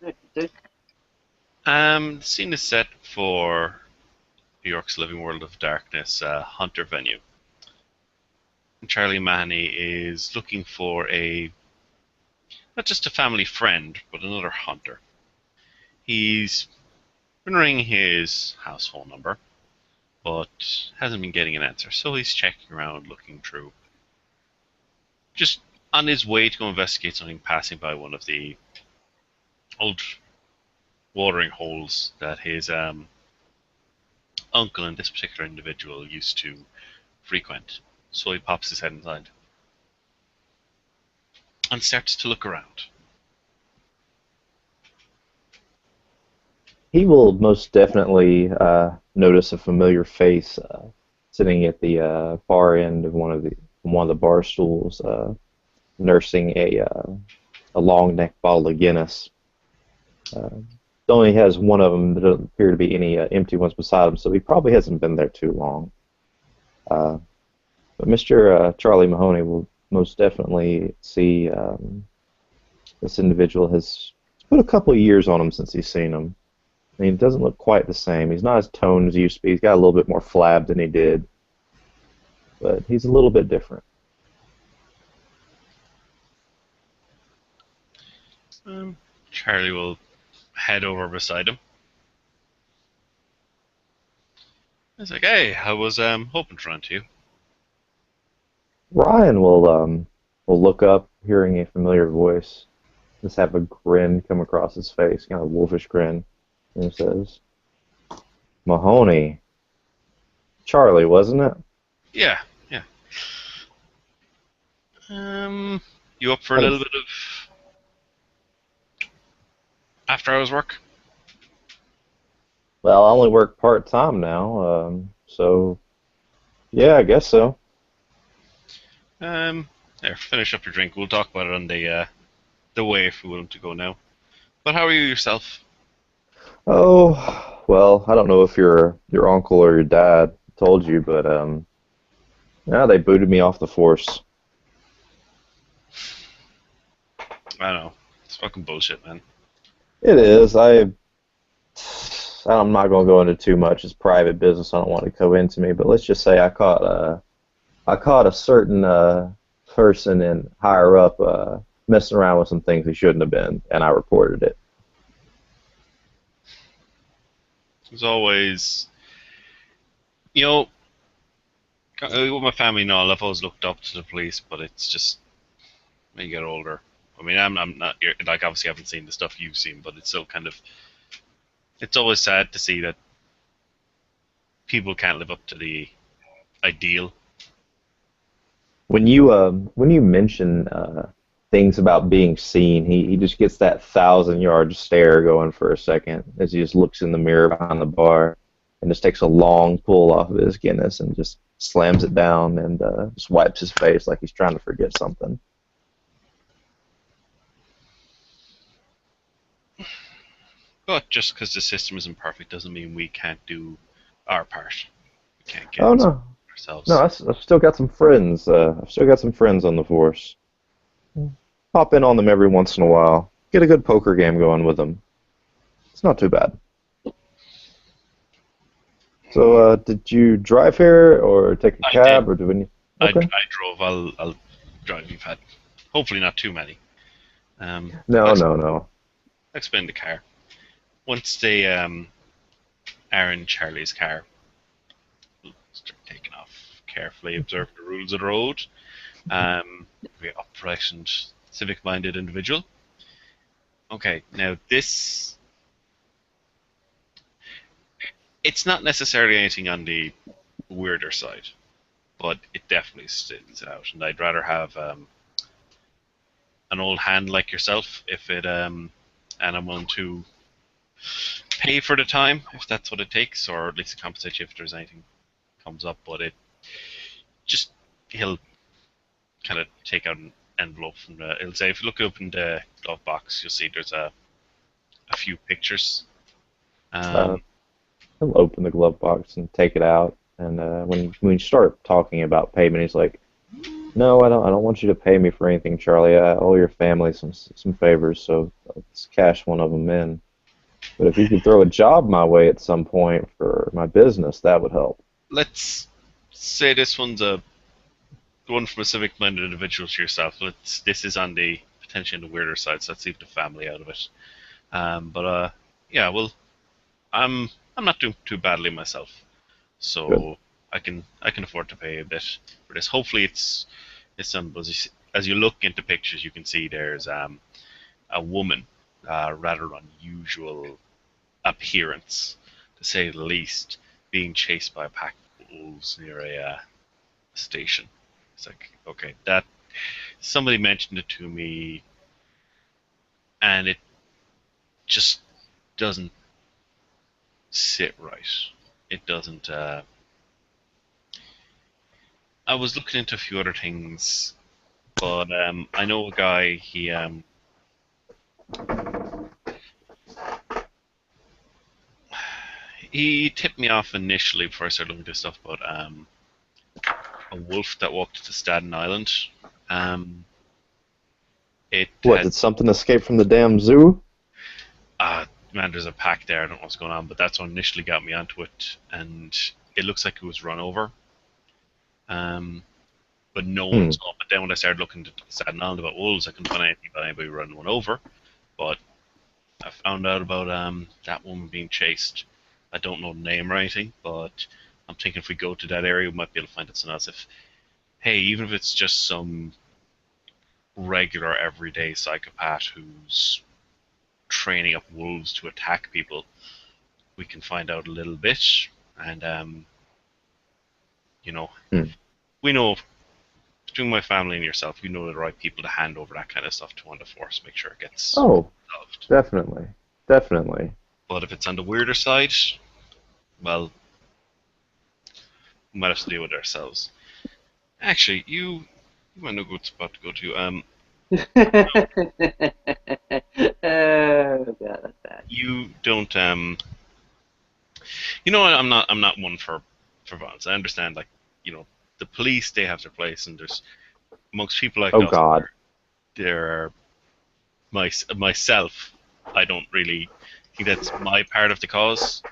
The scene is set for New York's Living World of Darkness Hunter venue. Charlie Mahony is looking for not just a family friend, but another hunter. He's been ringing his house phone number, but hasn't been getting an answer. So he's checking around, looking through. Just on his way to go investigate something, passing by one of the old watering holes that his uncle and this particular individual used to frequent. So he pops his head inside and starts to look around. He will most definitely notice a familiar face sitting at the far end of one of the bar stools, nursing a long neck bottle of Guinness. Uh, it only has one of them. There doesn't appear to be any empty ones beside him, so he probably hasn't been there too long. Uh, but Mr. Charlie Mahoney will most definitely see this individual has put a couple of years on him since he's seen him. I mean, he doesn't look quite the same. He's not as toned as he used to be. He's got a little bit more flab than he did, but he's a little bit different. Um, Charlie will head over beside him. He's like, "Hey, I was hoping to run to you." Ryan will look up, hearing a familiar voice, just have a grin come across his face, kind of a wolfish grin, and he says, "Mahoney, Charlie, wasn't it?" Yeah, yeah. Um, you up for a Kind little of. bit of after hours work? Well, I only work part time now, so yeah, I guess so. There, finish up your drink. We'll talk about it on the way if we want to go now. But how are you yourself? Oh, well, I don't know if your uncle or your dad told you, but yeah, they booted me off the force. I don't know. It's fucking bullshit, man. It is. I'm not going to go into too much. It's private business. I don't want to go into me, but let's just say I caught a certain person and higher up messing around with some things he shouldn't have been, and I reported it. There's always, you know, with my family and all, I've always looked up to the police, but it's just when you get older. I mean, I'm not like obviously I haven't seen the stuff you've seen, but it's still kind of it's always sad to see that people can't live up to the ideal. When you mention things about being seen, he just gets that 1,000 yard stare going for a second as he just looks in the mirror behind the bar and just takes a long pull off of his Guinness and just slams it down and just wipes his face like he's trying to forget something. But just because the system isn't perfect doesn't mean we can't do our part. We can't Oh get no, no, ourselves. I've still got some friends. I've still got some friends on the force. Pop in on them every once in a while. Get a good poker game going with them. It's not too bad. So, did you drive here or take a I did. cab or do we need? Okay. I drove. I'll drive. You've had hopefully not too many. No, I'll no, no. explain the car. Once they are in Charlie's car, start taking off carefully, observe the rules of the road. Very upright and civic-minded individual. Okay, now this it's not necessarily anything on the weirder side, but it definitely stands out. And I'd rather have an old hand like yourself if it and I'm willing to pay for the time if that's what it takes, or at least compensate you if there's anything comes up. But it just he'll kind of take out an envelope from the. It'll say if you look up in the glove box, you'll see there's a few pictures. Uh, Um, he'll open the glove box and take it out. And when you start talking about payment, he's like, No, I don't. I don't want you to pay me for anything, Charlie. I owe your family some favors, so let's cash one of them in. But if you could throw a job my way at some point for my business, that would help. Let's say this one's a one from a civic-minded individual to yourself. This is on the potentially on the weirder side, so let's leave the family out of it. But yeah, well, I'm I'm not doing too badly myself, Good. so I can afford to pay a bit for this. Hopefully, it's some as you look into pictures, you can see there's a woman, rather unusual appearance, to say the least, being chased by a pack of wolves near a station. It's like, okay, that somebody mentioned it to me, and it just doesn't sit right. It doesn't. I was looking into a few other things, but I know a guy. He tipped me off initially before I started looking at this stuff about a wolf that walked to Staten Island. Um, it What, had did something escape from the damn zoo? man, there's a pack there. I don't know what's going on, but that's what initially got me onto it, and it looks like it was run over. Um, but no one Hmm. saw. But then when I started looking at Staten Island about wolves, I couldn't find anything about anybody running one over. But I found out about that woman being chased. I don't know the name or anything, but I'm thinking if we go to that area, we might be able to find it something else. If hey, even if it's just some regular everyday psychopath who's training up wolves to attack people, we can find out a little bit. And you know, Hmm. we know between my family and yourself, we know the right people to hand over that kind of stuff to on the force, make sure it gets Oh, solved. definitely. Definitely. But if it's on the weirder side, well, we might have to deal with it ourselves. Actually, you might know a good spot to go to. God, that's bad. You don't I'm not one for violence. I understand, like, you know, the police, they have their place, and there's amongst people like Oh us, God. there are myself. I don't really think that's my part of the cause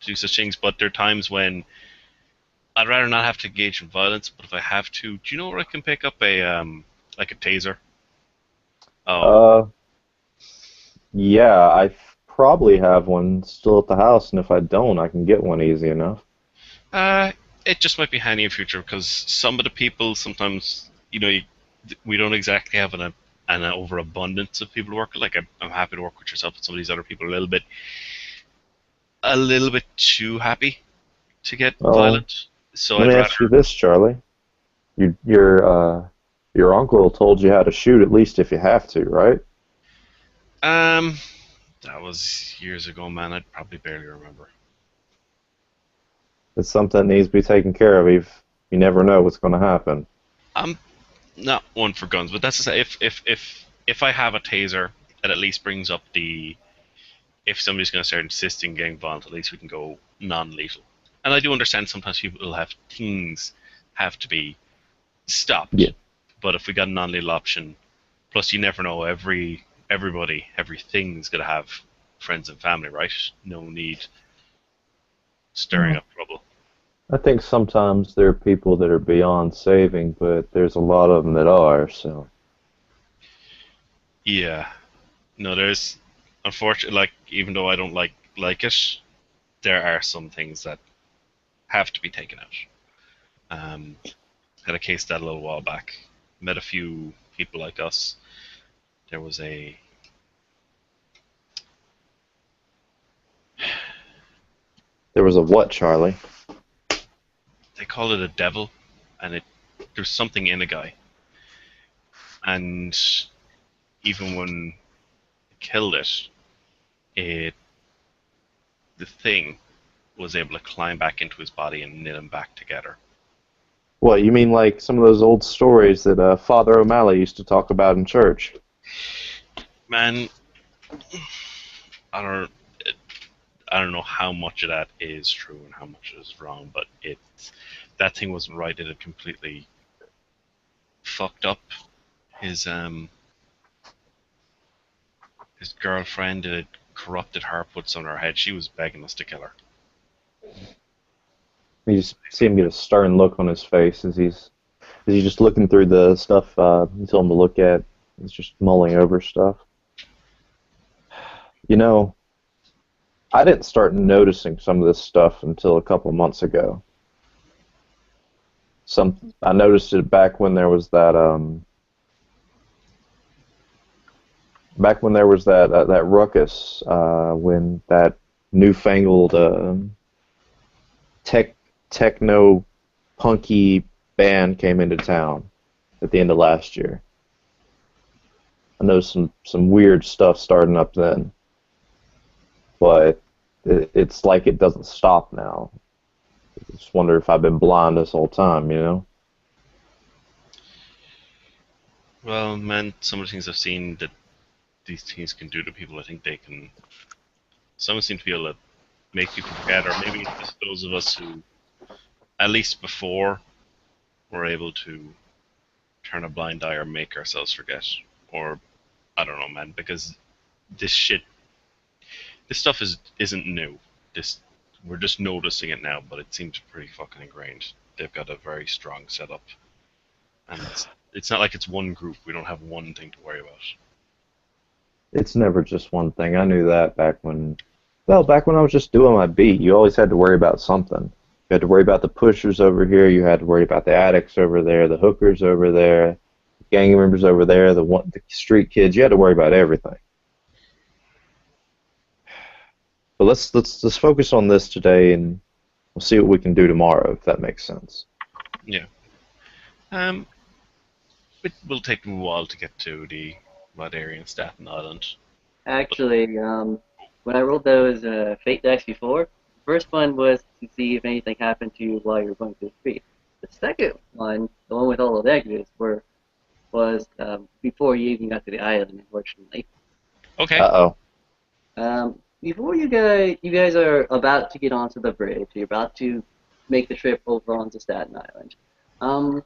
to do such things, but there are times when I'd rather not have to engage in violence. But if I have to, do you know where I can pick up a like a taser? Oh, Uh, yeah, probably have one still at the house, and if I don't, I can get one easy enough. uh, it just might be handy in future because some of the people sometimes, we don't exactly have an overabundance of people to work with. Like I'm happy to work with yourself, but some of these other people are a little bit too happy to get Well, violent. So let I'd me rather ask you this, Charlie. Your uncle told you how to shoot at least if you have to, right? um that was years ago, man. I'd probably barely remember. It's something that needs to be taken care of. You never know what's going to happen. I'm not one for guns, but that's to say, if I have a taser, that at least brings up the if somebody's going to start insisting getting violent, at least we can go non-lethal. And I do understand sometimes people will have things have to be Yeah. stopped, but if we got a non-lethal option, plus you never know, everything's going to have friends and family, right? No need stirring Well, up trouble. I think sometimes there are people that are beyond saving, but there's a lot of them that are. So, Yeah, no, there's unfortunately, like, even though I don't like it, there are some things that have to be taken out. Um, had a case that a little while back. Met a few people like us. There was a there was a what, Charlie? they call it a devil, and it there's something in a guy, and even when it killed it, it the thing was able to climb back into his body and knit him back together. What, you mean like some of those old stories that Father O'Malley used to talk about in church? Man, I don't I don't know how much of that is true and how much is wrong, but that thing wasn't right. It had completely fucked up. His his girlfriend had corrupted her, put some on her head. She was begging us to kill her. You just see him get a stern look on his face as he's just looking through the stuff you told him to look at. He's just mulling over stuff. You know, I didn't start noticing some of this stuff until a couple months ago. I noticed it back when there was that ruckus when that newfangled techno punky band came into town at the end of last year. I noticed some weird stuff starting up then, but it's like it doesn't stop now. I just wonder if I've been blind this whole time, you know? Well, man, some of the things I've seen that these things can do to people, I think they can. Some seem to be able to make people forget, or maybe it's just those of us who, at least before, were able to turn a blind eye or make ourselves forget, or I don't know, man, because this shit, this stuff isn't new. This We're just noticing it now, but it seems pretty fucking ingrained. They've got a very strong setup, and it's not like it's one group. We don't have one thing to worry about. It's never just one thing. I knew that back when I was just doing my beat. You always had to worry about something. You had to worry about the pushers over here. You had to worry about the addicts over there, the hookers over there, gang members over there, the street kids. You had to worry about everything. But let's focus on this today, and we'll see what we can do tomorrow, if that makes sense. Yeah. Um, it will take me a while to get to the right area in Staten Island. Actually, when I rolled those fate dice before, the first one was to see if anything happened to you while you were going through the street. The second one, the one with all the negatives, was before you even got to the island, unfortunately. Okay. Uh-oh. Before you guys are about to get onto the bridge, you're about to make the trip over onto Staten Island. Um,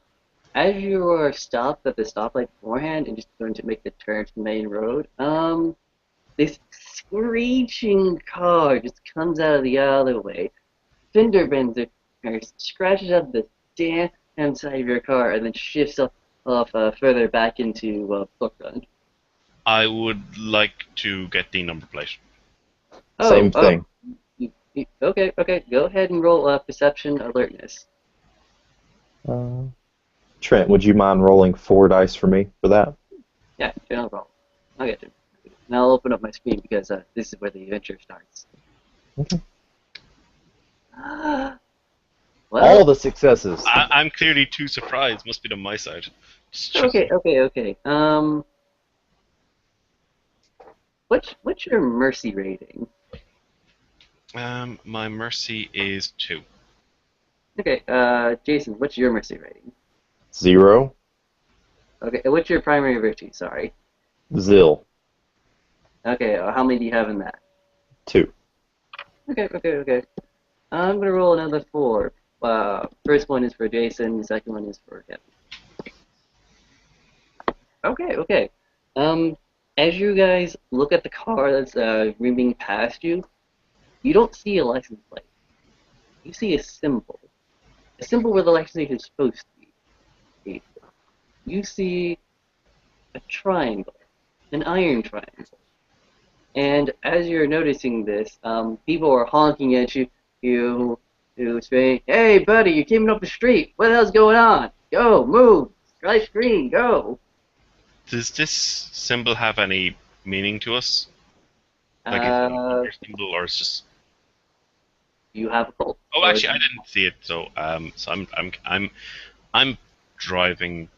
as you are stopped at the stoplight beforehand and just going to make the turn to the main road, this screeching car just comes out of the alleyway. Fender bends or scratches up the damn side of your car and then shifts off further back into Brooklyn. I would like to get the number plate. Same Oh, thing. okay. Go ahead and roll perception alertness. Uh, Trent, would you mind rolling 4 dice for me for that? Yeah, no problem. I'll get you. Now I'll open up my screen because this is where the adventure starts. Okay. Well, All the successes. I'm clearly too surprised. Must be on my side. okay. What's your mercy rating? My mercy is 2. Okay, Jason, what's your mercy rating? 0. Okay, what's your primary virtue? Sorry. Zil. Okay, how many do you have in that? 2. Okay. I'm gonna roll another 4. First one is for Jason, the second one is for Kevin. Okay. As you guys look at the car that's zooming past you, you don't see a license plate. You see a symbol. A symbol where the license plate is supposed to be. You see a triangle, an iron triangle. And as you're noticing this, people are honking at you, saying, "Hey, buddy, you're keeping up the street. What the hell's going on? Go, move, strike green, go." Does this symbol have any meaning to us? Like, is it a Uh, number symbol or it's just? you have a pulse. Oh, actually, I didn't see it. So I'm driving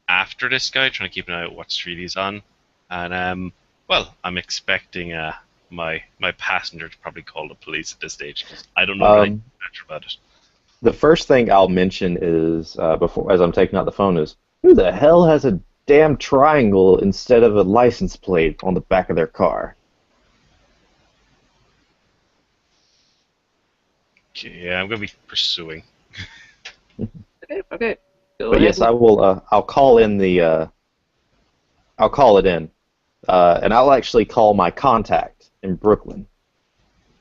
after this guy, trying to keep an eye out what street he's on, and well, I'm expecting my passenger to probably call the police at this stage. 'Cause I don't know anything Um, about it. the first thing I'll mention is before, as I'm taking out the phone, is who the hell has a damn triangle instead of a license plate on the back of their car? Okay, yeah, I'm gonna be pursuing. Okay. Go But ahead. yes, I will. I'll call in the. I'll call it in, and I'll actually call my contact in Brooklyn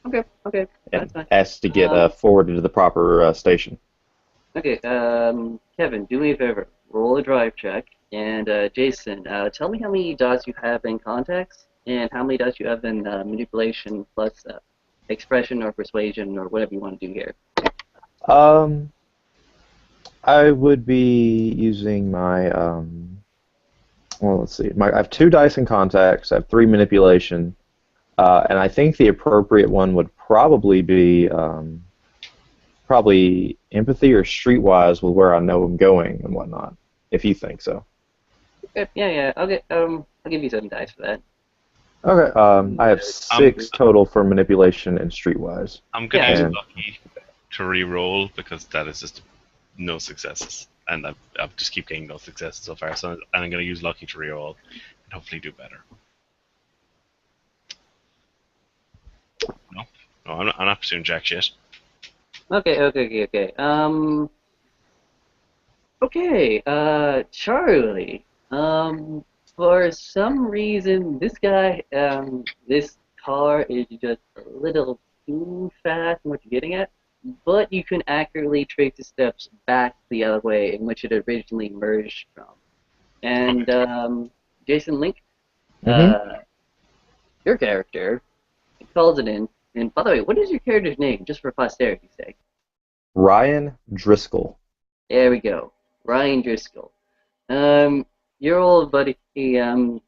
Okay, okay, that's and fine. ask to get Um, forwarded to the proper station. okay, Kevin, do me a favor. Roll a drive check. And Jason, tell me how many dots you have in contacts and how many dots you have in manipulation plus expression or persuasion or whatever you want to do here. Um, I would be using my. Well, let's see. I have 2 dice in contacts. I have 3 manipulation, and I think the appropriate one would probably be probably empathy or streetwise with where I know I'm going and whatnot. If you think so. Okay, yeah, yeah, I'll give you 7 dice for that. Okay. I have I'm 6 total for manipulation and streetwise. I'm gonna Yeah, I use mean, And lucky to re-roll because that is just no successes, and I've just keep getting no successes so far. So I'm gonna use lucky to re-roll and hopefully do better. No, no, I'm not pursuing jack shit. okay, okay, okay, okay. Okay, Charlie. For some reason, this car is just a little too fast in what you're getting at, but you can accurately trace the steps back the other way in which it originally merged from. And, Okay. Jason Link, hmm uh, your character calls it in. And by the way, what is your character's name, just for posterity's sake? Ryan Driscoll. There we go. Ryan Driscoll. Um, your old buddy, you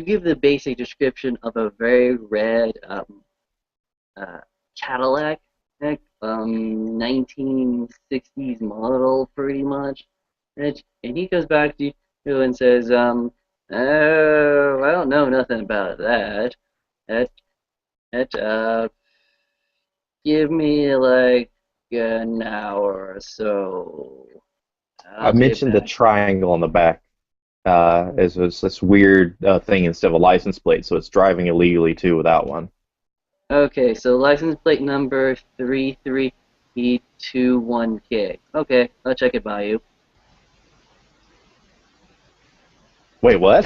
give the basic description of a very red uh, Cadillac, 1960s model, pretty much. And he goes back to you and says, oh, I don't know nothing about that. That, that, give me like an hour or so. I I'll get mentioned the back. triangle on the back as this weird thing instead of a license plate, so it's driving illegally too without one. Okay, so license plate number 3321K. Okay, I'll check it by you. Wait, what?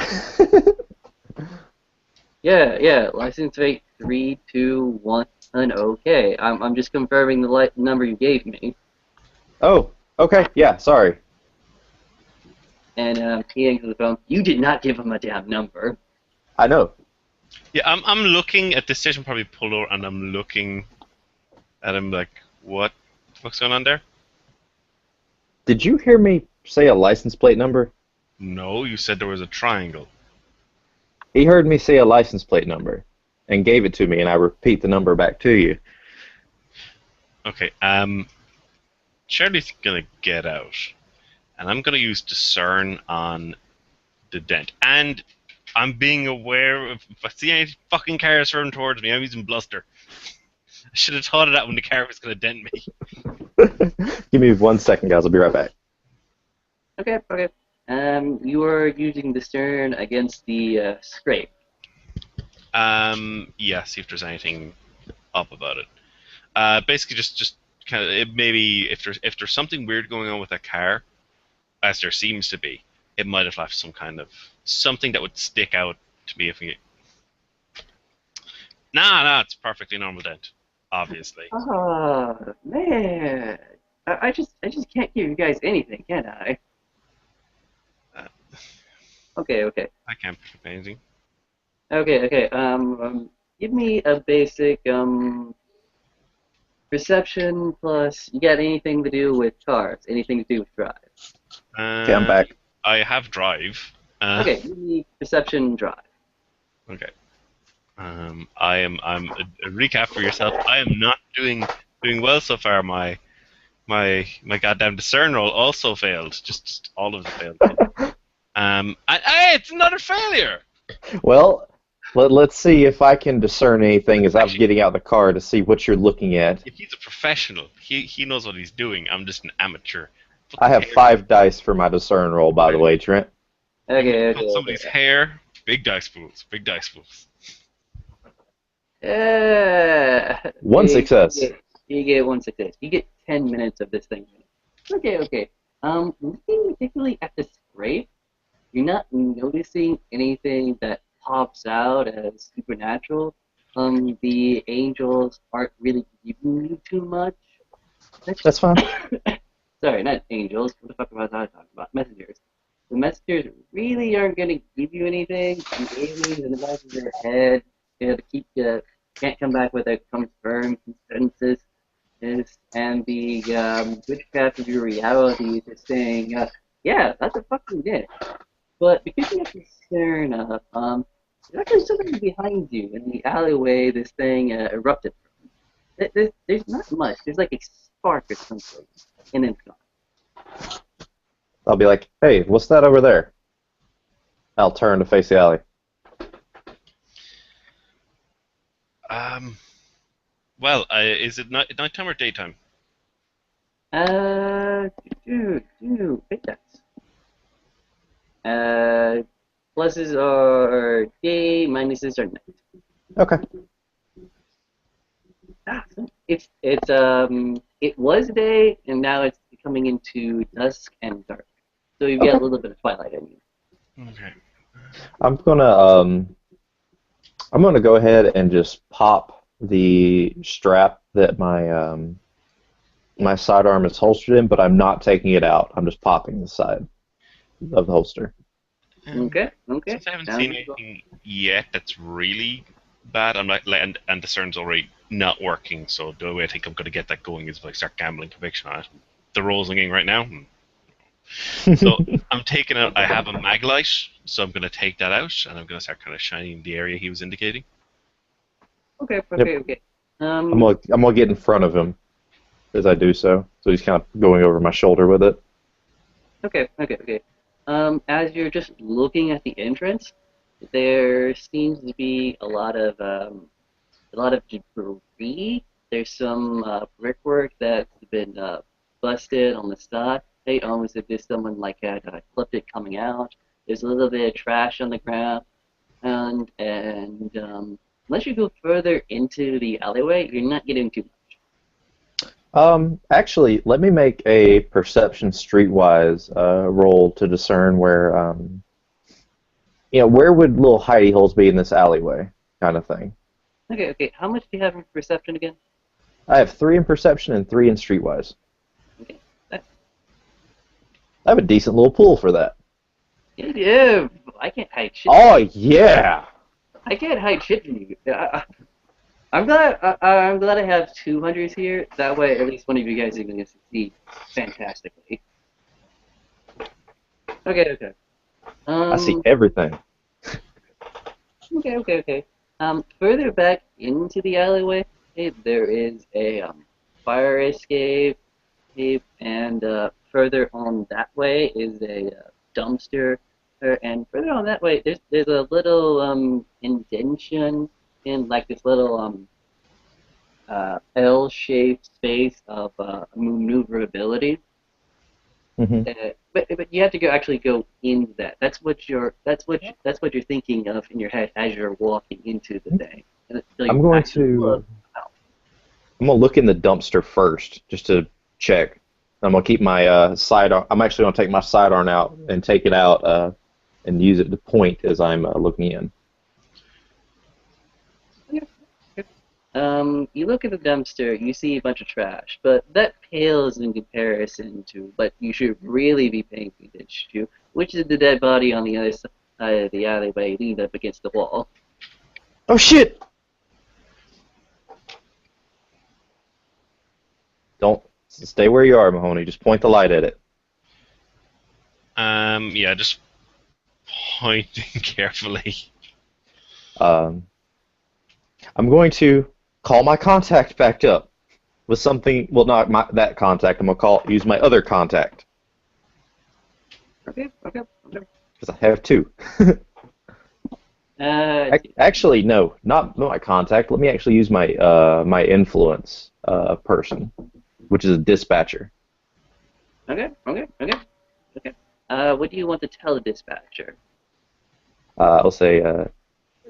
Yeah, yeah, license plate 321. Okay, I'm just confirming the number you gave me. Oh, okay, yeah, sorry. And he answers the phone. You did not give him a damn number. I know. Yeah, I'm looking at this station, probably pull over, and I'm looking at him like, what the fuck's going on there? Did you hear me say a license plate number? No, you said there was a triangle. He heard me say a license plate number and gave it to me, and I repeat the number back to you. Okay, Charlie's gonna get out, and I'm gonna use discern on the dent. And I'm being aware of if I see any fucking cars turning towards me, I'm using bluster. I should have thought of that when the car was gonna dent me. Give me 1 second, guys. I'll be right back. Okay, okay. You are using discern against the scrape. Yeah, see if there's anything up about it. Basically, just kind of maybe if there's something weird going on with that car, as there seems to be, it might have left some kind of something that would stick out to me if we. Nah, it's perfectly normal dent, obviously. Oh man, I just can't give you guys anything, can I? Uh, Okay, okay, I can't pick up anything. okay, okay. Give me a basic perception plus. You got anything to do with cars? Anything to do with drive? Okay, I'm Uh, back. I have drive. Okay, give me perception drive. Okay. I'm a recap for yourself. I am not doing well so far. My goddamn discern roll also failed. Just all of them failed. Hey, it's another failure. Well, let's see if I can discern anything as I'm Actually, getting out of the car to see what you're looking at. if he's a professional, he knows what he's doing. I'm just an amateur. I Fucking have hair. 5 dice for my discern roll, by the way, Trent. You Okay, cut okay, somebody's okay. hair. Big dice pools. Big dice pools. One You success. get, you get 1 success. You get 10 minutes of this thing. Okay, okay. Looking particularly at the scrape, you're not noticing anything that pops out as supernatural. The angels aren't really giving you too much. That's That's fine. sorry, not angels. What the fuck am I talking about? Messengers. The messengers really aren't going to give you anything. The aliens in the back of their head, to keep you, can't come back with a confirmed consensus. And the witchcraft of your reality is just saying, yeah, that's a fucking it. But because you have to discern, there's actually something behind you in the alleyway this thing erupted from. There's not much. There's like a spark or something, and then it's gone. I'll be like, hey, what's that over there? I'll turn to face the alley. Is it nighttime or daytime? Uh, big dice. Uh, pluses are day, minuses are night. Okay. It was day, and now it's coming into dusk and dark. So you've got Okay. a little bit of twilight in you. Okay. I'm gonna go ahead and just pop the strap that my sidearm is holstered in, but I'm not taking it out. I'm just popping the side of the holster. Okay. Since I haven't Sounds seen good. anything yet that's really bad, I'm like, and discern's already not working. So the way I think I'm going to get that going is if I start gambling conviction on it. The roll's ringing right now. So I'm taking out. I have a mag light, so I'm going to take that out, and I'm going to start kind of shining the area he was indicating. Okay. Yep. I'm gonna get in front of him as I do so. So he's kind of going over my shoulder with it. Okay. As you're just looking at the entrance, there seems to be a lot of debris. There's some brickwork that's been busted on the side. Hey, almost if there's someone like had clipped it coming out. There's a little bit of trash on the ground, and unless you go further into the alleyway, you're not getting too much. Actually, let me make a perception streetwise roll to discern where, where would little hidey holes be in this alleyway, kind of thing. Okay. How much do you have in perception again? I have 3 in perception and 3 in streetwise. Okay. I have a decent little pool for that. Yeah, I can't hide shit. Oh yeah! I can't hide shit from you. I'm glad I have 200s here. That way, at least one of you guys is going to succeed fantastically. Okay. I see everything. Okay. Further back into the alleyway, there is a fire escape, and further on that way is a dumpster, and further on that way, there's a little indention in like this little L-shaped space of maneuverability. Mm-hmm. But you have to actually go into that. That's what you're thinking of in your head as you're walking into the thing. And I'm going to look in the dumpster first just to check. I'm gonna keep my sidearm. I'm actually gonna take my sidearm out and take it out and use it to point as I'm looking in. You look at the dumpster, you see a bunch of trash, but that pales in comparison to what you should really be paying attention to, which is the dead body on the other side of the alleyway leaned up against the wall. Oh shit! Don't stay where you are, Mahony. Just point the light at it. Yeah, just pointing carefully. I'm going to call my contact back up with something. Well, not that contact. I'm gonna use my other contact. Okay. Because I have 2. Actually, no, not my contact. Let me actually use my my influence person, which is a dispatcher. Okay. What do you want to tell the dispatcher? I'll say,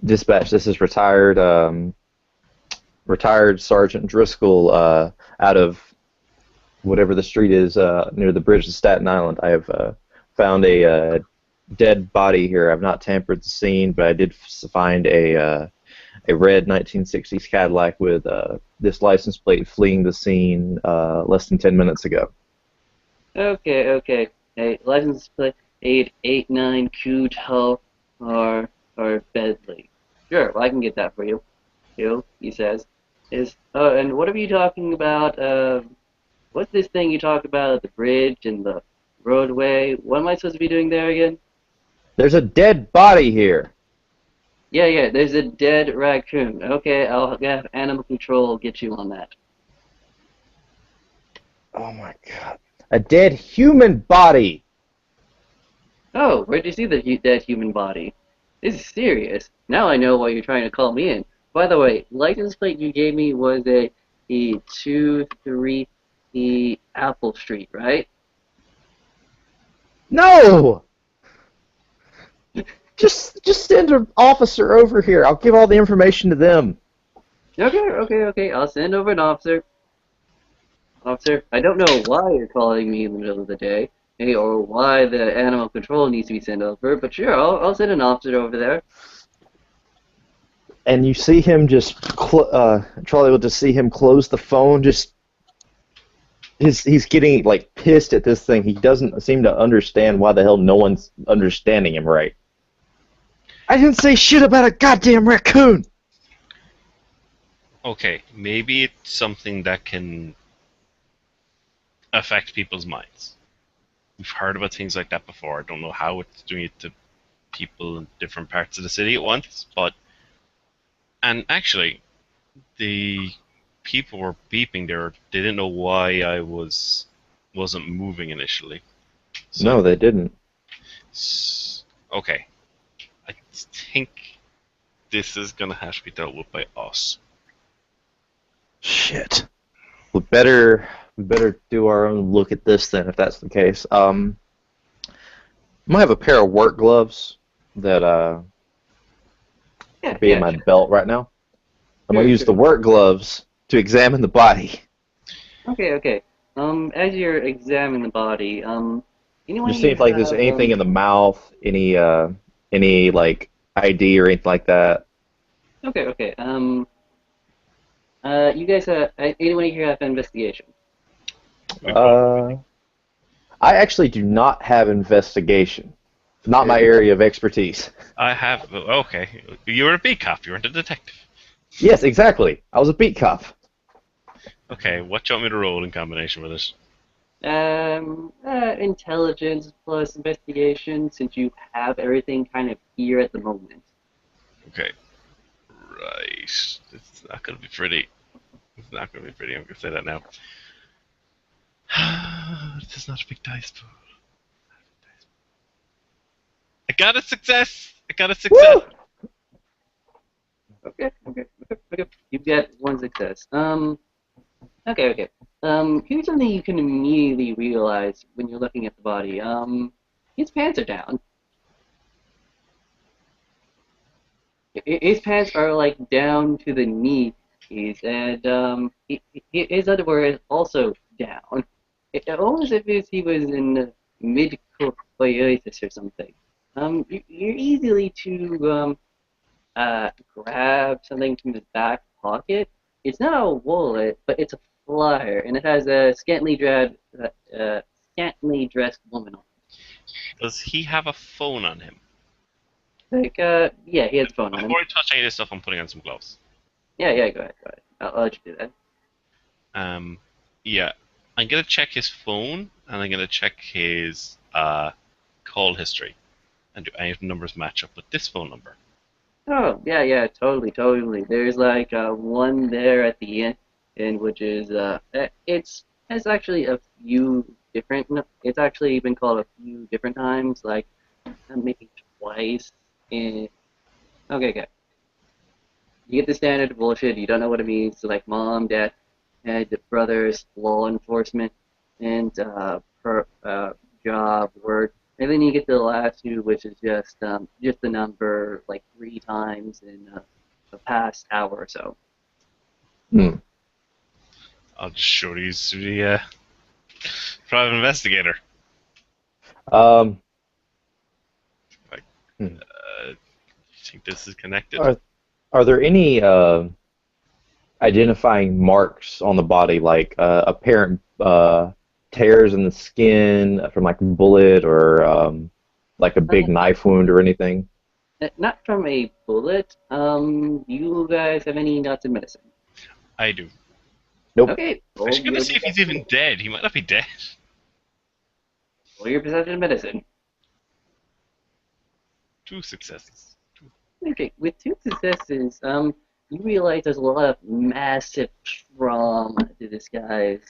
dispatch. This is retired Sergeant Driscoll out of whatever the street is near the bridge to Staten Island. I have found a dead body here. I've not tampered the scene, but I did find a red 1960s Cadillac with this license plate fleeing the scene less than 10 minutes ago. Okay, okay. Hey, license plate 889 Q or Bedley. Sure, well, I can get that for you. He says. And what are you talking about? What's this thing you talk about? The bridge and the roadway? What am I supposed to be doing there again? There's a dead body here. Yeah, yeah, there's a dead raccoon. Okay, I'll have animal control get you on that. Oh my god. A dead human body. Oh, where'd you see the dead human body? This is serious. Now I know why you're trying to call me in. By the way, license plate you gave me was a 23 Apple Street, right? No! Just send an officer over here. I'll give all the information to them. Okay, okay, okay. I'll send over an officer. Officer, I don't know why you're calling me in the middle of the day, or why the animal control needs to be sent over, but sure, I'll send an officer over there. And you see him just, Charlie will just see him close the phone, he's getting, like, pissed at this thing. He doesn't seem to understand why the hell no one's understanding him right. I didn't say shit about a goddamn raccoon! Okay, maybe it's something that can affect people's minds. We've heard about things like that before. I don't know how it's doing it to people in different parts of the city at once, but and actually, the people were beeping there. They didn't know why I wasn't moving initially. So, No, they didn't. okay, I think this is gonna have to be dealt with by us. Shit. We better do our own look at this then, if that's the case. I might have a pair of work gloves that Yeah, be in yeah, my sure. belt right now. I'm gonna Sure, use sure. the work gloves to examine the body. Okay, okay. As you're examining the body, anyone Just see you if like there's have, anything in the mouth, any like ID or anything like that. okay, okay. You guys, anyone here have investigation? We both. Uh, I actually do not have investigation. Not my Sure. area of expertise. I have. Okay, you were a beat cop. You weren't a detective. Yes, exactly. I was a beat cop. Okay, what do you want me to roll in combination with it? Intelligence plus investigation, since you have everything kind of here at the moment. Okay, right. It's not gonna be pretty. It's not gonna be pretty. I'm gonna say that now. This is not a big dice pool. I got a success. I got a success. Woo! Okay, okay, okay, okay. You get one success. Okay, okay. Here's something you can immediately realize when you're looking at the body. His pants are down. His pants are like down to the knees, and his underwear is also down. Almost as if he was in mid-coitus or something. You're easily to grab something from his back pocket. It's not a wallet, but it's a flyer, and it has a scantily dressed woman on Does he have a phone on him? it. Like, yeah, he has a phone on him. Before I touch any of this stuff, I'm putting on some gloves. Yeah, yeah, go ahead, go ahead. I'll let you do that. Um, yeah, I'm gonna check his phone and I'm gonna check his call history, and do any of the numbers match up with this phone number? Oh, yeah, yeah, totally, totally. There's like one there at the end, and which is it's actually a few different. No, it's actually been called a few different times, like maybe twice. In okay, okay. You get the standard bullshit. You don't know what it means. So like mom, dad, and brothers, law enforcement, and job, work. And then you get to the last two, which is just the number like three times in the past hour or so. Hmm. I'll just show these to the Private investigator. Um, Like, hmm. you think this is connected? are are there any identifying marks on the body, like apparent tears in the skin from like a bullet or like a big knife wound or anything? Not from a bullet. You guys have any nuts in medicine? I do. Nope. Okay, roll Actually, gonna your see if he's perception. even dead. He might not be dead. Roll your perception medicine. 2 successes. Two. Okay, with two successes, you realize there's a lot of massive trauma to this guy's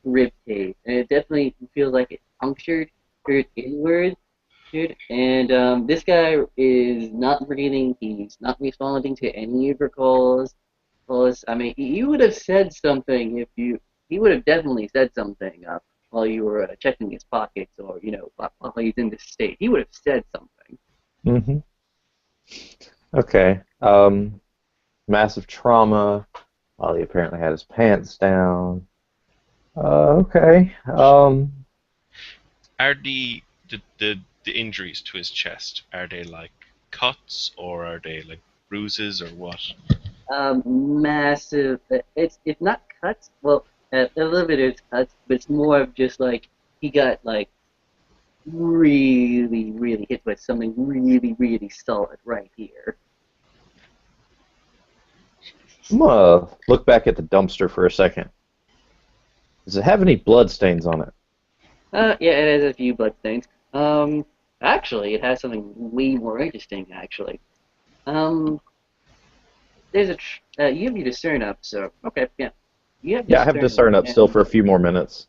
rib cage, and it definitely feels like it punctured, hurt inward, and this guy is not breathing. He's not responding to any of your calls. I mean, you would have said something if you. He would have definitely said something while you were checking his pockets, or while he's in this state. He would have said something. Hmm. Okay. Massive trauma while he apparently had his pants down. Okay. Are the injuries to his chest, are they like cuts or are they like bruises or what? Massive. It's not cuts. Well, a little bit is cuts, but it's more of just like he got like really hit with something really solid right here. I'm gonna look back at the dumpster for a second. Does it have any blood stains on it? Yeah, it has a few blood stains. Actually, it has something way more interesting. Actually, um, there's you have your discern up, so okay, yeah, you have Yeah, I have discern up, discern up still and for a few more minutes.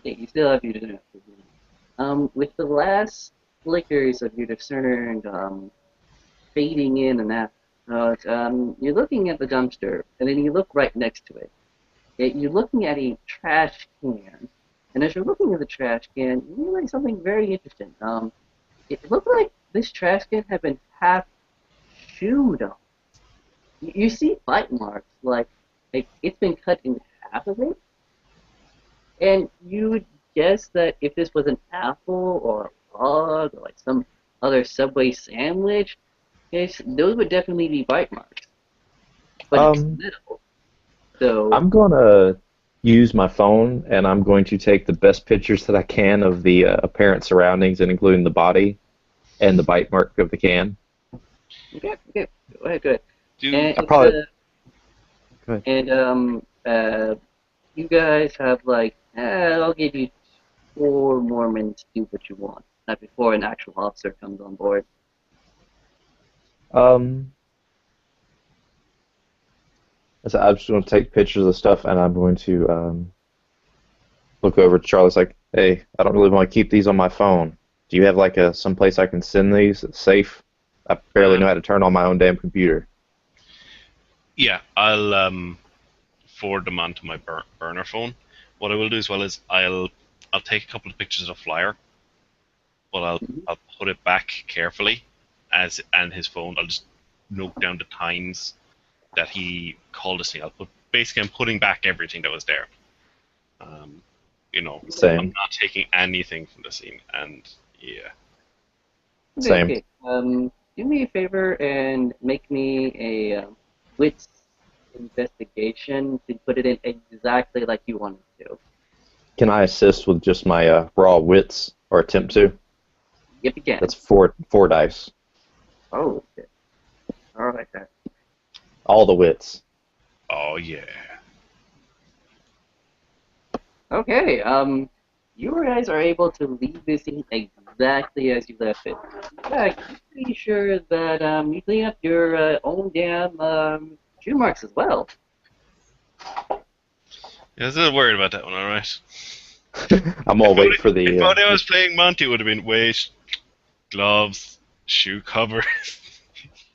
yeah, you still have your discern up. With the last flickers of your discern, fading in and out, you're looking at the dumpster, and then you look right next to it. You're looking at a trash can, and as you're looking at the trash can, you realize something very interesting. It looked like this trash can had been half chewed on. You see bite marks, like it's been cut in half of it, and you would guess that if this was an apple or a log or like some other Subway sandwich, yes, those would definitely be bite marks. But it's Um, metal, so I'm gonna use my phone and I'm going to take the best pictures that I can of the apparent surroundings and including the body and the bite mark of the can. okay, okay, go ahead, good. Do And I it's probably go ahead. and you guys have like, I'll give you 4 more minutes to do what you want. Not before an actual officer comes on board. Um, so I'm just going to take pictures of stuff and I'm going to look over to Charlie's like, hey, I don't really want to keep these on my phone. Do you have like a someplace I can send these that's safe? I barely know um how to turn on my own damn computer. yeah, I'll forward them onto my burner phone. What I will do as well is I'll take a couple of pictures of the flyer, but Mhm. I'll put it back carefully as and his phone. I'll just note down the times that he called us. I'll put basically I'm putting back everything that was there. Um, you know, I'm Same, not taking anything from the scene, and yeah, Okay, same. okay. Do me a favor and make me a wits investigation to put it in exactly like you want it to. Can I assist with just my raw wits or attempt to? Yep, you can. That's four dice, Oh, okay. All right then. all the wits. oh yeah. Okay, you guys are able to leave this scene exactly as you left it. In fact, I'm pretty sure that you clean up your own damn shoe marks as well. Yeah, I was a little worried about that one. All right. I'm gonna wait for If the only I was playing Monty, it would have been waist, gloves, shoe cover.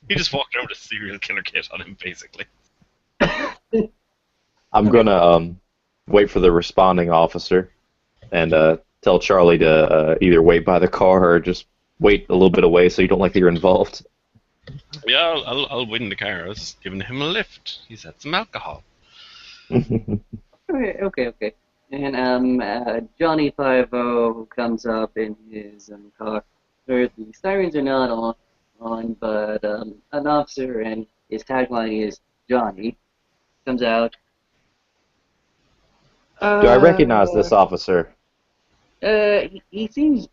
He just walked over with a serial killer kit on him, basically. I'm Okay. gonna wait for the responding officer and tell Charlie to either wait by the car or just wait a little bit away so you don't like you're involved. Yeah, I'll wait in the car. I was just giving him a lift. He's had some alcohol. Okay, okay, okay. And Johnny 50 comes up in his car. The sirens are not on, but an officer and his tagline is Johnny comes out. Do I recognize Uh, this officer? he seems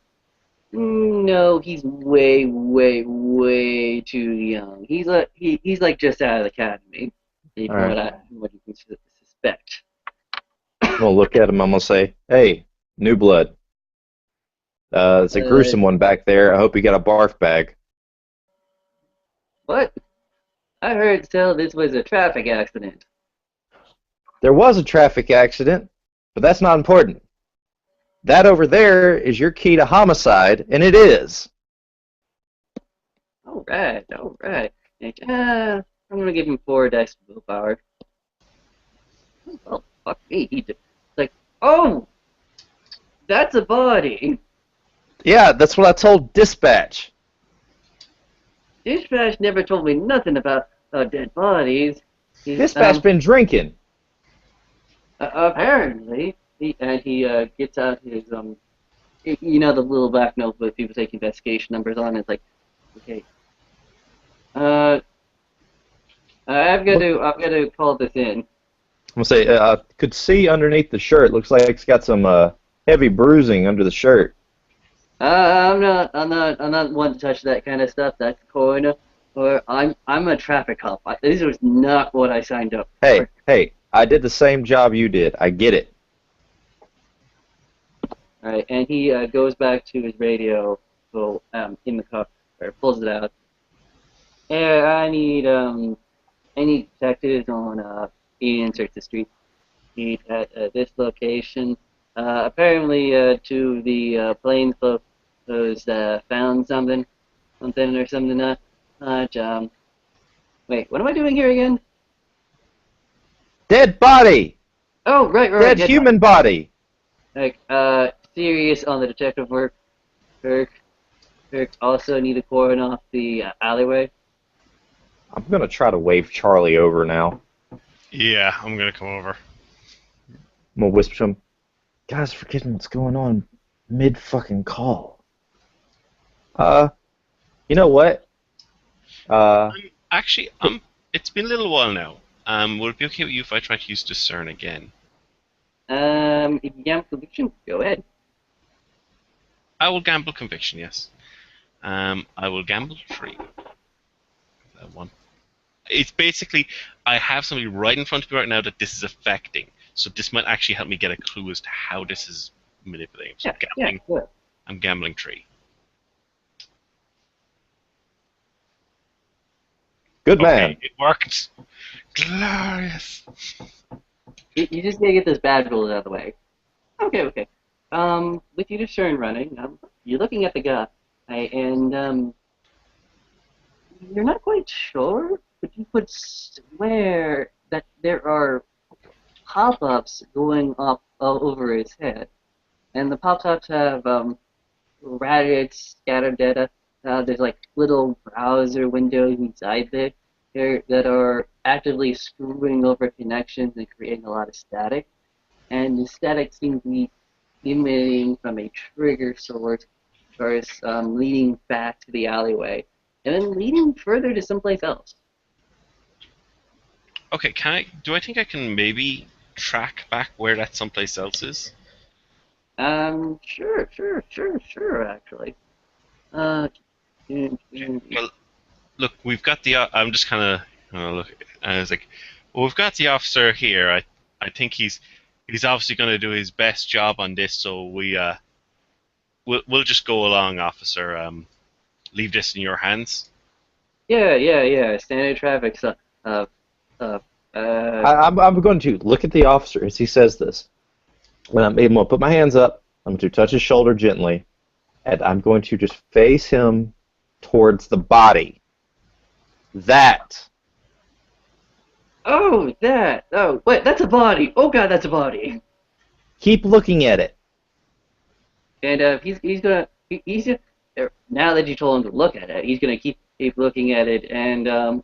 no, he's way, way, way too young. He's like just out of the academy, All from right. what you can suspect. I'm gonna look at him. I'm gonna say, "Hey, new blood. It's a Uh, gruesome one back there. I hope you got a barf bag." what? I heard tell this was a traffic accident. There was a traffic accident, but that's not important. That over there is your key to homicide, and it is. All right, all right. Like, I'm gonna give him 4 dice for willpower. Well, fuck me. Like, oh, that's a body. Yeah, that's what I told dispatch. Dispatch never told me nothing about dead bodies. He, Dispatch been drinking. apparently, he gets out his the little black notebook people take investigation numbers on. It's like, okay, uh, Look, I've got to call this in. I'm gonna say, I could see underneath the shirt. Looks like it's got some heavy bruising under the shirt. I'm not one to touch that kind of stuff. That's coroner, or I'm a traffic cop. This was not what I signed up Hey, for. hey, I did the same job you did. I get it. All right, and he goes back to his radio, so in the car, or pulls it out. Hey, I need detectives on 80 Search the Street at this location. Apparently, to the plainclothes found something or something. Wait, what am I doing here again? Dead body. Oh, right, Dead dead human body. body. Serious on the detective work. Kirk also need to cordon off the alleyway. I'm gonna try to wave Charlie over now. Yeah, I'm gonna come over. I'm gonna whisper to him, "Guys, forgetting what's going on mid fucking call." You know what? Uh, Actually, it's been a little while now. Would it be okay with you if I try to use discern again? If you have conviction, go ahead. I will gamble conviction, yes. I will gamble 3. That one. It's basically I have somebody right in front of me right now that this is affecting. So this might actually help me get a clue as to how this is manipulating. So Yeah, good. I'm gambling 3. good Okay, man. it worked. Glorious. You just gotta get this bad rules out of the way. Okay. With your discern running, you're looking at the guy, and you're not quite sure, but you could swear that there are pop-ups going up all over his head, and the pop-ups have ratted, scattered data. There's like little browser windows inside there that are actively screwing over connections and creating a lot of static. And the static seems to be emanating from a trigger source, leading back to the alleyway, and then leading further to someplace else. Okay, do I think I can maybe track back where that someplace else is? Sure, actually. Uh, Well, look, we've got the. I'm just kind of look. I was like, well, we've got the officer here. I think he's obviously going to do his best job on this. So we'll just go along, officer. Leave this in your hands. yeah. Standard traffic. So, uh, uh, uh. I'm going to look at the officer as he says this. And I'm going to put my hands up. I'm going to touch his shoulder gently, and I'm going to just face him towards the body. That. Oh, that. Oh, wait, that's a body. Oh God, that's a body. Keep looking at it. And he's just, now that you told him to look at it, he's gonna keep looking at it, and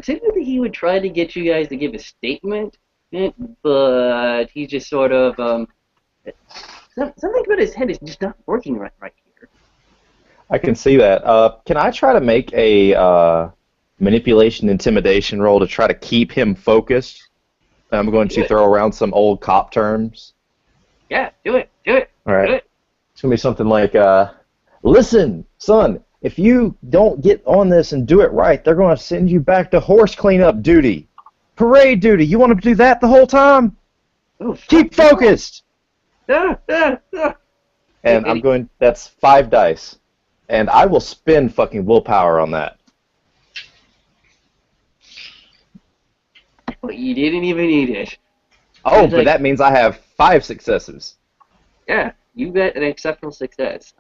typically he would try to get you guys to give a statement, Eh, but he's just sort of something about his head is just not working right here. I can see that. Can I try to make a manipulation intimidation roll to try to keep him focused? I'm going Do to it. throw around some old cop terms. Yeah, do it. Do it. All Do right. it. It's going to be something like, listen, son, if you don't get on this and do it right, they're going to send you back to horse cleanup duty. Parade duty. You want to do that the whole time? Oh fuck Keep no. focused. Ah. And I'm going, that's 5 dice. And I will spend fucking willpower on that. But you didn't even need it. Oh, It's but like, that means I have 5 successes. yeah, you got an exceptional success.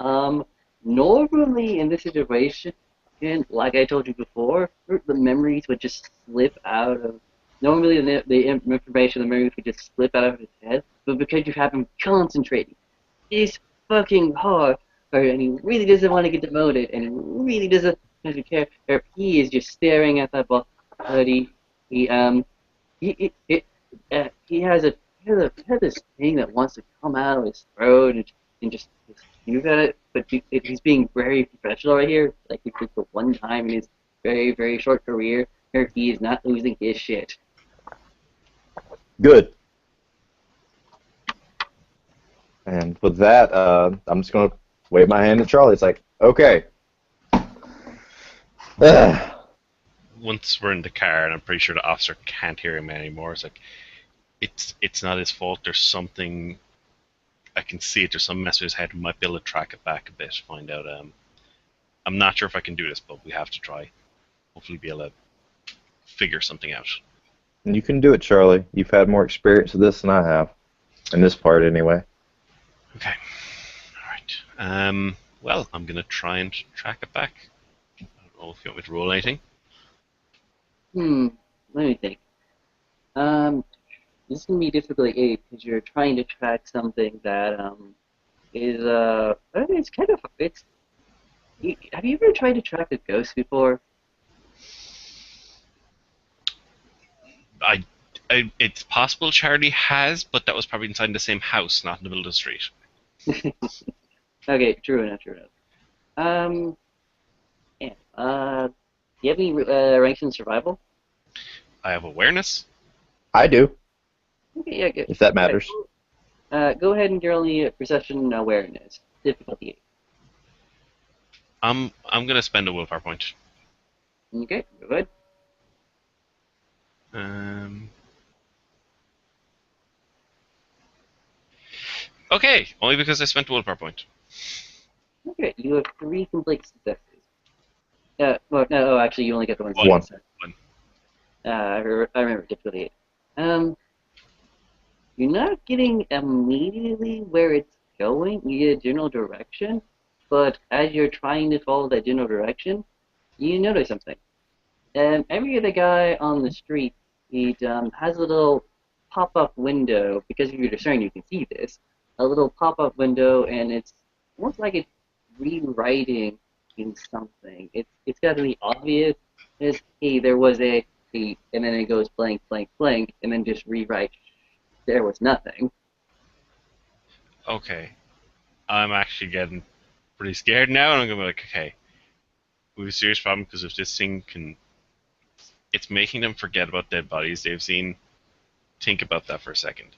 Normally in this situation, and like I told you before, the memories would just slip out of. Normally the information, the memories would just slip out of his head, but because you have him concentrating, it's fucking hard, and he really doesn't want to get demoted, and he really doesn't care. Or he is just staring at that ball, but he he has he has this thing that wants to come out of his throat and just you got it. But he's being very professional right here. Like he took the one time in his very short career where he is not losing his shit. Good. And with that, I'm just going to wave my hand at Charlie. It's like, okay. Ugh. Once we're in the car, and I'm pretty sure the officer can't hear him anymore, it's like it's not his fault. There's something I can see it. There's some mess with his head. We might be able to track it back a bit, find out. I'm not sure if I can do this, but we have to try. Hopefully, be able to figure something out. You can do it, Charlie. You've had more experience with this than I have. In this part, anyway. Okay. All right. Well, I'm gonna try and track it back. I don't know if you want me to roll anything. Let me think. Um, this is gonna be difficult because you're trying to track something that is it's kind of it's. Have you ever tried to track a ghost before? I, it's possible Charlie has, but that was probably inside the same house, not in the middle of the street. Okay, true enough, true enough. Um, yeah. Do you have any ranks in survival? I have awareness. I do, Okay, yeah, good. if that Alright, matters. go ahead and roll me perception awareness. Difficulty 8. I'm gonna spend a willpower point. Okay, good. Um, okay, only because I spent a willpower point. Okay, you have 3 complete successes. Well, no, oh, actually, you only get the one One. success. One. I remember difficulty 8. Um, you're not getting immediately where it's going. You get a general direction, but as you're trying to follow that general direction, you notice something. Every other guy on the street, he has a little pop-up window. Because if you're discerning, you can see this. A little pop-up window, and it's almost like it's rewriting in something. It's got to be obvious. It's, hey, there was and then it goes blank, blank, blank, and then just rewrite. There was nothing. Okay, I'm actually getting pretty scared now, and I'm gonna be like, okay, we have a serious problem because if this thing can, it's making them forget about dead bodies they've seen. Think about that for a second.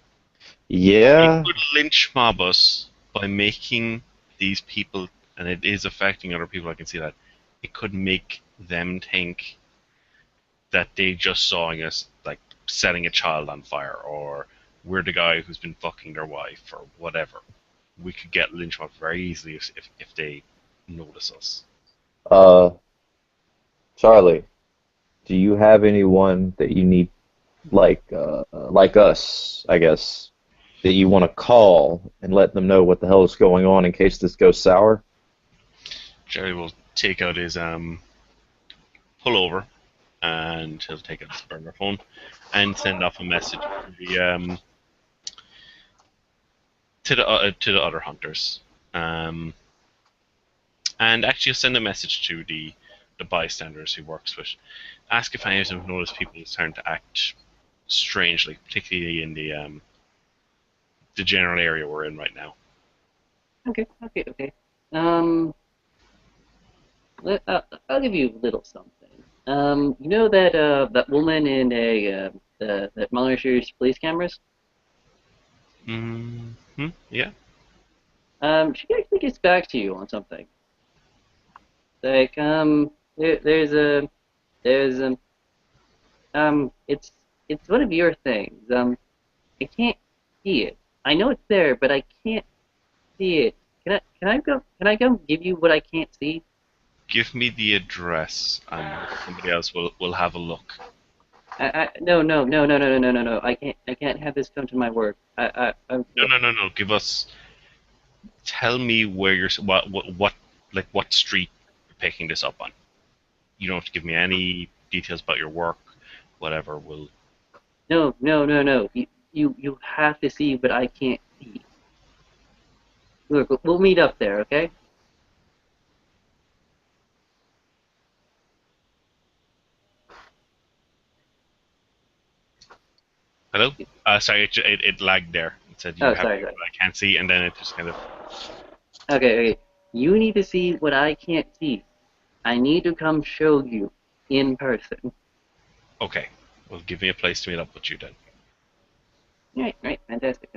It Yeah. could lynch mob us by making these people, and it is affecting other people. I can see that. It could make them think that they just saw us like setting a child on fire, or we're the guy who's been fucking their wife, or whatever. We could get lynched mob very easily if they notice us. Uh, Charlie, do you have anyone that you need, like us, I guess, that you want to call and let them know what the hell is going on in case this goes sour? Jerry will take out his pull over, and he'll take out his burner phone and send off a message to the other hunters. And actually send a message to the bystanders he works with. Ask if any of them have noticed people starting to act strangely, particularly in the general area we're in right now. Okay, okay, okay. Um, I'll give you a little something. You know that woman in that monitors police cameras? Mm-hmm. Yeah. She actually gets back to you on something. Like there's it's one of your things. I can't see it. I know it's there, but I can't see it. Can I go give you what I can't see? Give me the address, and somebody else will have a look. No. I can't have this come to my work. No, no, no, no. Give us. Tell me where you're. What, like what street you're picking this up on. You don't have to give me any details about your work. Whatever. Will. No. You have to see what I can't see. Look, we'll meet up there, okay? Hello. Sorry, it lagged there. It said you Oh, have sorry, sorry. what I can't see, and then it just kind of. Okay. You need to see what I can't see. I need to come show you in person. Okay. Well, give me a place to meet up with you then. Right, fantastic.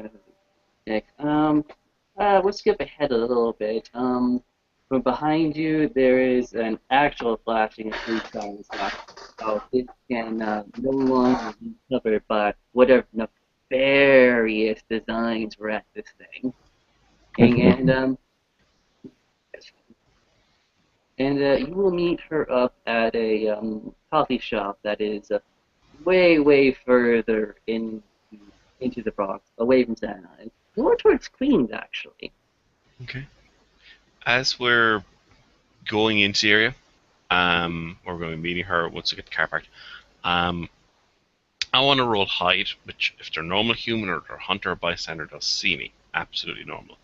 Nick, we'll skip ahead a little bit. From behind you, there is an actual flashing of police sirens now. So this can no longer be covered by whatever nefarious designs were at this thing. And you will meet her up at a coffee shop that is way further into the Bronx, away from Staten Island, more towards Queens actually. Okay. As we're going into the area, we're going to be meeting her once we get the car parked. Um, I want to roll hide, which if they're normal human or they're hunter or bystander, they'll see me. Absolutely normal.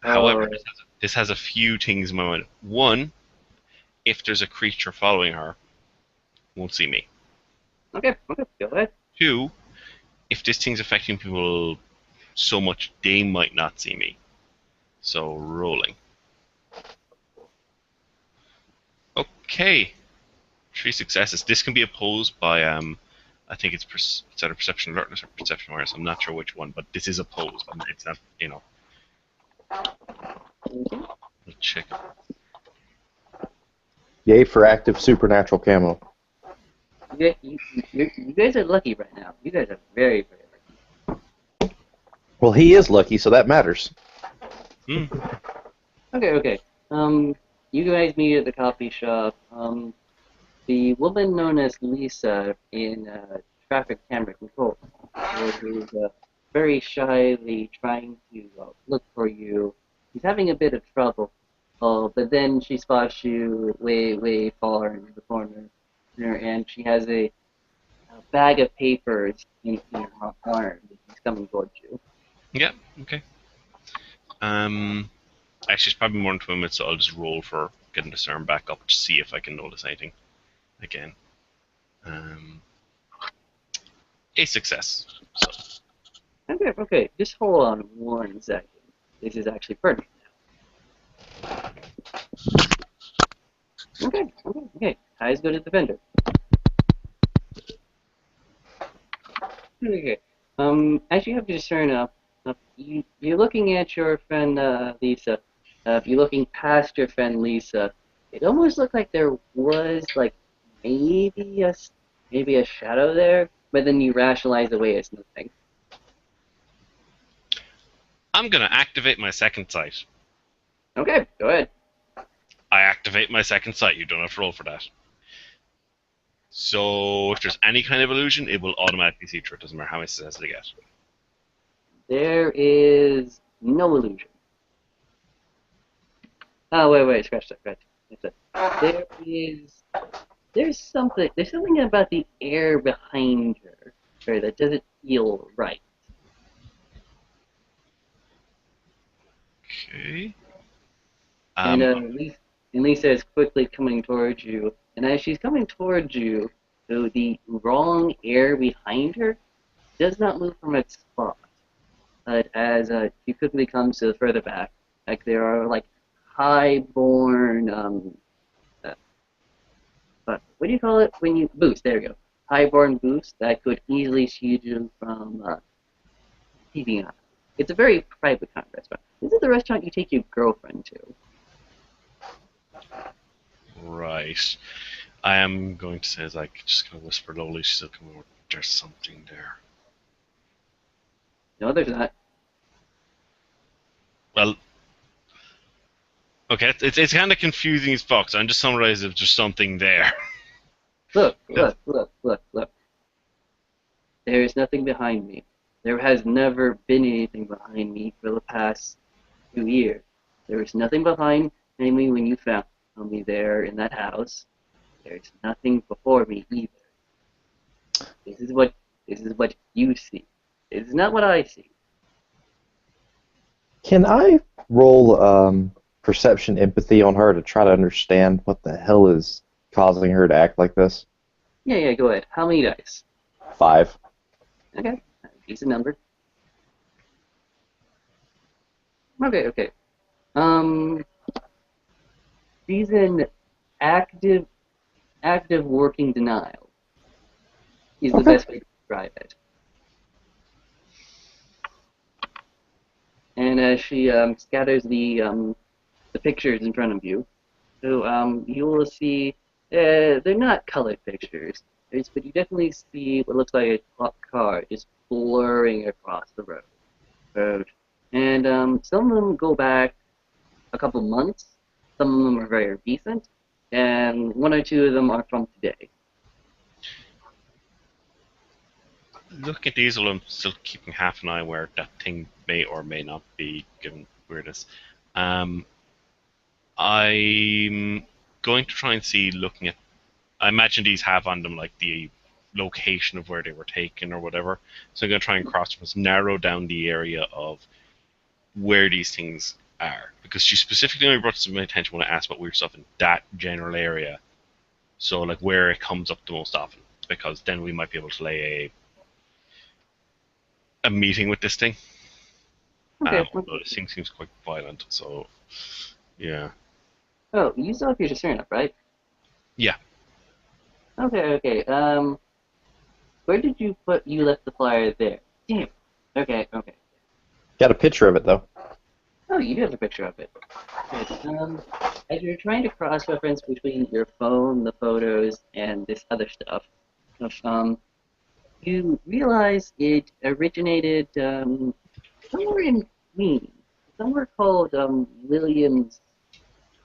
However, Oh, this has a few things in my mind. One, if there's a creature following her, won't see me. okay, go ahead. Two, if this thing's affecting people so much, they might not see me. So rolling. Okay, three successes. This can be opposed by I think it's either perception alertness or perception awareness. I'm not sure which one, but this is opposed. I mean, it's not, Mhm. We'll check it. Yay for active supernatural camo. You guys are lucky right now. You guys are very lucky. Well, he is lucky, so that matters. Hmm. Okay. You guys meet at the coffee shop. The woman known as Lisa in traffic camera control is very shyly trying to look for you. She's having a bit of trouble. But then she spots you way far in the corner, and she has a bag of papers in her arm. She's coming towards you. Yeah. Okay. Um. Actually, it's probably more than 2 minutes, so I'll just roll for getting the discern back up to see if I can notice anything again. Um. A success. So. Okay. Just hold on 1 second. This is actually pertinent now. Okay. Eyes go to the vendor. Okay. As you have to discern you're looking at your friend Lisa. If you're looking past your friend Lisa, it almost looked like there was like maybe maybe a shadow there, but then you rationalize away as nothing. I'm gonna activate my second sight. Okay, go ahead. I activate my second sight. You don't have to roll for that. So if there's any kind of illusion, it will automatically see through. It doesn't matter how many successes they get. There is no illusion. Oh wait, scratch that. That's it. There is there's something about the air behind her that doesn't feel right. Okay. And Um, Lisa is quickly coming towards you. And as she's coming towards you, the wrong air behind her does not move from its spot. But as she quickly comes to the further back, like there are like high-born, uh, what do you call it when you boost? There you go. High-born boost that could easily shield you from peeping out. It's a very private kind of restaurant. This is the restaurant you take your girlfriend to. Right. I am going to say, as I just kind of whisper lowly, she's like, "Oh, there's something there." No, there's not. Well, okay, it's kind of confusing as fuck. So I'm just summarizing if there's something there. Look, look, look, look, look. There is nothing behind me. There has never been anything behind me for the past 2 years. There is nothing behind me when you found me there in that house. There's nothing before me either. This is what you see. This is not what I see. Can I roll perception empathy on her to try to understand what the hell is causing her to act like this? Yeah, yeah, go ahead. How many dice? 5. Okay, decent number. Okay, okay. She's in active working denial. Is the Okay. best way to describe it. And as she scatters the pictures in front of you, so you will see they're not colored pictures, but you definitely see what looks like a clock car just blurring across the road. And some of them go back a couple months, some of them are very recent, and one or two of them are from today. Look at these while I'm still keeping half an eye where that thing may or may not be, given weirdness. Um, I'm going to try and see, looking at. I imagine these have on them like the location of where they were taken or whatever. So I'm going to try and narrow down the area of where these things are, because she specifically only brought to my attention when I asked about weird stuff in that general area. So like where it comes up the most often, because then we might be able to lay a meeting with this thing. Okay. Although this thing seems quite violent, so yeah. Oh, you still have your discern up, right? Yeah. Okay, okay. Where did you put? You left the flyer there. Damn. Okay, okay. Got a picture of it though. Oh, you do have a picture of it. Good. As you're trying to cross-reference between your phone, the photos, and this other stuff, you realize it originated somewhere in Queens, somewhere called Williams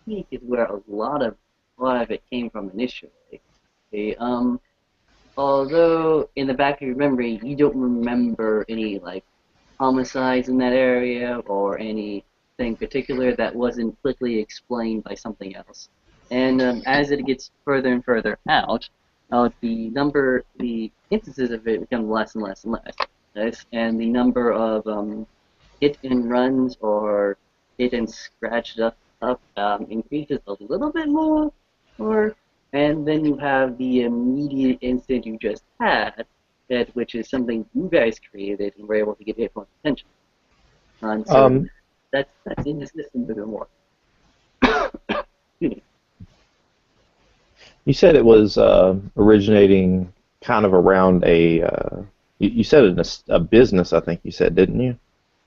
Peak is where a lot of it came from initially. Okay, although in the back of your memory you don't remember any like homicides in that area or anything particular that wasn't quickly explained by something else. And as it gets further and further out, the instances of it become less and less and less. Yes? And the number of hit and runs or hit and scratched up increases a little bit more, and then you have the immediate incident you just had, which is something you guys created and were able to get everyone's attention. So Um, that's in the system a bit more. Excuse me. you said it was originating kind of around you said a business, I think you said, didn't you?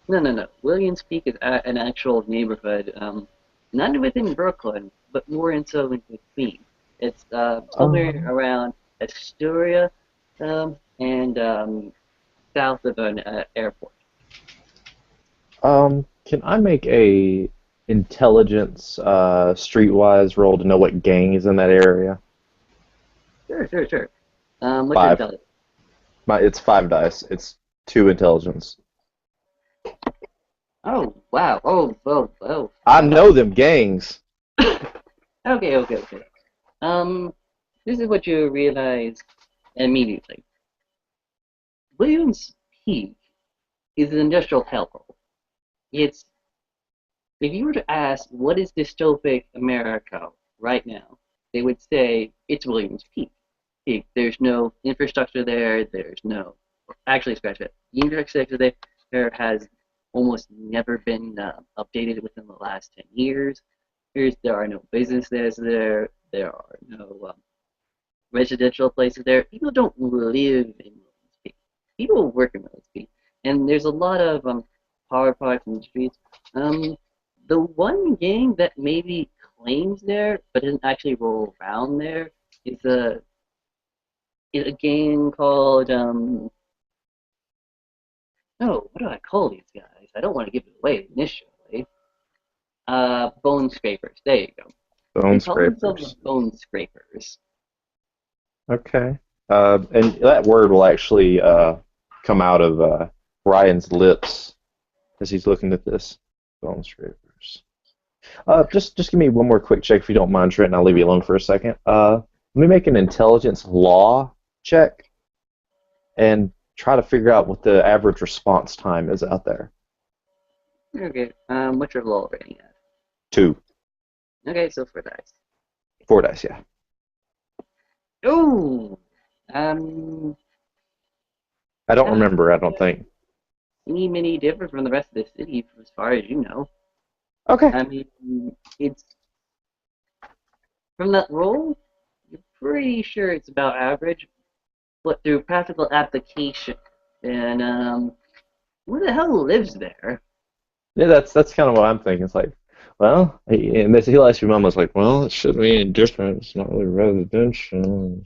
No, no, no. Williams Peak is an actual neighborhood, not within Brooklyn, but more into Queens. It's somewhere Um, around Astoria and south of an airport. can I make a intelligence streetwise roll to know what gang is in that area? Sure, sure, sure. What's your 5. intelligence? It's 5 dice. It's 2 intelligence. Oh, wow. Oh, oh, oh. I know them gangs. Okay, okay, okay. Um, this is what you realize immediately. Williams Peak is an industrial hellhole. It's If you were to ask what is dystopic America right now, they would say it's Williams Peak. There's no infrastructure there. There's no Actually, scratch it. The infrastructure there has almost never been updated within the last 10 years. There are no businesses there. There are no residential places there. People don't live in Millersby. People work in Millersby, and there's a lot of power parks in the streets. Um, the one gang that maybe claims there but doesn't actually roll around there is a gang called no, what do I call these guys? I don't want to give it away initially. Bone scrapers. There you go. They Bone call themselves the scrapers. bone scrapers. Okay. And that word will actually come out of Ryan's lips as he's looking at this. Bone scrapers. Just give me one more quick check if you don't mind, Trent, and I'll leave you alone for a second. Let me make an intelligence law check and try to figure out what the average response time is out there. Okay. What's your law rating at? 2. Okay, so 4 dice. 4 dice, yeah. Ooh. Um. I don't Not remember, I don't think. many different from the rest of the city, as far as you know. Okay. I mean, it's from that roll. You're pretty sure it's about average, but through practical application, and who the hell lives there? Yeah, that's kind of what I'm thinking. It's like, well, and this he likes your mom was like, well, it shouldn't be any different. It's not really residential.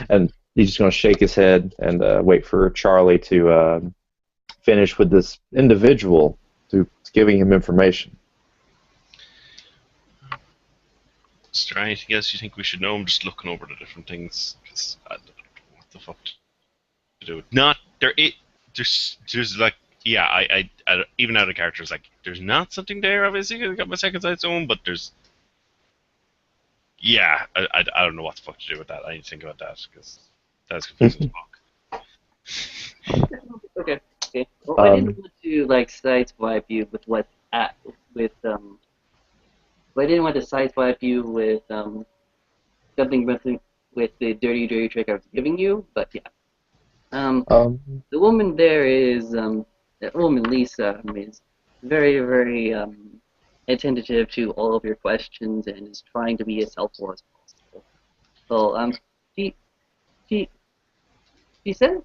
And he's just going to shake his head and wait for Charlie to finish with this individual to giving him information. Is there anything else you think we should know? I'm just looking over the different things because I don't know what the fuck to do. Not there. There's like yeah. I even out of characters like there's not something there. Obviously, I got my second sight zone, but there's yeah. I don't know what the fuck to do with that. I need to think about that because that's confusing as fuck. Okay, okay. Well, I didn't um, want to like sideswipe you with what at with I didn't want to sideswipe you with something with the dirty trick I was giving you, but yeah. Um, um, the woman there is the woman Lisa is very attentive to all of your questions and is trying to be as helpful as possible. So she she she says,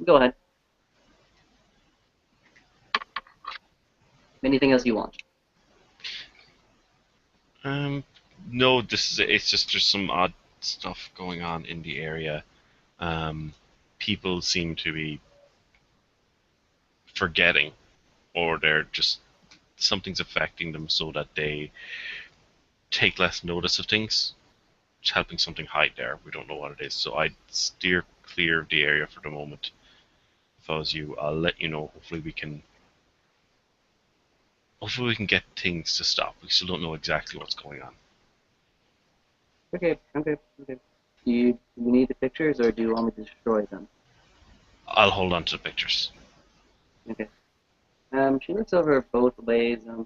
go ahead. Anything else you want? Um, no, this is it's just there's some odd stuff going on in the area. Um, people seem to be forgetting, or they're just something's affecting them so that they take less notice of things. It's helping something hide there. We don't know what it is, so I'd steer clear of the area for the moment. If I was you, I'll let you know. Hopefully we can get things to stop. We still don't know exactly what's going on. Okay. Do you need the pictures or do you want me to destroy them? I'll hold on to the pictures. Okay. She looks over both ways. Do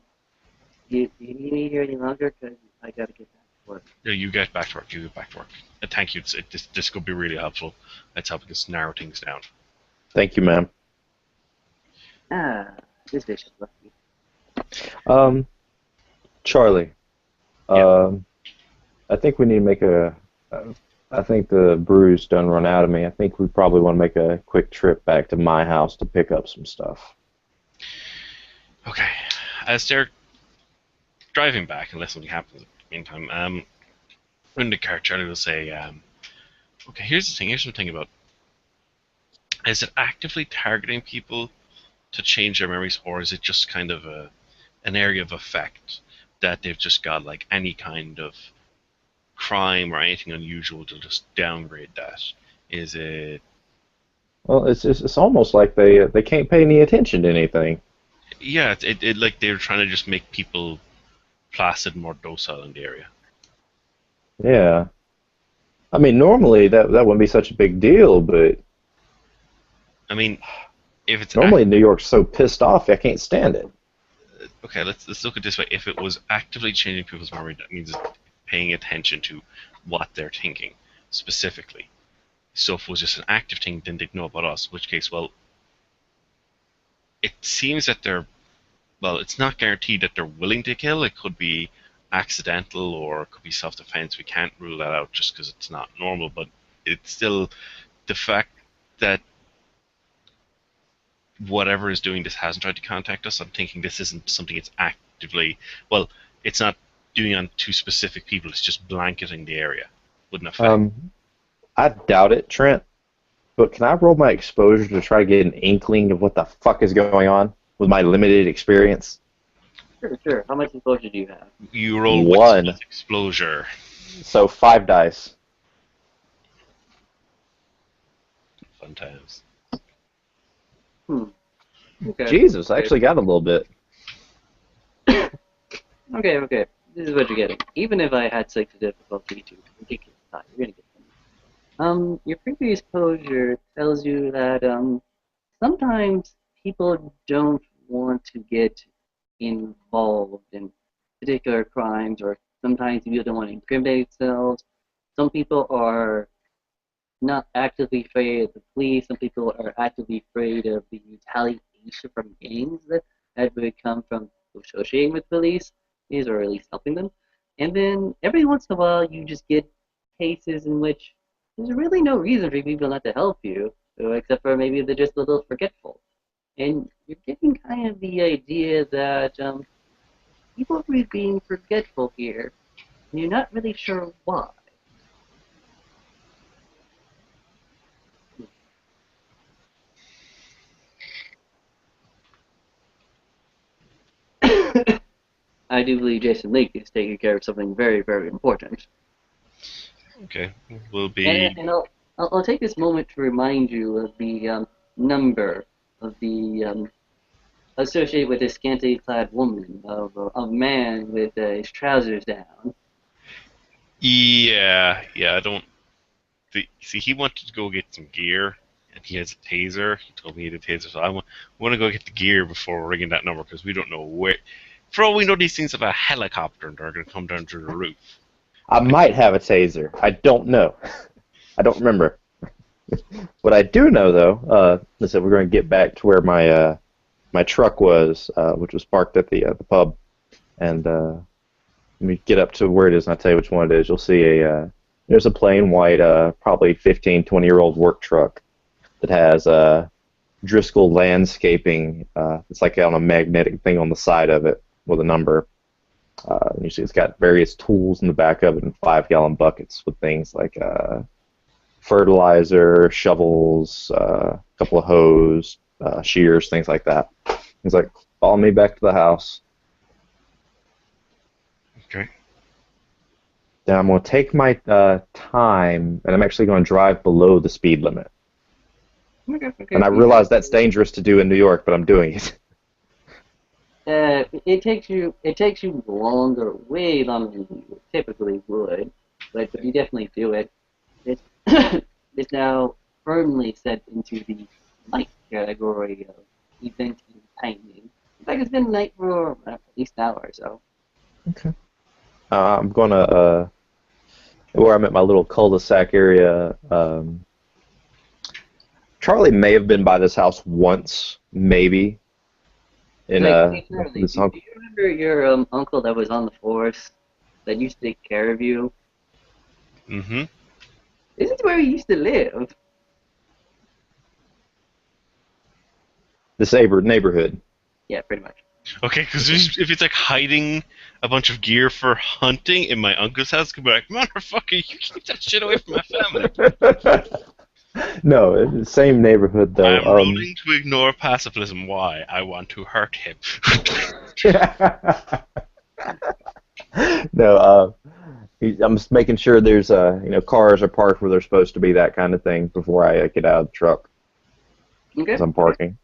you need me here any longer? Cause I gotta get back to work. Yeah, you get back to work. You get back to work. Thank you. This could be really helpful. It's helping us narrow things down. thank you, ma'am. Ah, this bitch is lucky. Um, Charlie, Yeah. I think we need to make I think the brew's done run out of me. I think we probably want to make a quick trip back to my house to pick up some stuff. Okay. As they're driving back, unless something happens in the meantime, in the car, Charlie will say, "Okay, here's the thing. Here's something about: is it actively targeting people to change their memories, or is it just kind of an area of effect that they've just got like any kind of crime or anything unusual to just downgrade that? Is it? Well, it's almost like they can't pay any attention to anything. Yeah, it like they're trying to just make people placid, more docile in the area. Yeah. I mean, normally that wouldn't be such a big deal, but I mean, if it's normally New York's so pissed off, I can't stand it. okay, let's look at it this way. If it was actively changing people's memory, that means it's paying attention to what they're thinking specifically. stuff was just an active thing, then they'd know about us. In which case, well, it seems that it's not guaranteed that they're willing to kill. It could be accidental or it could be self-defense. We can't rule that out just because it's not normal. But it's still the fact that whatever is doing this hasn't tried to contact us. I'm thinking this isn't something it's actively. Well, it's not doing on two specific people. It's just blanketing the area. Wouldn't affect. I doubt it, Trent. But can I roll my exposure to try to get an inkling of what the fuck is going on with my limited experience? Sure. How much exposure do you have? You roll One. with exposure. So 5 dice. Fun times. Okay. Jesus, I actually got a little bit. Okay. This is what you're getting. Even if I had 6 difficulty to ridiculous time, you're gonna get them. Your previous exposure tells you that sometimes people don't want to get involved in particular crimes, or sometimes people don't want to incriminate themselves. Some people are not actively afraid of the police. Some people are actively afraid of the retaliation from gangs that would come from associating with police, or at least helping them. And then every once in a while, you just get cases in which there's really no reason for people not to help you, except for maybe they're just a little forgetful. And you're getting kind of the idea that people are being forgetful here, and you're not really sure why. I do believe Jason Lake is taking care of something very, very important. Okay, will be. And I'll take this moment to remind you of the number of the associated with a scantily clad woman, of a man with his trousers down. Yeah. I don't. See, he wanted to go get some gear, and he has a taser. He told me he had a taser, so I want to go get the gear before ringing that number because we don't know where. For all we know, these things have a helicopter and they're going to come down through the roof. I might have a taser. I don't know. I don't remember. What I do know, though, is that we're going to get back to where my truck was, which was parked at the pub. And let me get up to where it is, and I'll tell you which one it is. You'll see there's a plain white, probably 15, 20-year-old work truck that has Driscoll Landscaping. It's like on a magnetic thing on the side of it with a number. And you see it's got various tools in the back of it and 5-gallon buckets with things like fertilizer, shovels, a couple of hose, shears, things like that. He's like, follow me back to the house. Okay. Then I'm going to take my time, and I'm actually going to drive below the speed limit. Okay. And I realize that's dangerous to do in New York, but I'm doing it. It takes you longer, way longer than you typically would, but you definitely do it. It's it's now firmly set into the night category of event and timing. In fact, it's been night for at least an hour or so. Okay. I'm going to, where I'm at my little cul-de-sac area, Charlie may have been by this house once, maybe. In Hey, Charlie, this do you remember your uncle that was on the force that used to take care of you? Mm-hmm. This is where he used to live. this neighborhood. Yeah, pretty much. Okay, because if it's like hiding a bunch of gear for hunting in my uncle's house, could be like, motherfucker, you keep that shit away from my family. No, it's the same neighborhood though. I'm rolling to ignore pacifism. Why? I want to hurt him. No, I'm just making sure there's cars are parked where they're supposed to be, that kind of thing, before I get out of the truck Okay. as I'm parking.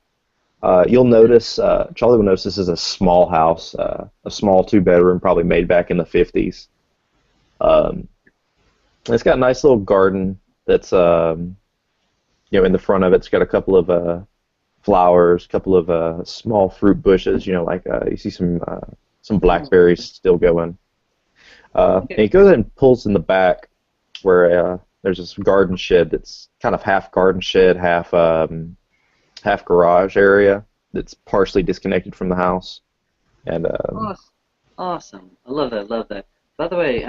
You'll notice, Charlie will notice this is a small house, a small 2-bedroom, probably made back in the 50s. It's got a nice little garden that's in the front of it. It's got a couple of flowers, a couple of small fruit bushes. Like you see some blackberries still going. And he goes and pulls in the back where there's this garden shed that's kind of half garden shed, half garage area that's partially disconnected from the house. And Awesome. Awesome. I love that. Love that. By the way,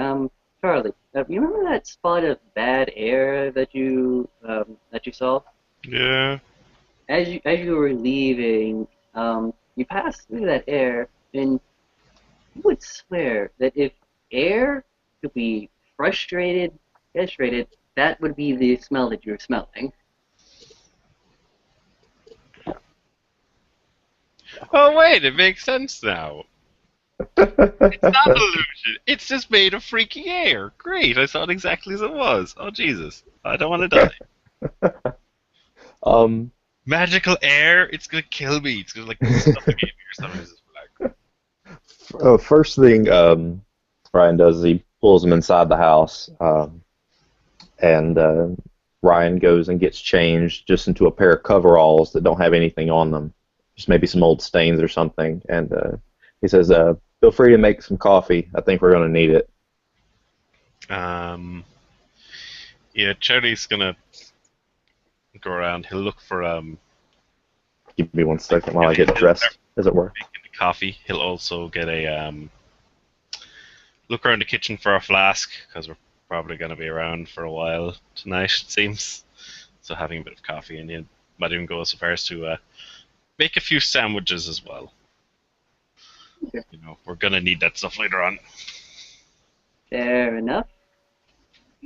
Charlie, you remember that spot of bad air that you saw? Yeah. As you were leaving, you passed through that air, and you would swear that if air could be frustrated, that would be the smell that you're smelling. Oh wait, it makes sense now. It's not an illusion. It's just made of freaking air. Great, I saw it exactly as it was. Oh Jesus, I don't want to die. um, Magical air? It's gonna kill me. It's gonna like suffocate me or something. It's just like, first thing Ryan does is he pulls him inside the house, and Ryan goes and gets changed just into a pair of coveralls that don't have anything on them, just maybe some old stains or something. And he says, "Feel free to make some coffee. I think we're going to need it." Yeah, Charlie's gonna go around. He'll look for Give me one second while I get dressed, as it were. making the coffee. He'll also get a look around the kitchen for a flask because we're probably gonna be around for a while tonight. It seems. So having a bit of coffee, and he might even go so far as to make a few sandwiches as well. Okay. You know, we're gonna need that stuff later on. Fair enough.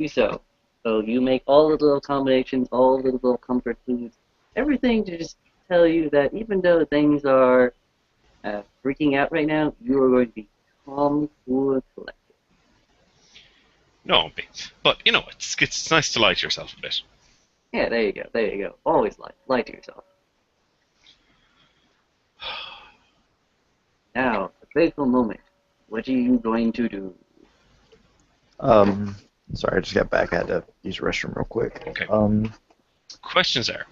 So you make all the little combinations, all the little comfort foods, everything to just tell you that even though things are freaking out right now, you are going to be calm, cool, and collected. No, but you know, it's nice to lie to yourself a bit. Yeah, there you go, there you go. Always lie to yourself. Now, a fateful moment. What are you going to do? Um, Sorry, I just got back. I had to use the restroom real quick. Okay. Um, Questions are.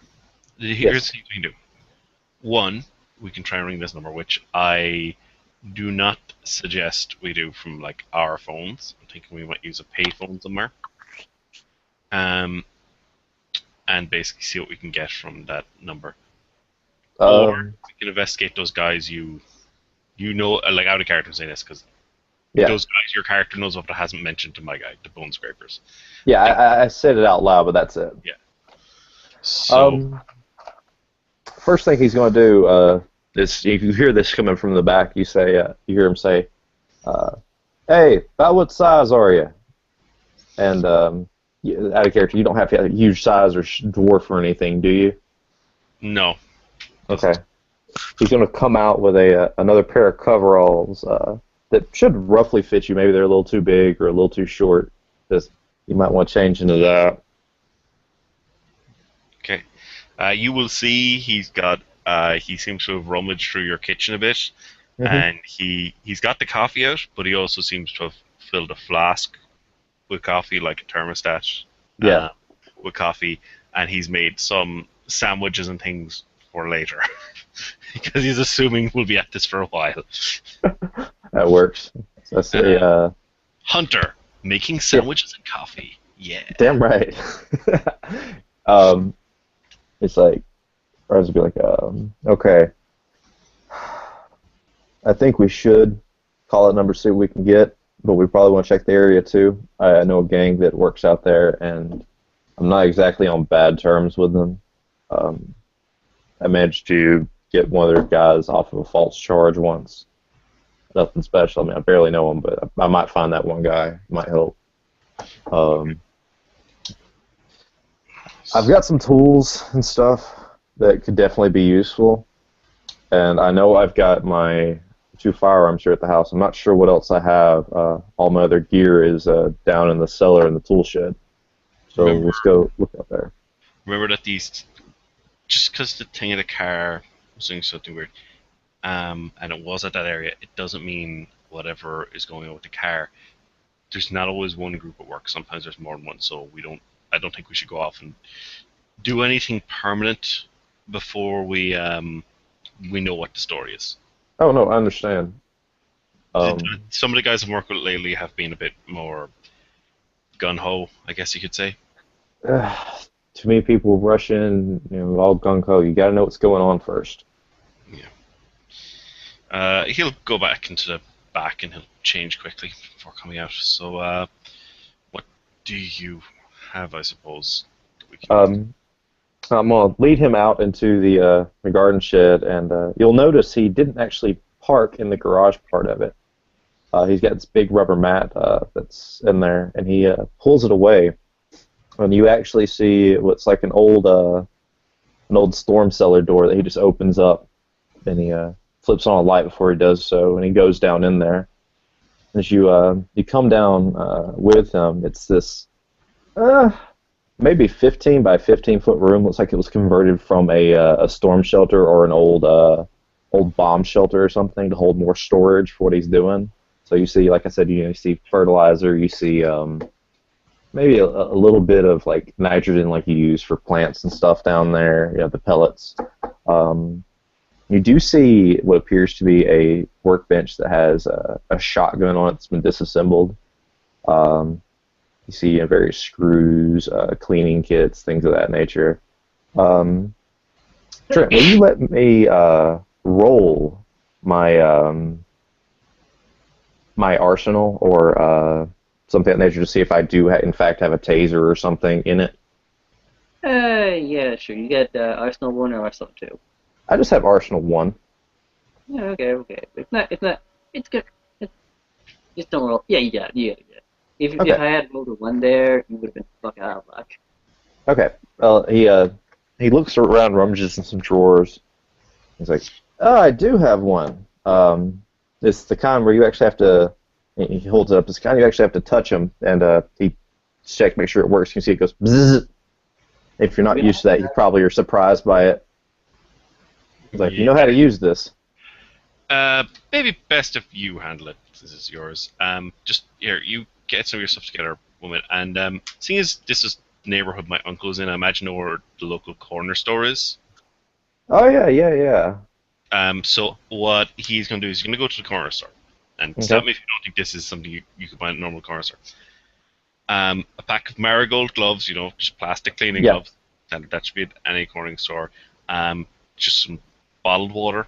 Here's Yes. what we can do. One, we can try and ring this number, which I do not suggest we do from like our phones. I'm thinking we might use a payphone somewhere. And basically see what we can get from that number. Or we can investigate those guys you know, like out of character saying this, because yeah, those guys your character knows of but hasn't mentioned to my guy, the Bone Scrapers. yeah. I said it out loud, but that's it. Yeah. So First thing he's going to do is, if you hear this coming from the back, you hear him say, "Hey, about what size are you?" And out of character, you don't have to have a huge size or dwarf or anything, do you? no. Okay. He's going to come out with another pair of coveralls that should roughly fit you. Maybe they're a little too big or a little too short. Just you might want to change into that. Okay. You will see he's got. He seems to have rummaged through your kitchen a bit, Mm-hmm. and he's got the coffee out, but he also seems to have filled a flask with coffee, like a thermostat. Yeah. With coffee, and he's made some sandwiches and things for later, because he's assuming we'll be at this for a while. That works. So I say, Hunter making sandwiches and coffee. Yeah. damn right. It's like, or I'd be like, okay. I think we should call it number, see what we can get, but we probably want to check the area too. I know a gang that works out there, and I'm not exactly on bad terms with them. I managed to get one of their guys off of a false charge once. Nothing special. I mean, I barely know him, but I might find that one guy. It might help. I've got some tools and stuff that could definitely be useful, and I know I've got my 2 firearms here at the house. I'm not sure what else I have. All my other gear is down in the cellar in the tool shed. So let's go look up there. Remember that these, just because the thing in the car was doing something weird, and it was at that area, it doesn't mean whatever is going on with the car. There's not always one group at work. Sometimes there's more than one. So I don't think we should go off and do anything permanent before we know what the story is. Oh no, I understand. Some of the guys I've worked with lately have been a bit more gun ho, I guess you could say. Too many people rush in, all gung ho. You got to know what's going on first. Yeah. He'll go back into the back and he'll change quickly before coming out. So, what do you have, I suppose? That we can... Um, I'm gonna lead him out into the garden shed, and you'll notice he didn't actually park in the garage part of it. He's got this big rubber mat that's in there, and he pulls it away, and you actually see what's like an old storm cellar door that he just opens up, and he flips on a light before he does so, and he goes down in there. As you come down with him, it's this maybe 15 by 15-foot room. Looks like it was converted from a storm shelter or an old bomb shelter or something to hold more storage for what he's doing. So you see, like I said, you see fertilizer. You see maybe a little bit of like nitrogen, like you use for plants and stuff down there. You have the pellets. You do see what appears to be a workbench that has a shotgun on it that's been disassembled. You see various screws, cleaning kits, things of that nature. Trent, will you let me roll my my arsenal or something of that nature to see if I do, in fact, have a taser or something in it? Yeah, sure. You got Arsenal 1 or Arsenal 2? I just have Arsenal 1. Yeah, okay. It's good. Just don't roll. Yeah, you got it. If Okay. I had rolled a 1 there, you would have been fuck out of luck. Okay. Well, he looks around, rummages in some drawers. He's like, "Oh, I do have one. It's the kind where you actually have to." He holds it up. It's the kind you actually have to touch him, and he checks, make sure it works. You can see it goes bzzz. If you're not used to that, you probably are surprised by it. He's like, "You know how to use this." Maybe best if you handle it. This is yours. Just here, you get some of your stuff together, woman. And seeing as this is the neighborhood my uncle's in, I imagine where the local corner store is. Oh yeah. So what he's going to do is he's going to go to the corner store. And stop Okay. me if you don't think this is something you could buy at a normal corner store. A pack of marigold gloves, just plastic cleaning Yeah. gloves. That should be at any corner store. Just some bottled water.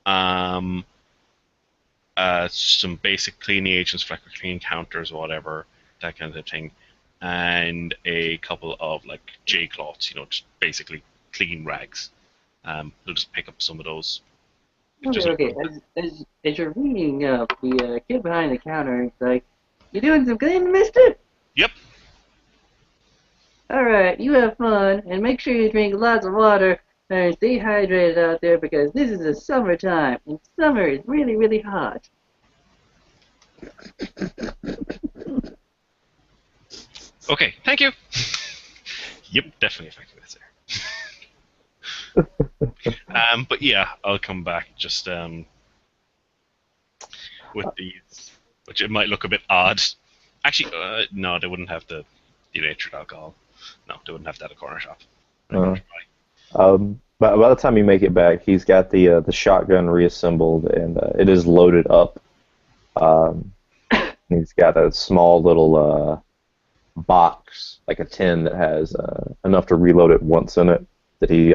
Um, some basic cleaning agents for like cleaning counters or whatever, that kind of thing, and a couple of like J cloths, just basically clean rags. We'll just pick up some of those. If there's Okay. As you're reading up, the kid behind the counter is like, "You doing some cleaning, mister? Yep. Alright, you have fun, and make sure you drink lots of water, and stay hydrated out there because this is the summertime, and summer is really, really hot." Okay. Thank you. Yep. Definitely effective there. But yeah, I'll come back just with these, which it might look a bit odd. Actually, no, they wouldn't have the denatured alcohol. No, they wouldn't have that at a corner shop. Uh, by the time you make it back, he's got the shotgun reassembled, and it is loaded up. He's got a small little box, like a tin that has enough to reload it once in it, that he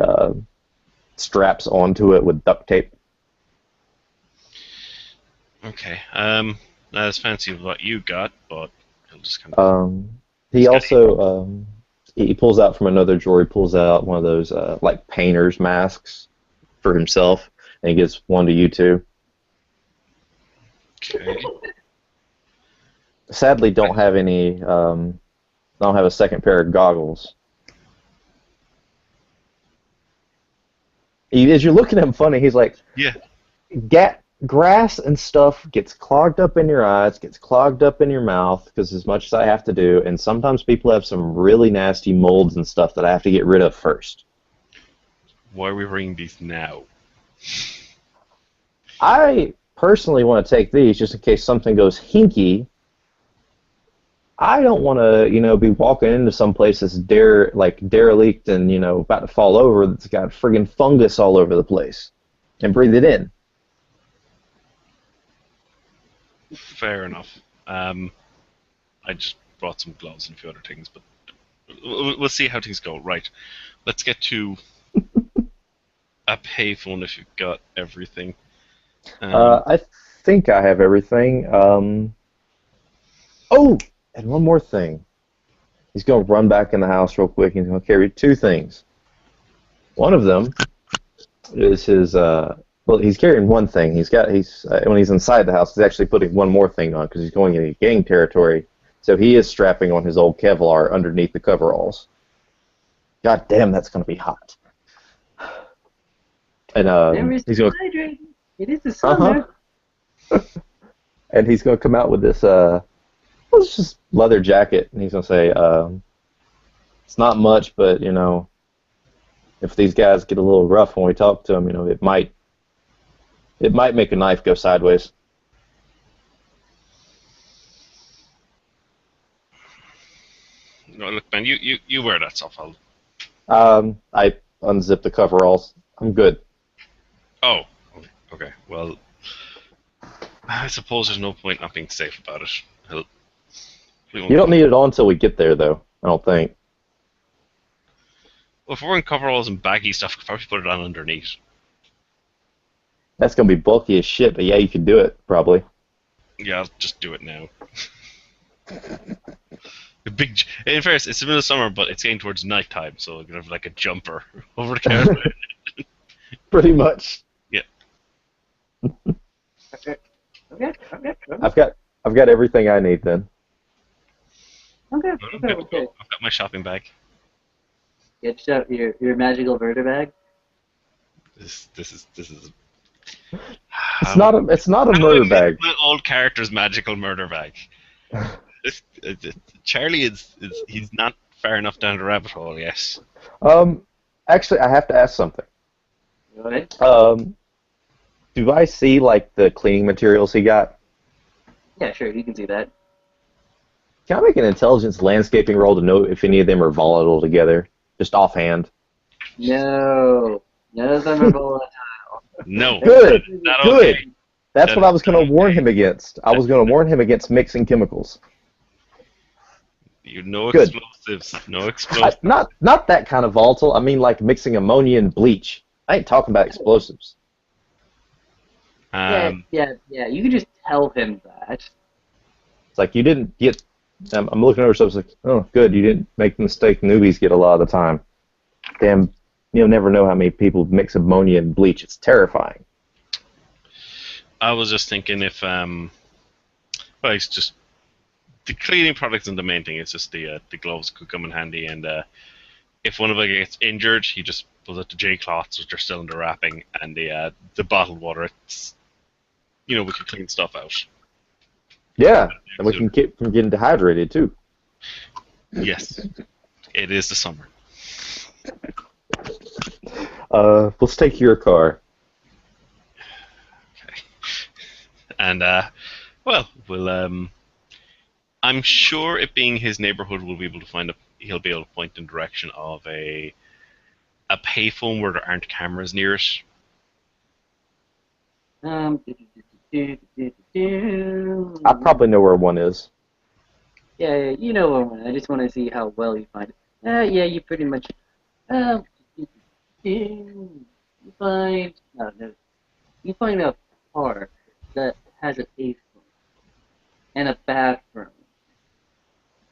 straps onto it with duct tape. Okay. Not as fancy as what you got, but he'll just kind of. He also he pulls out from another drawer. He pulls out one of those like painter's masks for himself, and he gives one to you two. Okay. Sadly, don't have any. Don't have a second pair of goggles. As you're looking at him funny, he's like, Yeah. Grass and stuff gets clogged up in your eyes, gets clogged up in your mouth, because as much as I have to do, and sometimes people have some really nasty molds and stuff that I have to get rid of first. Why are we bringing these now? I personally want to take these just in case something goes hinky. I don't want to, be walking into some place that's derelict and, about to fall over that's got friggin' fungus all over the place and breathe it in. Fair enough. I just brought some gloves and a few other things, but We'll see how things go. Right. Let's get to a payphone if you've got everything. I think I have everything. Oh, and one more thing. He's going to run back in the house real quick. He's going to carry two things. One of them is his. Well, he's carrying one thing. He's when he's inside the house, he's actually putting one more thing on because he's going into gang territory. So he is strapping on his old Kevlar underneath the coveralls. God damn, that's going to be hot. And Never he's going. hydrated. It is the Uh huh. summer. And he's going to come out with this. Well, it's just leather jacket, and he's going to say, "It's not much, but you know, if these guys get a little rough when we talk to them, you know, it might make a knife go sideways." No, look, man, you wear that stuff. I unzip the coveralls. I'm good. Oh, okay. Well, I suppose there's no point not being safe about it. We won't You don't come. need it on until we get there, though. I don't think. Well, if we're wearing coveralls and baggy stuff, we could probably put it on underneath. That's gonna be bulky as shit, but yeah, you can do it probably. Yeah, I'll just do it now. In fairness, it's the middle of summer, but it's getting towards nighttime, so we're gonna have like a jumper over the counter. Pretty much. Yeah. Okay. Okay. Okay. I've got everything I need then. Okay. I'm Okay. good to Okay. go. I've got my shopping bag. Get your magical verter bag. This is. It's not a How do I murder make bag. my old character's magical murder bag? Charlie is he's not far enough down the rabbit hole. Yes. Um, actually, I have to ask something. Go ahead. Do I see like the cleaning materials he got? Yeah, sure. You can see that. Can I make an intelligence landscaping roll to know if any of them are volatile together, just offhand? No. None of them are volatile. No. Good. Not Good. okay. That's That what I is was going not to warn okay. him against. I was going to warn him against mixing chemicals. You no Good. explosives. No explosives. Not that kind of volatile. I mean like mixing ammonia and bleach. I ain't talking about explosives. Yeah. Um, Yeah. You can just tell him that. It's like you didn't get. I'm looking over stuff. It's like, oh, good, you didn't make the mistake newbies get a lot of the time. Damn, you'll never know how many people mix ammonia and bleach. It's terrifying. I was just thinking if well, it's just the cleaning products and the main thing. It's just the gloves could come in handy, and if one of them gets injured, he just pulls out the J cloths, which are still in the wrapping, and the bottled water. It's we could clean stuff out. Yeah, and we can keep from getting dehydrated too. Yes, it is the summer. Let's take your car. Okay. And well, we'll I'm sure it being his neighborhood, we'll be able to he'll be able to point in the direction of a payphone where there aren't cameras near it. I probably know where one is. Yeah, you know what I want. I just want to see how well you find it. Yeah, you pretty much. You find no. You find a park that has a payphone and a bathroom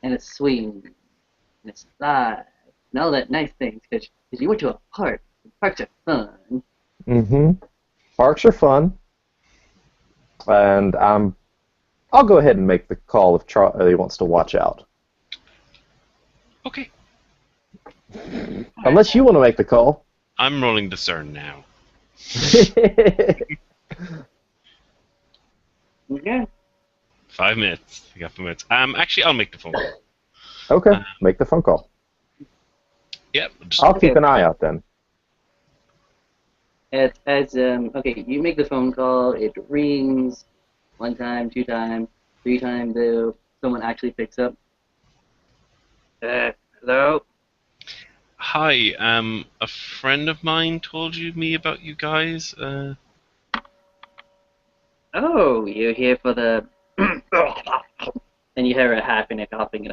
and a swing and a slide and all that nice things because you went to a park. Parks are fun. Mm-hmm. Parks are fun, and I'll go ahead and make the call if Charlie wants to watch out. Okay, Unless you want to make the call. I'm rolling discern now. Yeah. 5 minutes. You got 5 minutes. Actually, I'll make the phone call. Okay, make the phone call. Yeah, just I'll keep an eye out then. Okay, you make the phone call. It rings 1 time, 2 times, 3 times. Though someone actually picks up. Hello. hi. A friend of mine told me about you guys. Oh, you're here for the. And you hear a happiness coughing.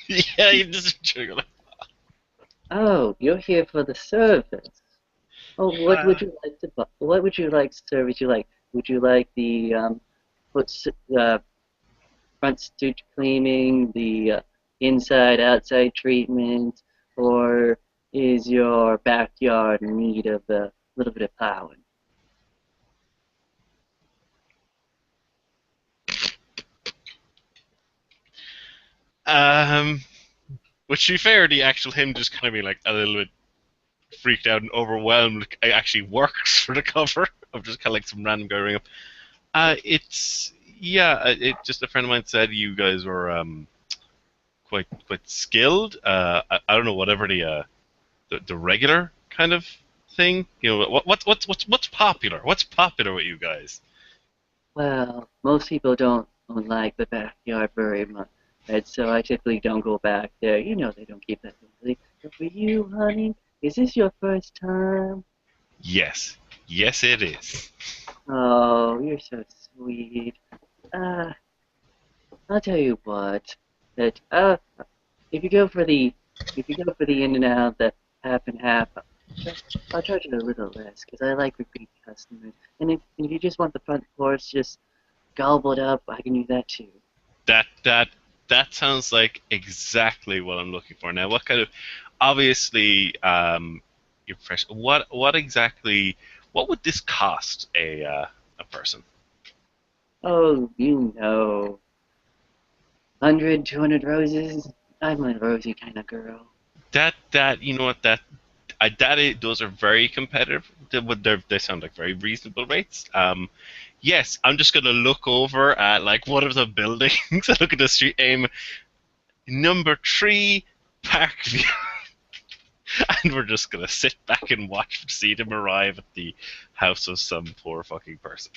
Yeah, you just like, Oh, you're here for the service. Oh, what uh, would you like to buy? What would you like, sir? Would you like? Would you like the foot, front stooch cleaning, the inside outside treatment, or is your backyard in need of a little bit of plowing? um, which to be fair, the actual him just kind of being like a little bit freaked out and overwhelmed. It actually works for the cover of just kind of like some random guy ring up. It's yeah. It just a friend of mine said you guys were quite skilled. I don't know whatever the regular kind of thing. You know what's popular? What's popular with you guys? Well, most people don't like the backyard very much, right? So I typically don't go back there. You know they don't keep that busy. But for you, honey, is this your first time? Yes, yes it is. Oh, you're so sweet. Uh, I'll tell you what. That if you go for the if you go for the in and out, the half and half, I'll charge you a little less because I like repeat customers. And if you just want the front porch just gobbled up, I can do that too. That that that sounds like exactly what I'm looking for. Now, what kind of obviously you're fresh. What exactly? What would this cost a person? Oh, you know, 100, 200 roses. I'm a rosy kind of girl. That you know what those are very competitive. They sound like very reasonable rates. Yes, I'm just gonna look over at like one of the buildings. I look at the street aim number 3 Parkview, and we're just gonna sit back and watch see them arrive at the house of some poor fucking person.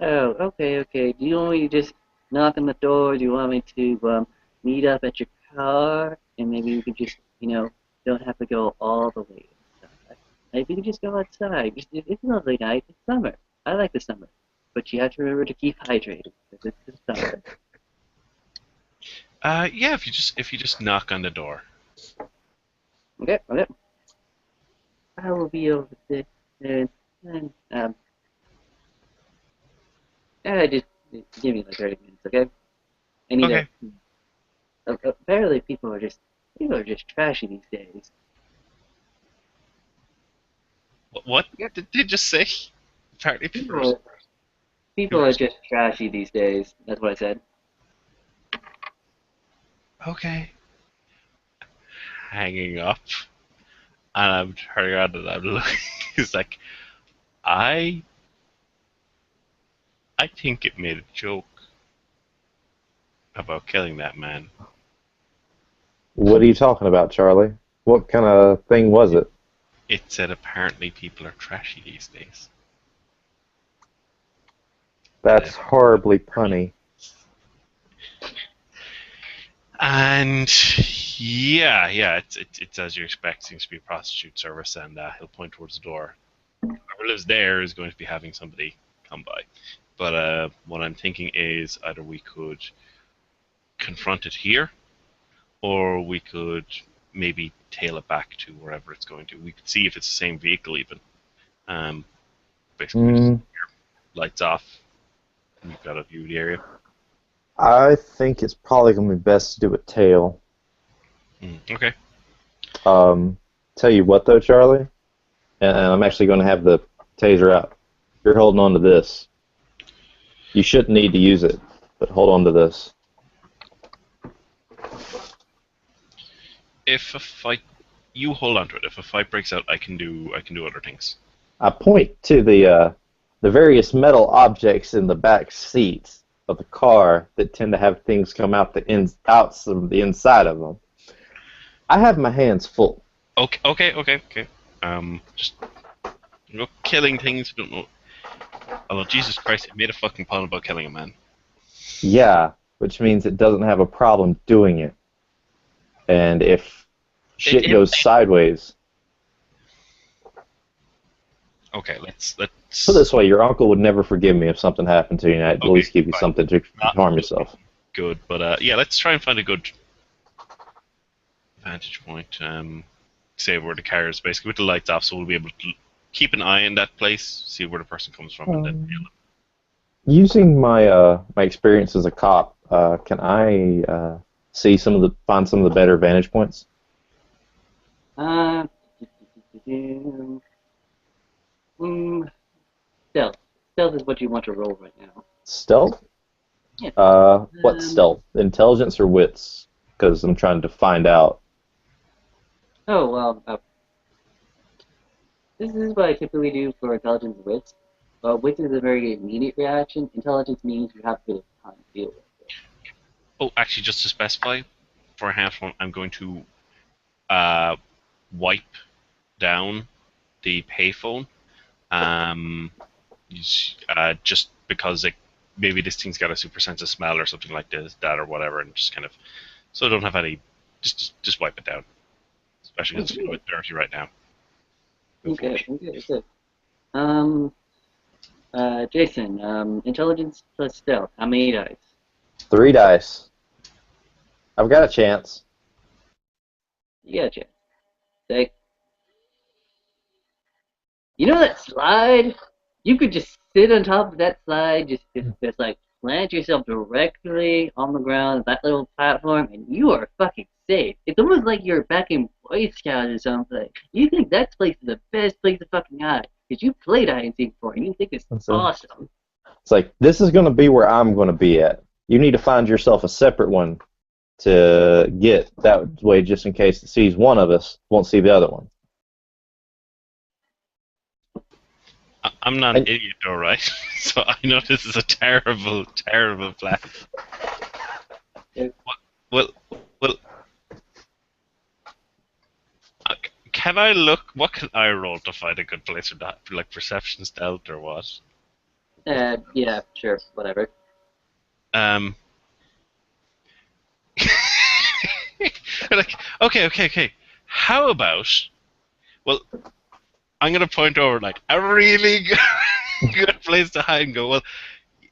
Oh, okay, okay. Do you want me to just knock on the door? Do you want me to meet up at your car? And maybe we could just, don't have to go all the way inside. Maybe we could just go outside. It's a lovely night. It's summer. I like the summer. But you have to remember to keep hydrated because it's the summer. Yeah, if you just knock on the door. Okay, okay. I will be over there. And just give me like 30 minutes, okay? I need a. Okay. Apparently, people are just trashy these days. What did you just say? Apparently, people People, people are are just trashy these days. That's what I said. okay. Hanging up, and I'm turning around and I'm looking. It's like I I think it made a joke about killing that man. What are you talking about, Charlie? What kind of thing was it? It said apparently people are trashy these days. That's horribly punny. And yeah, it's as you expect. Seems to be a prostitute service, and he'll point towards the door. Whoever lives there is going to be having somebody come by. But what I'm thinking is either we could confront it here, or we could maybe tail it back to wherever it's going to. We could see if it's the same vehicle even. Um, basically, we just Mm, lights off, and you've got a view of the area. I think it's probably going to be best to do a tail. Okay. Um, tell you what though, Charlie, and I'm actually going to have the taser out. You're holding on to this. You shouldn't need to use it, but hold on to this. If a fight, you hold on to it. If a fight breaks out, I can do other things. I point to the various metal objects in the back seats of the car that tend to have things come out outs from the inside of them. I have my hands full. Okay. Just killing things. We don't know. Oh Jesus Christ! It made a fucking pun about killing a man. Yeah, which means it doesn't have a problem doing it. And if It, shit it, goes sideways, okay, put it let's. this way, your uncle would never forgive me if something happened to you, and I'd at Okay, least give you fine. something to Not harm yourself. good, but yeah, let's try and find a good vantage point. Say where the car is, basically with the lights off, so we'll be able to keep an eye in that place, see where the person comes from, and then hail them. Using my experience as a cop, can I find some of the better vantage points? Uh, stealth. Stealth is what you want to roll right now. Stealth? Yeah. What stealth? Intelligence or wits? Because I'm trying to find out. Oh, well, this is what I typically do for intelligence and wits. Wits is a very immediate reaction. Intelligence means you have a bit of time to deal with it. Oh, actually, just to specify, for a half one, I'm going to wipe down the payphone. Just because maybe this thing's got a super sense of smell or something like that or whatever, and just kind of so I don't have any. Just wipe it down, especially because it's feeling a bit dirty right now. Okay. Jason, intelligence plus stealth. How many dice? 3 dice. I've got a chance. You got a chance. Say, you know that slide? You could just sit on top of that slide, just like plant yourself directly on the ground, that little platform, and you are fucking safe. It's almost like you're back in Boy Scouts or something. You think that place is the best place to fucking hide, because you played hide and seek before, and you think it's awesome. It's like, this is going to be where I'm going to be at. You need to find yourself a separate one to get that way, just in case it sees one of us, won't see the other one. I'm not an idiot, though, right? So I know this is a terrible, terrible plan. Well, can I look? What can I roll to find a good place for that? Like perception, stealth, or what? Yeah, sure, whatever. Like, okay. How about? Well, I'm gonna point over like a really good place to hide and go. Well,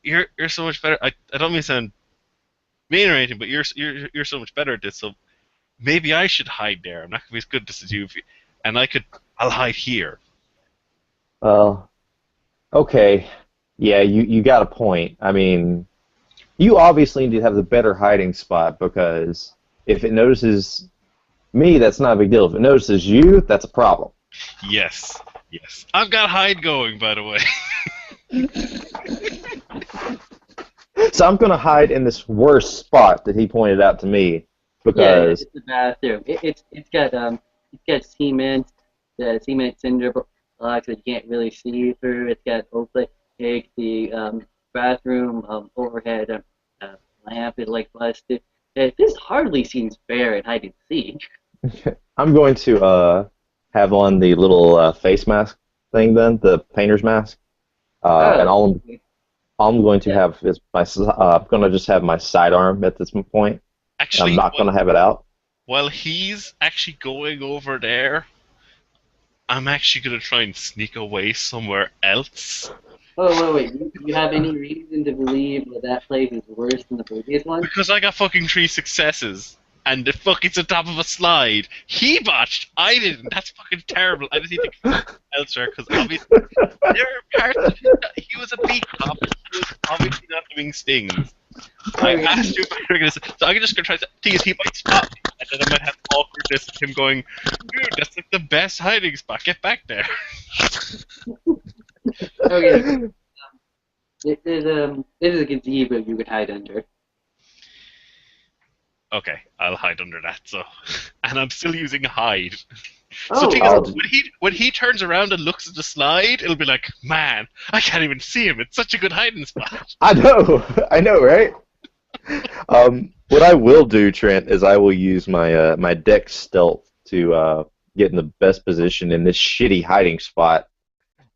you're so much better. I don't mean to sound mean or anything, but you're so much better at this. So maybe I should hide there. I'm not gonna be as good as you, and I'll hide here. Well, okay. Yeah, you got a point. I mean, you obviously need to have the better hiding spot, because if it notices me, that's not a big deal. If it notices you, that's a problem. Yes. I've got hide going, by the way. So I'm going to hide in this worst spot that he pointed out to me, because it's the bathroom. It's got cement, the cement cinder blocks that you can't really see through. It's got opaque. The bathroom overhead lamp is like busted. This hardly seems fair in hide and seek. I'm going to have on the little face mask thing then, the painter's mask, and all I'm going to have is I'm going to just have my sidearm at this point. Actually, I'm not going to have it out. While he's actually going over there, I'm actually going to try and sneak away somewhere else. Oh, wait. You have any reason to believe that place is worse than the previous one? Because I got fucking 3 successes, and the fucking's on top of a slide. He botched, I didn't. That's fucking terrible. I just need to go elsewhere, because obviously there are parts of him that he was a beat cop, he was obviously not doing stings. I asked you if you were going to say, so I'm just going to try to think he might stop me, and then I might have awkwardness of him going, dude, that's like the best hiding spot, get back there. Okay. There's a gazebo you could hide under. Okay, I'll hide under that. So, and I'm still using hide. Oh, so when he turns around and looks at the slide, it'll be like, man, I can't even see him. It's such a good hiding spot. I know, right? What I will do, Trent, is I will use my my dex stealth to get in the best position in this shitty hiding spot,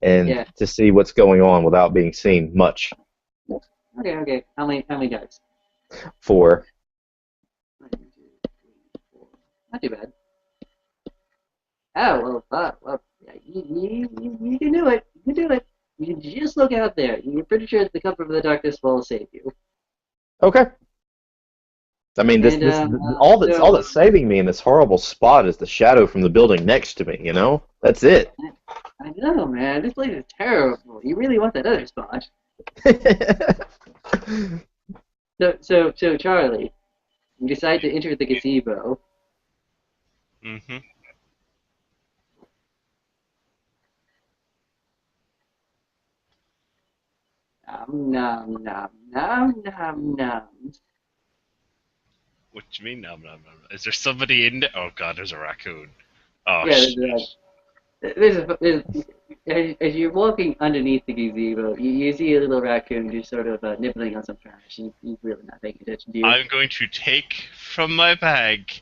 and to see what's going on without being seen much. Okay. How many dice? 4. 1, 2, 3, 4. Not too bad. Oh, well, yeah, you can do it. You can do it. You can just look out there. You're pretty sure that the comfort of the darkness will save you. Okay. I mean, And all that's saving me in this horrible spot is the shadow from the building next to me. You know, that's it. I know, man. This place is terrible. You really want that other spot. So Charlie, you decide to enter the gazebo. Mm-hmm. Nom nom nom nom nom. What do you mean? No, no, no. Is there somebody in there? Oh God, there's a raccoon. Oh Yeah, shit. as you're walking underneath the gazebo, you see a little raccoon just sort of nibbling on some trash. He's really not paying attention to you. I'm going to take from my bag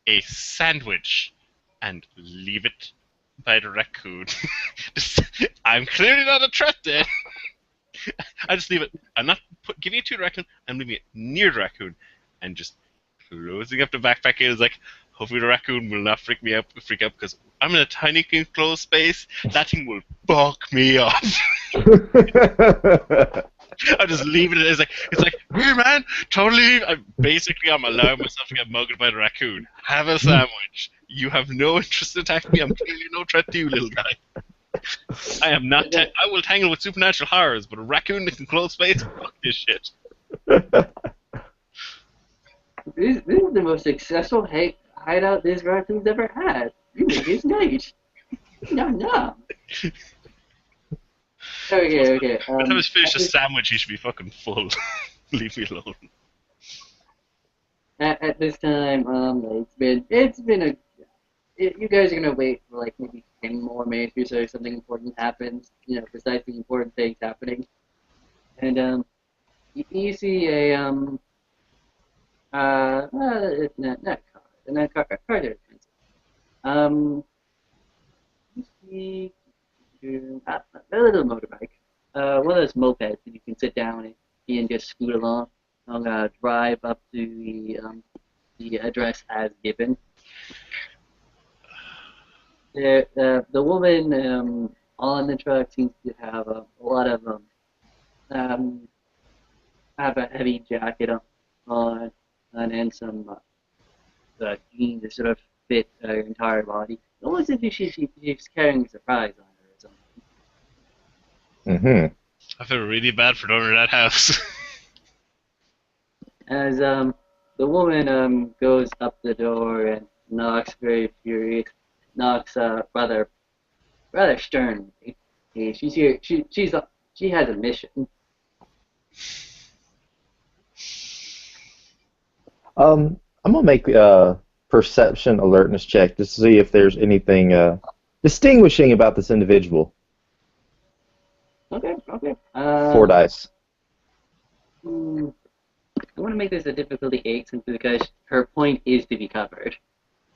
a sandwich and leave it by the raccoon. I'm clearly not a threat then. I just leave it. I'm not giving it to the raccoon. I'm leaving it near the raccoon and just closing up the backpack. It's like, hopefully the raccoon will not freak out because I'm in a tiny enclosed space. That thing will fuck me up. I'm just leaving it. It's like, here, man, totally. I'm allowing myself to get mugged by the raccoon. Have a sandwich. You have no interest in attacking me. I'm clearly no threat to you, little guy. I am not. I will tangle with supernatural horrors, but a raccoon in enclosed space, fuck this shit. This is the most successful hideout this raccoon's ever had. You make his night. Nom nom. Okay. By the time he's finished a sandwich, he should be fucking full. Leave me alone. At this time, it's been a. You guys are gonna wait for like maybe 10 more minutes or so something important happens. You know, besides the important things happening, and you see a it's not a car, car is expensive. You see a little motorbike, one of those mopeds that you can sit down and just scoot along. I'm gonna drive up to the address as given. The woman on the truck seems to have a lot of um, have a heavy jacket on and some jeans that sort of fit her entire body. It looks as if she's carrying a surprise on her or something. Mm-hmm. I feel really bad for the owner of that house. As the woman goes up the door and knocks very furious, knocks rather sternly. She's here. She has a mission. I'm gonna make a perception alertness check to see if there's anything distinguishing about this individual. Okay. 4 dice. I want to make this a difficulty 8 simply because her point is to be covered.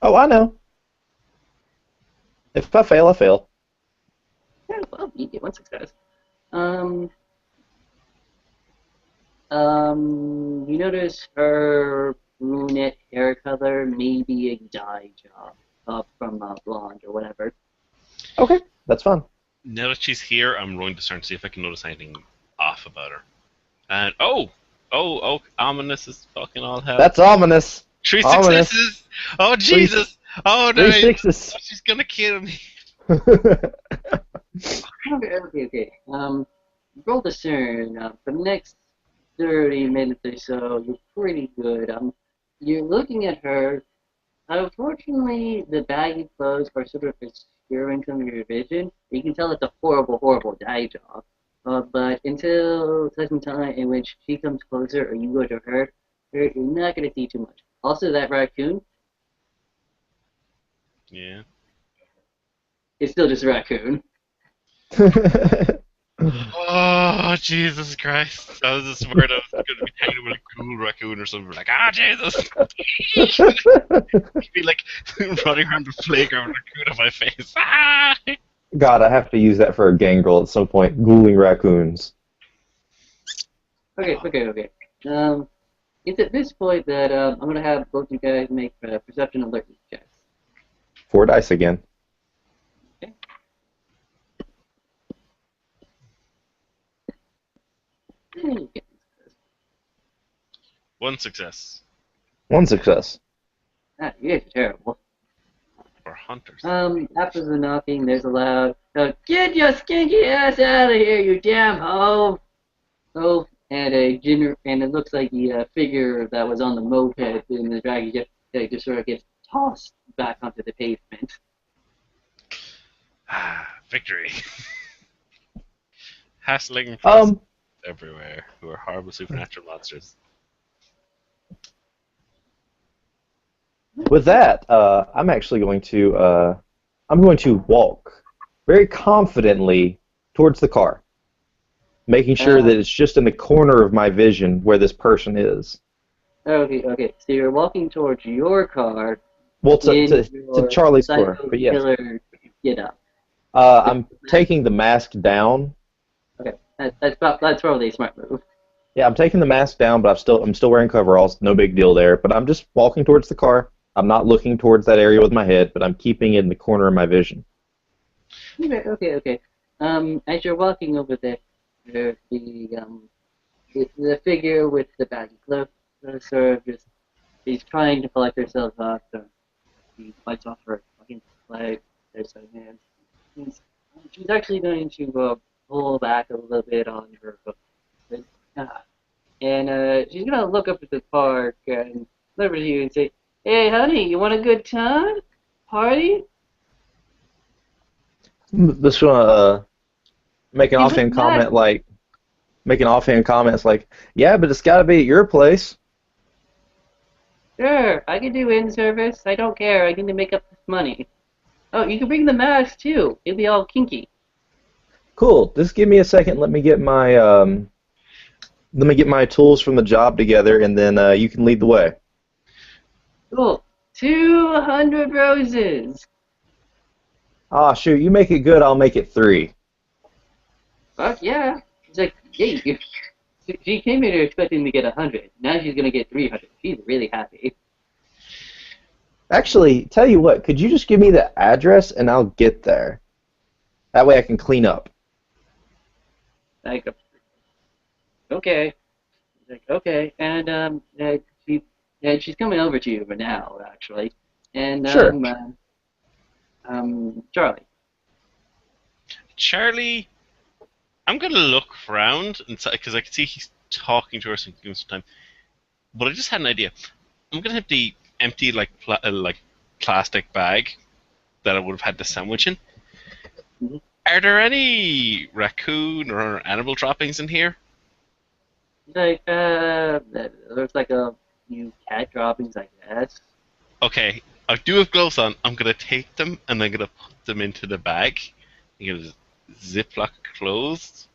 Oh, I know. If I fail, I fail. Yeah, well, you get one success. You notice her brunette hair color may be a dye job from blonde or whatever. Okay, that's fine. Now that she's here, I'm rolling to start to see if I can notice anything off about her. And oh, ominous as fucking all hell. That's ominous. 3 Ominous. successes. Oh Jesus. Oh no. 3 sixes. She's gonna kill me. Okay. Roll discern. For the next 30 minutes or so, you're pretty good. You're looking at her. Unfortunately, the baggy clothes are sort of obscuring some of your vision. You can tell it's a horrible dye job. But until such a time in which she comes closer or you go to her, you're not going to see too much. Also, that raccoon Yeah. is still just a raccoon. Oh Jesus Christ! I was just worried I was gonna be hanging with a cool raccoon or something. Like, Jesus! He'd be like running around the playground with a raccoon on my face. Ah! God, I have to use that for a gangrel at some point. Ghouling raccoons. Okay. It's at this point that I'm going to have both you guys make perception alertness checks. 4 dice again. Okay. One success. One success. Ah, you guys are terrible. For hunters. After the knocking, there's a loud, "Get your stinky ass out of here, you damn hoe!" Oh, and and it looks like the figure that was on the moped in the dragon just sort of gets tossed back onto the pavement. Victory. Hassling Um, everywhere who are horrible supernatural monsters. with that, I'm actually going to I'm going to walk very confidently towards the car, making sure Uh, that it's just in the corner of my vision where this person is. okay. So you're walking towards your car Well, in to your Charlie's car, psycho but yes. killer get up. I'm taking the mask down. Okay, that's probably a smart move. Yeah, I'm taking the mask down, but I'm still wearing coveralls. No big deal there. But I'm just walking towards the car. I'm not looking towards that area with my head, but I'm keeping it in the corner of my vision. Okay. As you're walking over there, the figure with the baggy clothes sort of just she's trying to collect herself up. So she bites off her fucking leg. There's her hand. She's, she's actually going to pull back a little bit on her hook. And she's gonna look up at the park and look over to you and say, "Hey, honey, you want a good time? Party?" Just gonna make an Hey, look offhand back. comment like making offhand comments like, yeah, but it's got to be at your place. Sure, I can do in service. I don't care. I need to make up this money. Oh, you can bring the mask too. It'll be all kinky. Cool. Just give me a second. Let me get my tools from the job together, and then you can lead the way. Cool. 200 roses. Ah, shoot, you make it good, I'll make it 3. Fuck yeah. She's like, yeah, she came here expecting to get 100. Now she's gonna get 300. She's really happy. Actually, tell you what, could you just give me the address and I'll get there? That way I can clean up. Like, okay. Like, okay. And she she's coming over to you now, actually. And Sure. Charlie. Charlie, I'm gonna look around because I can see he's talking to her, so give him some time. But I just had an idea. I'm gonna have the empty like plastic bag that I would have had the sandwich in. Mhm. Are there any raccoon or animal droppings in here? Like, there's like a few cat droppings, I guess. Okay, I do have gloves on. I'm gonna take them and I'm gonna put them into the bag. I'm gonna ziplock closed.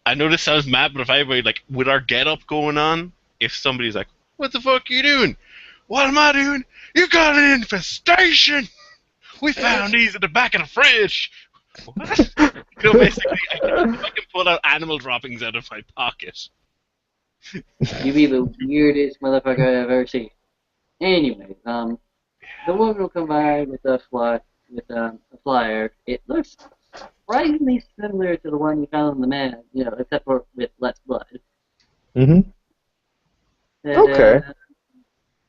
I know this sounds mad, but if everybody like with our get up going on, if somebody's like, "What the fuck are you doing? What am I doing? You got an infestation! We found these at the back of the fridge." What? You know, basically, I can pull out animal droppings out of my pocket. You be the weirdest motherfucker I've ever seen. Anyway, the woman will come by with a flyer. It looks surprisingly similar to the one you found on the man, except for with less blood. Mm-hmm. And, Okay.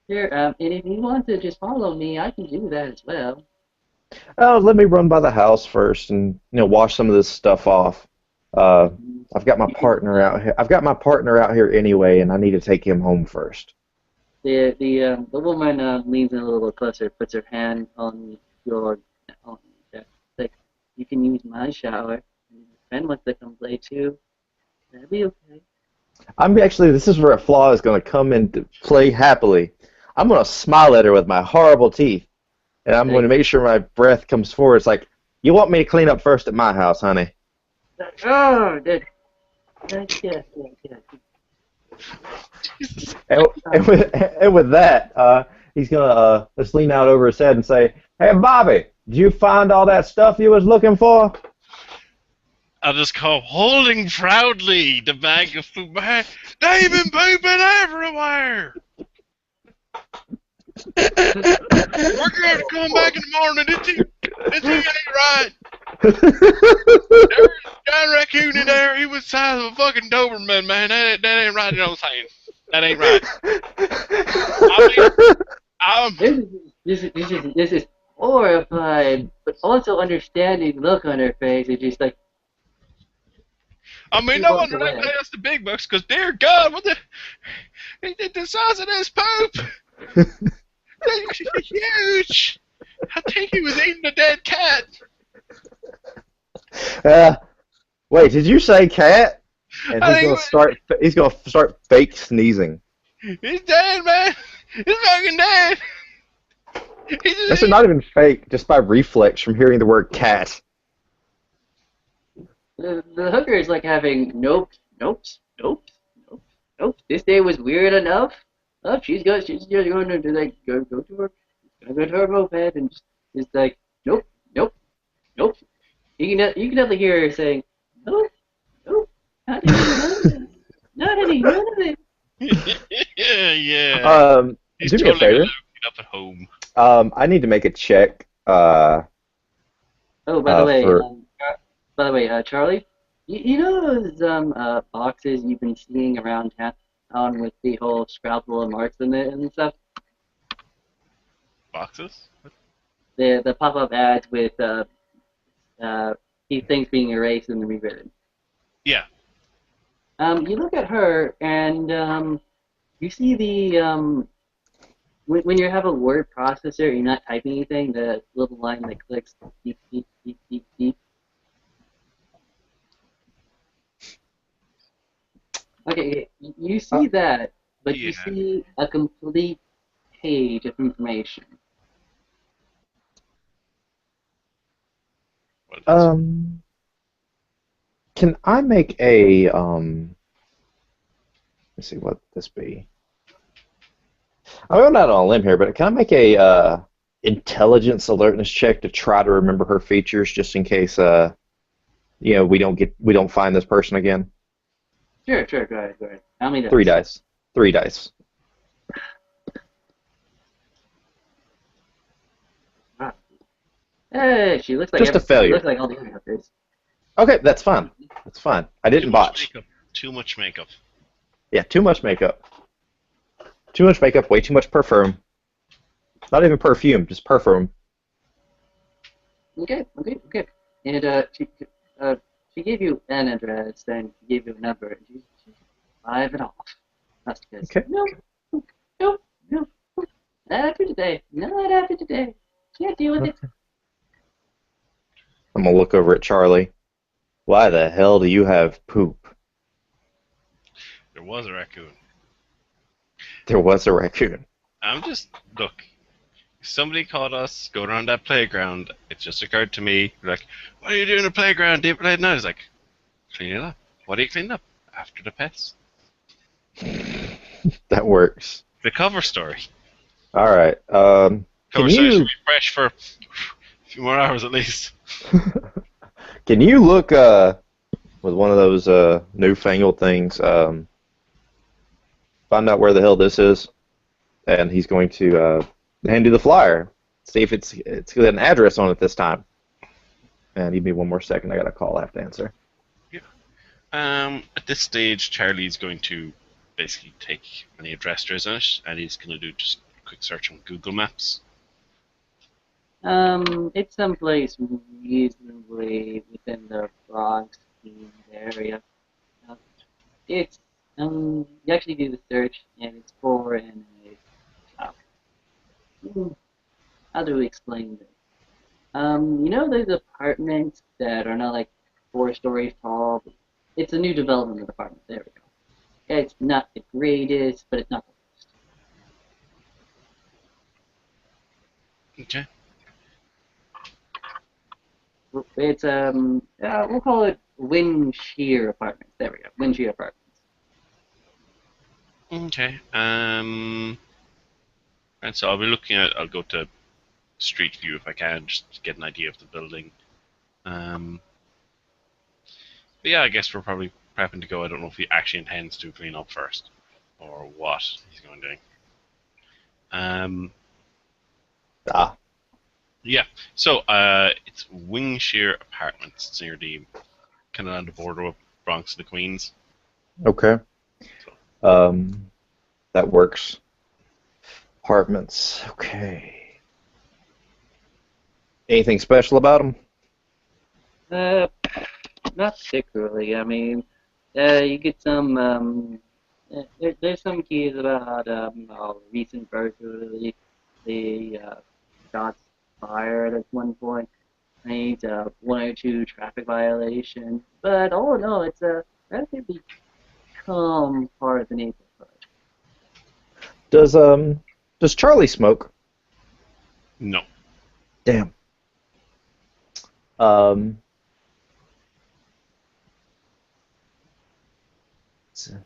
here, and if you want to just follow me, I can do that as well. Oh, let me run by the house first and wash some of this stuff off. Uh, I've got my You can, partner out here. I've got my partner out here anyway, and I need to take him home first. the woman leans in a little closer, puts her hand on your chest. Like, you can use my shower. And if your friend wants to come play too, that'd be okay. This is where a flaw is going to come into play happily. I'm going to smile at her with my horrible teeth, and I'm going to Like, make sure my breath comes forward. It's like, you want me to clean up first at my house, honey. oh, yeah. And with that, he's going to just lean out over his head and say, hey, Bobby, did you find all that stuff you was looking for? I'll just call, holding proudly the bag of food. They've been pooping everywhere. We're going to come back in the morning. This ain't right. There was a giant raccoon in there. He was the size of a fucking Doberman, man. That ain't right, you know what I'm saying? That ain't right. I mean, um, This is horrified, but also understanding look on her face. It's just like she no walks wonder they away. pay us the big bucks, because dear God, what the, he did the size of this poop. It's huge. I think he was eating a dead cat. Uh, wait, did you say cat? And I think he's gonna start fake sneezing. he's dead, man. He's fucking dead. He's This just is not even fake, just by reflex from hearing the word cat. The hooker is like having nope, nope, nope, nope, nope. This day was weird enough. Oh, she's just going to like go to her, gonna go to her moped and just like nope, nope, nope. You can definitely hear her saying nope, nope, not any, none of it, not any, none of it. yeah. He's Do me a totally gonna favor. look it up at home. I need to make a check. Oh, by the way, For Charlie, you know those boxes you've been seeing around town with the whole scrabble of marks in it and stuff? Boxes? The pop-up ads with uh these things being erased and rewritten. Yeah. You look at her and you see the when you have a word processor, you're not typing anything. The little line that clicks beep beep beep beep beep. Okay, you uh, see that, but you Yeah. see a complete page of information. What it is. can I make a Let's see what this be. I'm going out on a limb here, but can I make a intelligence alertness check to try to remember her features, just in case we don't find this person again? Sure, go ahead, go ahead. How many Three dice? dice. Three dice. Ah. She looks like Just a she looks failure. like all the other hookers. Okay, that's fine. That's fine. I Too didn't much botch. makeup. Too much makeup. Yeah, too much makeup. Too much makeup, way too much perfume. Not even perfume, just perfume. Okay. And uh, she gave you an address, and she gave you a number, and she five it off. That's because Okay. no, no, no, not after today, not after today. Can't deal with it. I'm gonna look over at Charlie. Why the hell do you have poop? There was a raccoon. There was a raccoon. I'm just look. If somebody caught us going around that playground, it just occurred to me, like, what are you doing in the playground deep late night? I was like, cleaning up. What are you cleaning up? After the pets. That works. The cover story. All right. Can Cover story should you be fresh for a few more hours at least. can you look with one of those newfangled things? Find out where the hell this is, and he's going to hand you the flyer. See if it's got an address on it this time. And give me one more second. I got a call I have to answer. Yeah. At this stage, Charlie's going to basically take any address there is on it, and he's going to do just a quick search on Google Maps. It's someplace reasonably within the Bronx Queens area. Uh, it's you actually do the search, and it's for an hmm, how do we explain this? You know those apartments that are not like 4 stories tall. But it's a new development of apartment. There we go. Yeah, it's not the greatest, but it's not the Okay. worst. It's we'll call it Wind Shear Apartments. There we go. Wind Shear Apartments. Okay. And so I'll be looking at. I'll go to Street View if I can, just to get an idea of the building. Um, but yeah, I guess we're probably prepping to go. I don't know if he actually intends to clean up first, or what he's going to do. Ah, Yeah. So it's Wingshear Apartments. It's near the kind of on the border of Bronx and the Queens. okay. So, That works. Apartments. Okay. Anything special about them? Uh, Not particularly. I mean, you get some. There's some keys about recent burglary. The shots fired at one point. I need one or two traffic violations. But all in all, it's a relatively calm part of the neighborhood. Does does Charlie smoke? No. Damn. Um,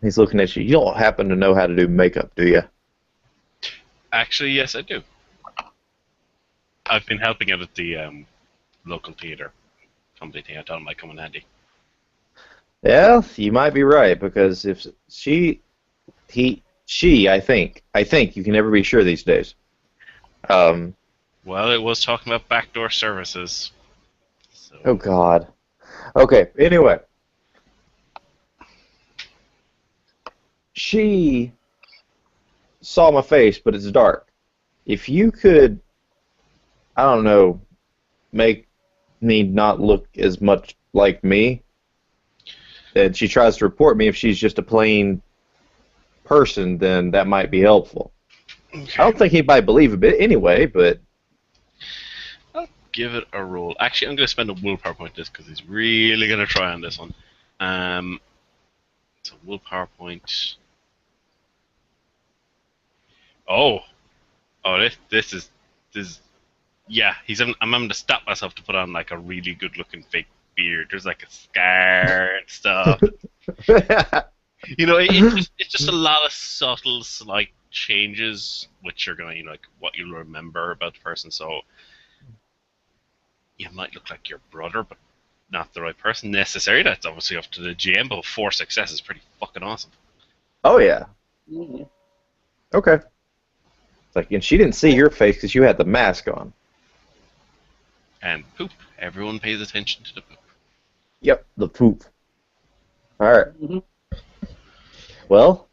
he's looking at you. You don't happen to know how to do makeup, do you? Actually, yes, I do. I've been helping out at the local theater company thing. I thought it might come in handy. Yeah, you might be right because if I think you can never be sure these days. Um, Well, it was talking about backdoor services. So, oh God. Okay. Anyway, she saw my face, but it's dark. If you could, I don't know, make me not look as much like me, and she tries to report me if she's just a plain person, then that might be helpful. I okay. don't think anybody believe a bit anyway, but I'll give it a roll. Actually, I'm going to spend a willpower point this because he's really going to try on this one. So willpower point. Oh, this is yeah. I'm having to stop myself to put on like a really good looking fake beard. There's like a scar and stuff. It's just a lot of subtle, slight changes, which are going to, like, what you'll remember about the person. So you might look like your brother, but not the right person necessarily. That's obviously up to the GM, but 4 success is pretty fucking awesome. oh yeah, Yeah. okay. It's like, and she didn't see your face because you had the mask on. And poop. Everyone pays attention to the poop. Yep, the poop. All right. Mhm. Well,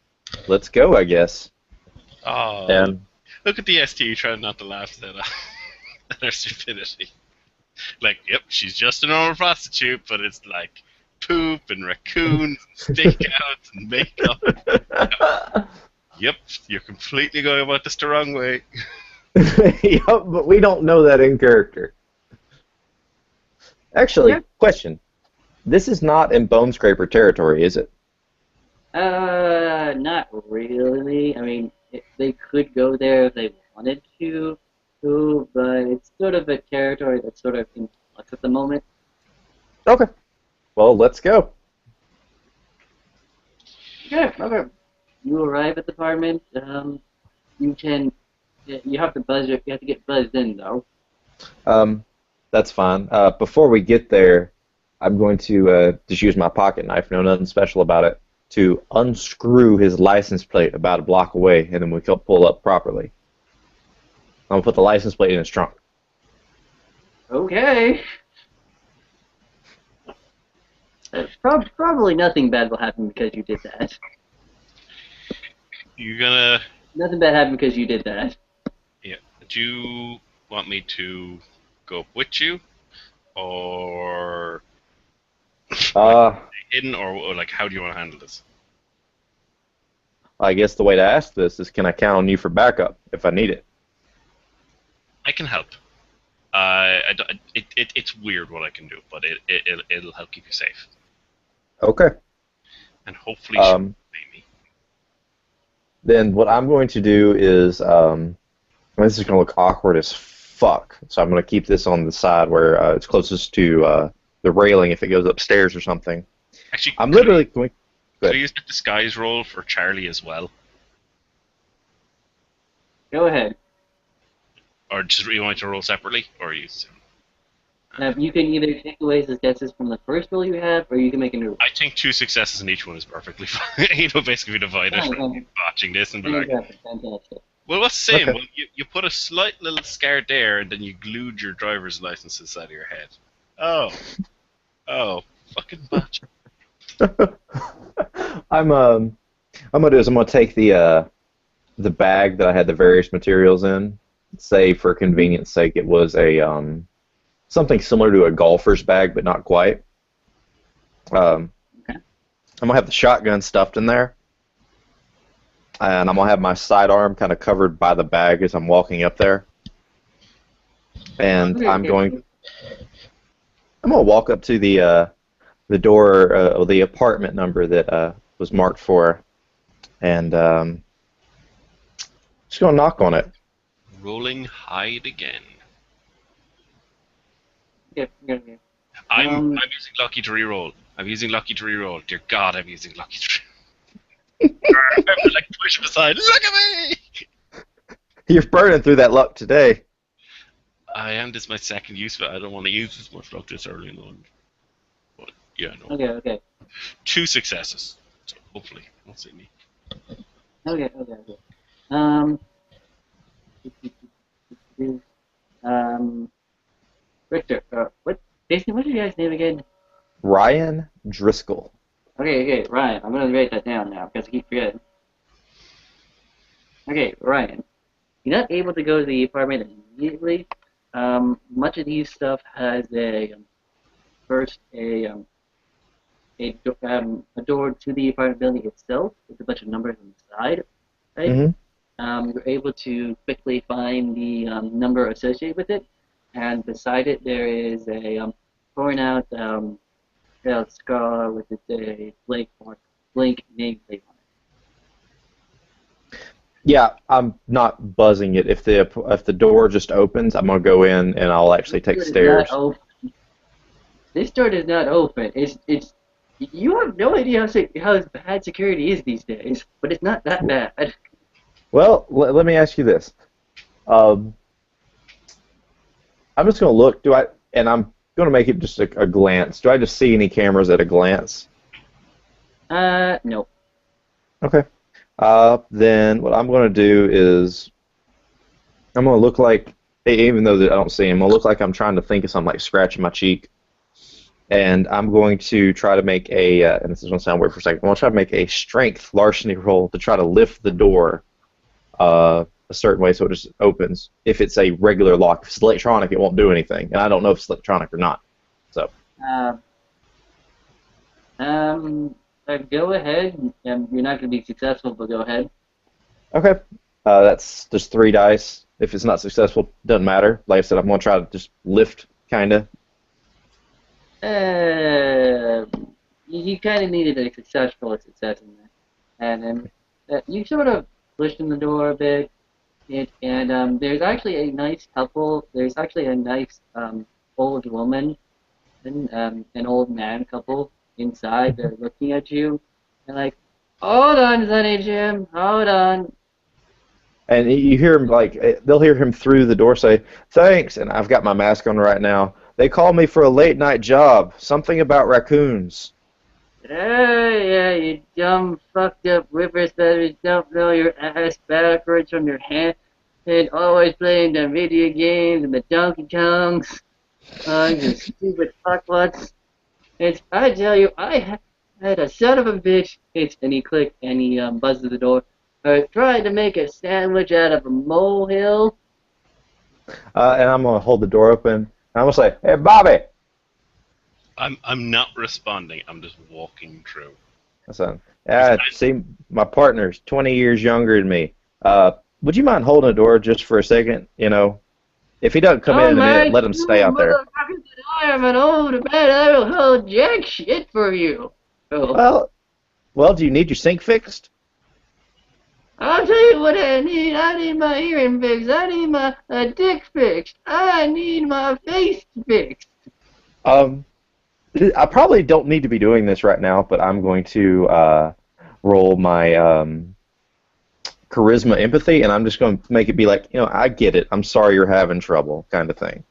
let's go, I guess. Oh, And look at the ST trying not to laugh at at her stupidity. Like, yep, she's just a normal prostitute, but it's like poop and raccoons and stakeouts and makeup. Yep, you're completely going about this the wrong way. yep, but we don't know that in character. Actually, Yeah. question: this is not in Bone Scraper territory, is it? Not really. I mean, they could go there if they wanted but it's sort of a territory that's sort of in flux at the moment. Okay. Well, let's go. Okay, okay. You arrive at the apartment. You can. You have to buzz. You have to get buzzed in though. That's fine. Before we get there, I'm going to just use my pocket knife. No, nothing special about it. To unscrew his license plate about a block away, and then we can pull up properly. I'm gonna put the license plate in his trunk. Okay. Probably nothing bad will happen because you did that. You gonna. Nothing bad happened because you did that. Yeah. Do you want me to go up with you? Or. Uh, Hidden? Or like, how do you want to handle this? I guess the way to ask this is, can I count on you for backup if I need it? I can help. It's weird what I can do, but it'll help keep you safe. Okay. And hopefully she'll pay me. Then what I'm going to do is, this is going to look awkward as fuck, so I'm going to keep this on the side where it's closest to the railing if it goes upstairs or something. Actually, I'm literally going. Could I use the disguise roll for Charlie as well? Go ahead. Or just you want me to roll separately? Or use. You can either take away his guesses from the first roll you have, or you can make a new roll. I think 2 successes in each one is perfectly fine. Basically divide it from watching this and be like, Fantastic. well, what's the same? Okay. Well, you put a slight little scar there, and then you glued your driver's license inside of your head. Oh, fucking botch. I'm gonna do is I'm gonna take the the bag that I had the various materials in. Say, for convenience sake, it was a something similar to a golfer's bag, but not quite. Um, Okay. I'm gonna have the shotgun stuffed in there, and I'm gonna have my sidearm kind of covered by the bag as I'm walking up there. And Okay, okay. I'm gonna walk up to the door, or the apartment number that was marked for, and just gonna knock on it. Rolling hide again. Okay, okay. I'm using lucky to reroll. I'm using lucky to reroll. Dear God, I'm using lucky to. I have to like push him aside. Look at me. You're burning through that luck today. I am. This is my second use, but I don't want to use as much luck this early in the run. But yeah, no. Okay, okay. 2 successes. So hopefully, won't see me. Okay, okay, okay. Um, Richter, Jason, what's your guy's name again? Ryan Driscoll. Okay, okay, Ryan. I'm gonna write that down now because I keep forgetting. Okay, Ryan. You're not able to go to the apartment immediately. Much of these stuff has first a door to the apartment building itself with a bunch of numbers on the side, right? Mm-hmm. You're able to quickly find the number associated with it, and beside it there is a torn out scar with a blank nameplate on Yeah, I'm not buzzing it. If the door just opens, I'm gonna go in and I'll actually it. take This door does stairs. not open. This door does not open. It's you have no idea how bad security is these days, but it's not that bad. Well, let me ask you this. Um, I'm just gonna look. And I'm gonna make it just a glance. Do I just see any cameras at a glance? No. Okay. Then what I'm gonna do is I'm gonna look like, even though I don't see him, I'm gonna look like I'm trying to think of something, like scratching my cheek. And I'm going to try to make and this is going to sound weird for a second, I'm going to try to make a strength larceny roll to try to lift the door a certain way so it just opens. If it's a regular lock, if it's electronic, it won't do anything. And I don't know if it's electronic or not. So. Go ahead. You're not going to be successful, but go ahead. Okay. That's just 3 dice. If it's not successful, doesn't matter. Like I said, I'm going to try to just lift, kind of. You kind of needed a successful success in there. And then you sort of pushed in the door a bit, and there's actually a nice couple. There's actually a nice old woman and an old man couple inside. They're looking at you and like, hold on, Sonny Jim, hold on. And you hear him, like, they'll hear him through the door say, "Thanks," and I've got my mask on right now. "They called me for a late night job. Something about raccoons." Yeah, you dumb, fucked up whippersnappers don't know your ass backwards from your hand and always playing the video games and the Donkey Kongs. You stupid fuckwats. I tell you, had a son of a bitch. And he clicked and he buzzed the door. Tried to make a sandwich out of a molehill. And I'm going to hold the door open. And I'm going to say, "Hey, Bobby." I'm not responding. I'm just walking through. Listen, see, my partner's 20 years younger than me. Would you mind holding the door just for a second? You know, if he doesn't come in a minute, let him stay out there. I am an old man. I will hold jack shit for you. Well, do you need your sink fixed? I'll tell you what I need. I need my hearing fixed. I need my dick fixed. I need my face fixed. I probably don't need to be doing this right now, but I'm going to roll my charisma empathy, and I'm just going to make it be like, I get it. I'm sorry you're having trouble, kind of thing.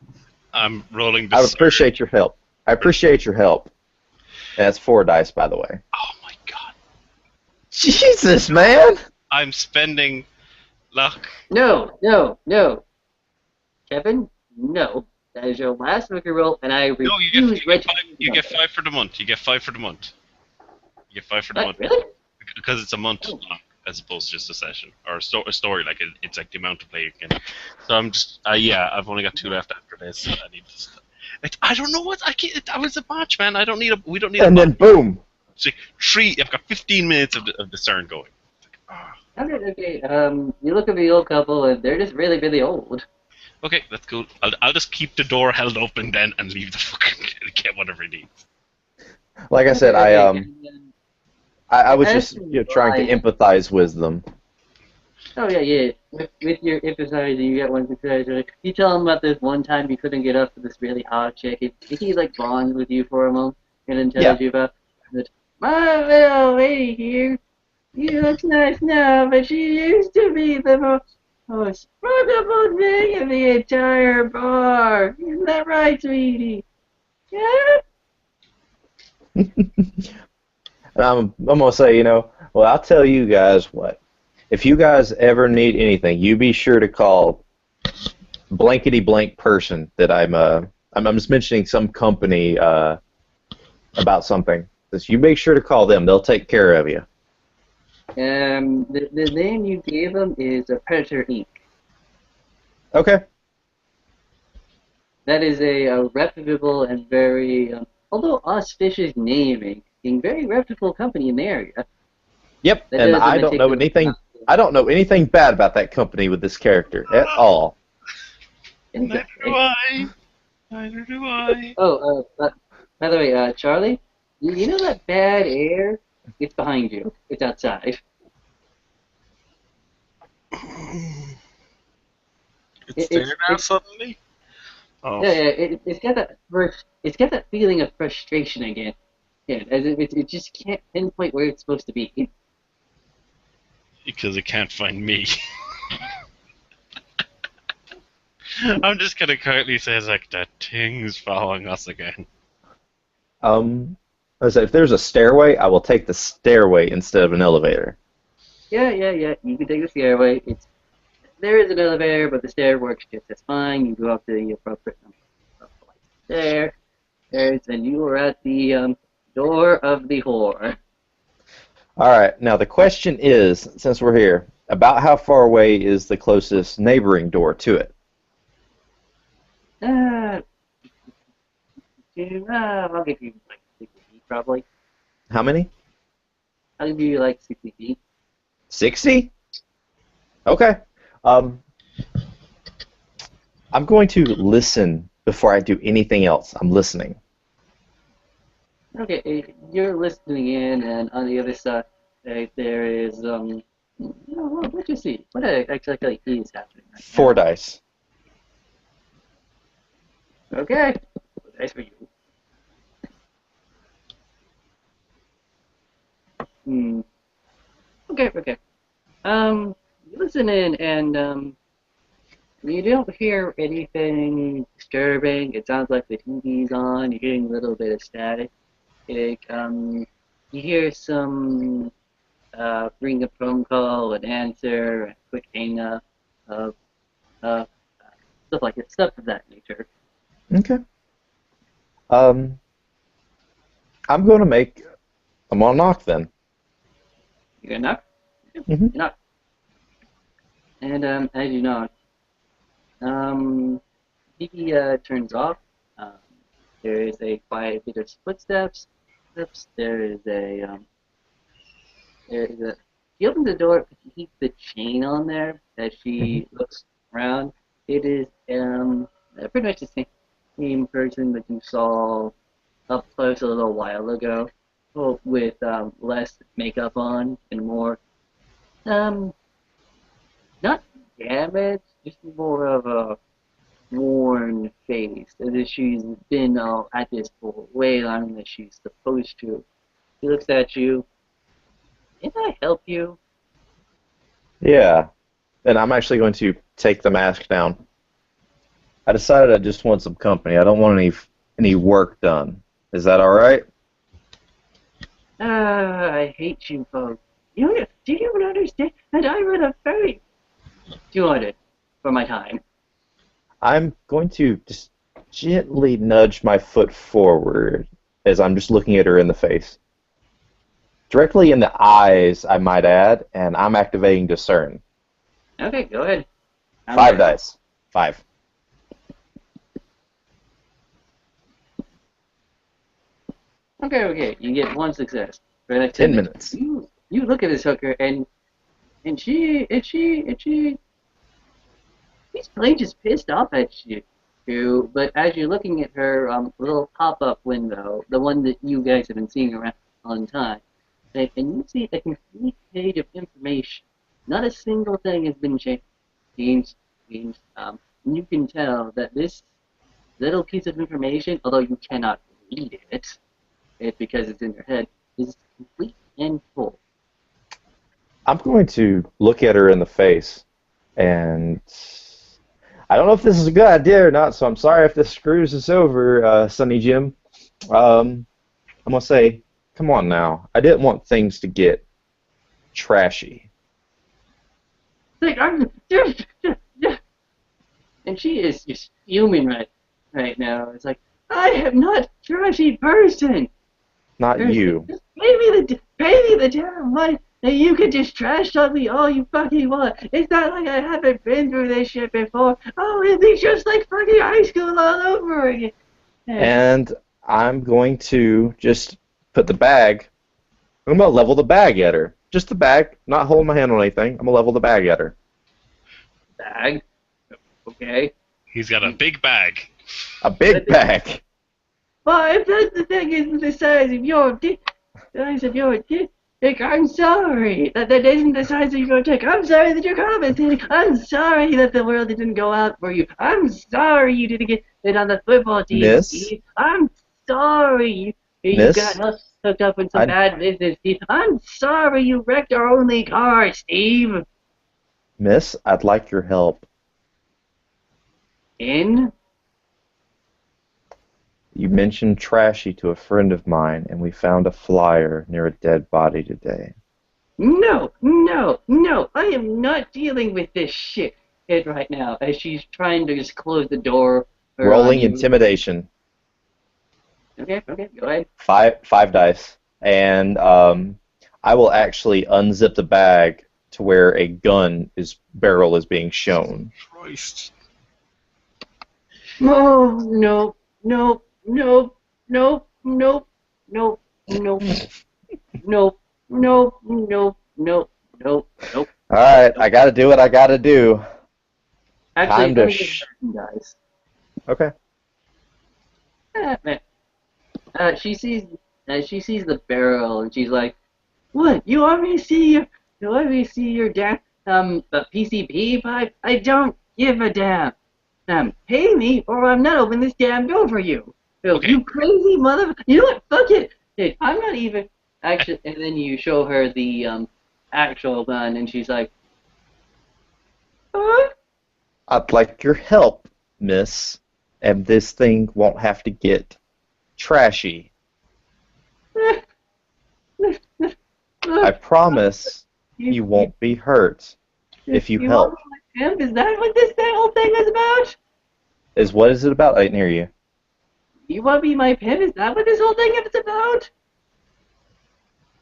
I'm rolling. I appreciate your help. That's 4 dice, by the way. Oh my God. Jesus, man. I'm spending luck. No. Kevin, no. That is your last rookie roll, and I refuse. No, you get 5 for the month. You get 5 for the month. Really? Because it's a month long. as opposed to just a session or a story. Like it's like the amount of play you can. So I'm just yeah, I've only got 2 left after this. I need to. I don't know what I can't. That was a match, man. I don't need a. We don't need a And then match. boom. See, 3. I've got 15 minutes of the CERN going. Okay. You look at the old couple, and they're just really, really old. Okay, that's cool. I'll just keep the door held open then and leave the fucking get whatever he needs. Like I said, Okay. I was As just you trying to lie- empathize with them. Oh yeah. With your emphasizing, you get one success. You tell him about this one time you couldn't get up for this really hot chick. He like bonds with you for a moment, and then Yeah. tells you about that. My little lady here. She looks nice now, but she used to be the most fuckable thing in the entire bar. Isn't that right, sweetie? Yeah. And I'm gonna say, well, I'll tell you guys what. If you guys ever need anything, you be sure to call blankety blank person that I'm just mentioning some company about something. Just you make sure to call them. They'll take care of you. The name you gave him is Predator Inc. Okay. That is a reputable and very, although auspicious naming, a very reputable company in the area. Yep. That And doesn't I don't know meticulously anything. I don't know anything bad about that company with this character at all. Neither do I. Neither do I. By the way, Charlie, you know that bad air? It's behind you. It's outside. It's there now suddenly. Oh, It's got that it's got that feeling of frustration again. Yeah, as if it just can't pinpoint where it's supposed to be. because it can't find me. I'm just gonna quietly say like that thing's following us again. I said if there's a stairway, I will take the stairway instead of an elevator. Yeah. You can take the stairway. There is an elevator, but the stair works just as fine. You go up to the appropriate number of flights and you are at the door of the whore. All right. Now the question is, since we're here, about how far away is the closest neighboring door to it? Uh, I'll give you like 60 feet probably. How many? I'll give you like 60 feet. 60? Okay. Um, I'm going to listen before I do anything else. I'm listening. Okay, you're listening in, and on the other side, there is what you see? What exactly is happening right 4 dice. now? Okay, nice for you. Hmm. Okay. You listen in, and you don't hear anything disturbing. It sounds like the TV's on. You're hearing a little bit of static. You hear some ring a phone call, an answer, a quick hang up, uh, uh, stuff like that, stuff of that nature. Okay. Um, I'm going to knock then. You gonna knock? Mm-hmm. You knock. And as you knock, TV turns off. Um, there is a quiet bit of footsteps. There is a. She opens the door, but she keeps the chain on there as Mm-hmm. she looks around. It is pretty much the same person that you saw up close a little while ago, well, with less makeup on and more um not damaged, just more of a worn face, as if she's been at this for way longer than she's supposed to. She looks at you. Can I help you? Yeah. And I'm actually going to take the mask down. I decided I just want some company. I don't want any work done. Is that all right? I hate you folks. Do you even understand that I run a very 200 for my time? I'm going to just gently nudge my foot forward as I'm just looking at her in the face. Directly in the eyes, I might add, and I'm activating Discern. Okay, go ahead. 5 dice. 5. Okay. You get 1 success. For like 10 minutes. You look at this hooker and she's plain just pissed off at you. But as you're looking at her little pop-up window, the one that you guys have been seeing around all the time, and you see a complete page of information. Not a single thing has been changed. You can tell that this little piece of information, although you cannot read it because it's in your head, is complete and full. I'm going to look at her in the face, and I don't know if this is a good idea or not, so I'm sorry if this screws us over, Sonny Jim. I'm going to say, come on now. I didn't want things to get trashy. Like, and she is just fuming right now. It's like, I am not a trashy person. Not you. Just pay me the damn money, and you can just trash talk me all you fucking want. It's not like I haven't been through this shit before. Oh, it'd be just like fucking high school all over again. And I'm going to just put the bag. I'm going to level the bag at her. Just the bag, not holding my hand on anything. I'm going to level the bag at her. Bag? Okay. He's got a big bag. A big bag. Well, if that's the thing isn't the size of your dick, I'm sorry that isn't the size of your dick. I'm sorry that you're commenting. I'm sorry that the world didn't go out for you. I'm sorry you didn't get it on the football team, Miss? Steve. I'm sorry you Miss? got us hooked up in some bad business, Steve. I'm sorry you wrecked our only car, Steve. Miss, I'd like your help. In? You mentioned trashy to a friend of mine, and we found a flyer near a dead body today. No. I am not dealing with this shit right now as she's trying to just close the door. Rolling intimidation. Okay, go ahead. 5 dice. And I will actually unzip the bag to where a gun barrel is being shown. Christ. Oh, no. Alright, I gotta do what I gotta do. Actually, Time to guys. Okay. She sees the barrel and she's like, "What? You want me to see your damn PCP pipe? I don't give a damn. Pay me or I'm not opening this damn door for you. Okay. You crazy motherfucker! You know what? Fuck it. Hey, I'm not even actually." And then you show her the actual gun, and she's like, "Huh?" I'd like your help, miss, and this thing won't have to get trashy. I promise you won't be hurt if you help. Want my pimp? Is that what this whole thing is about? What is it about? I didn't hear you. You want to be my pimp? Is that what this whole thing is about?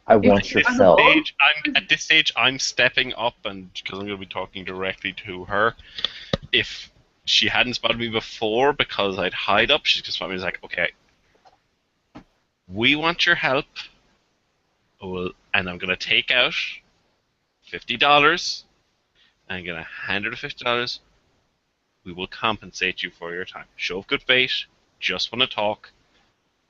I want your help. At this stage, I'm stepping up, and because I'm going to be talking directly to her. If she hadn't spotted me before because I'd hide up, she's just spotted me. It's like, okay, we want your help. Well, and I'm going to take out $50. I'm going to hand her the $50. We will compensate you for your time. Show of good faith. Just want to talk.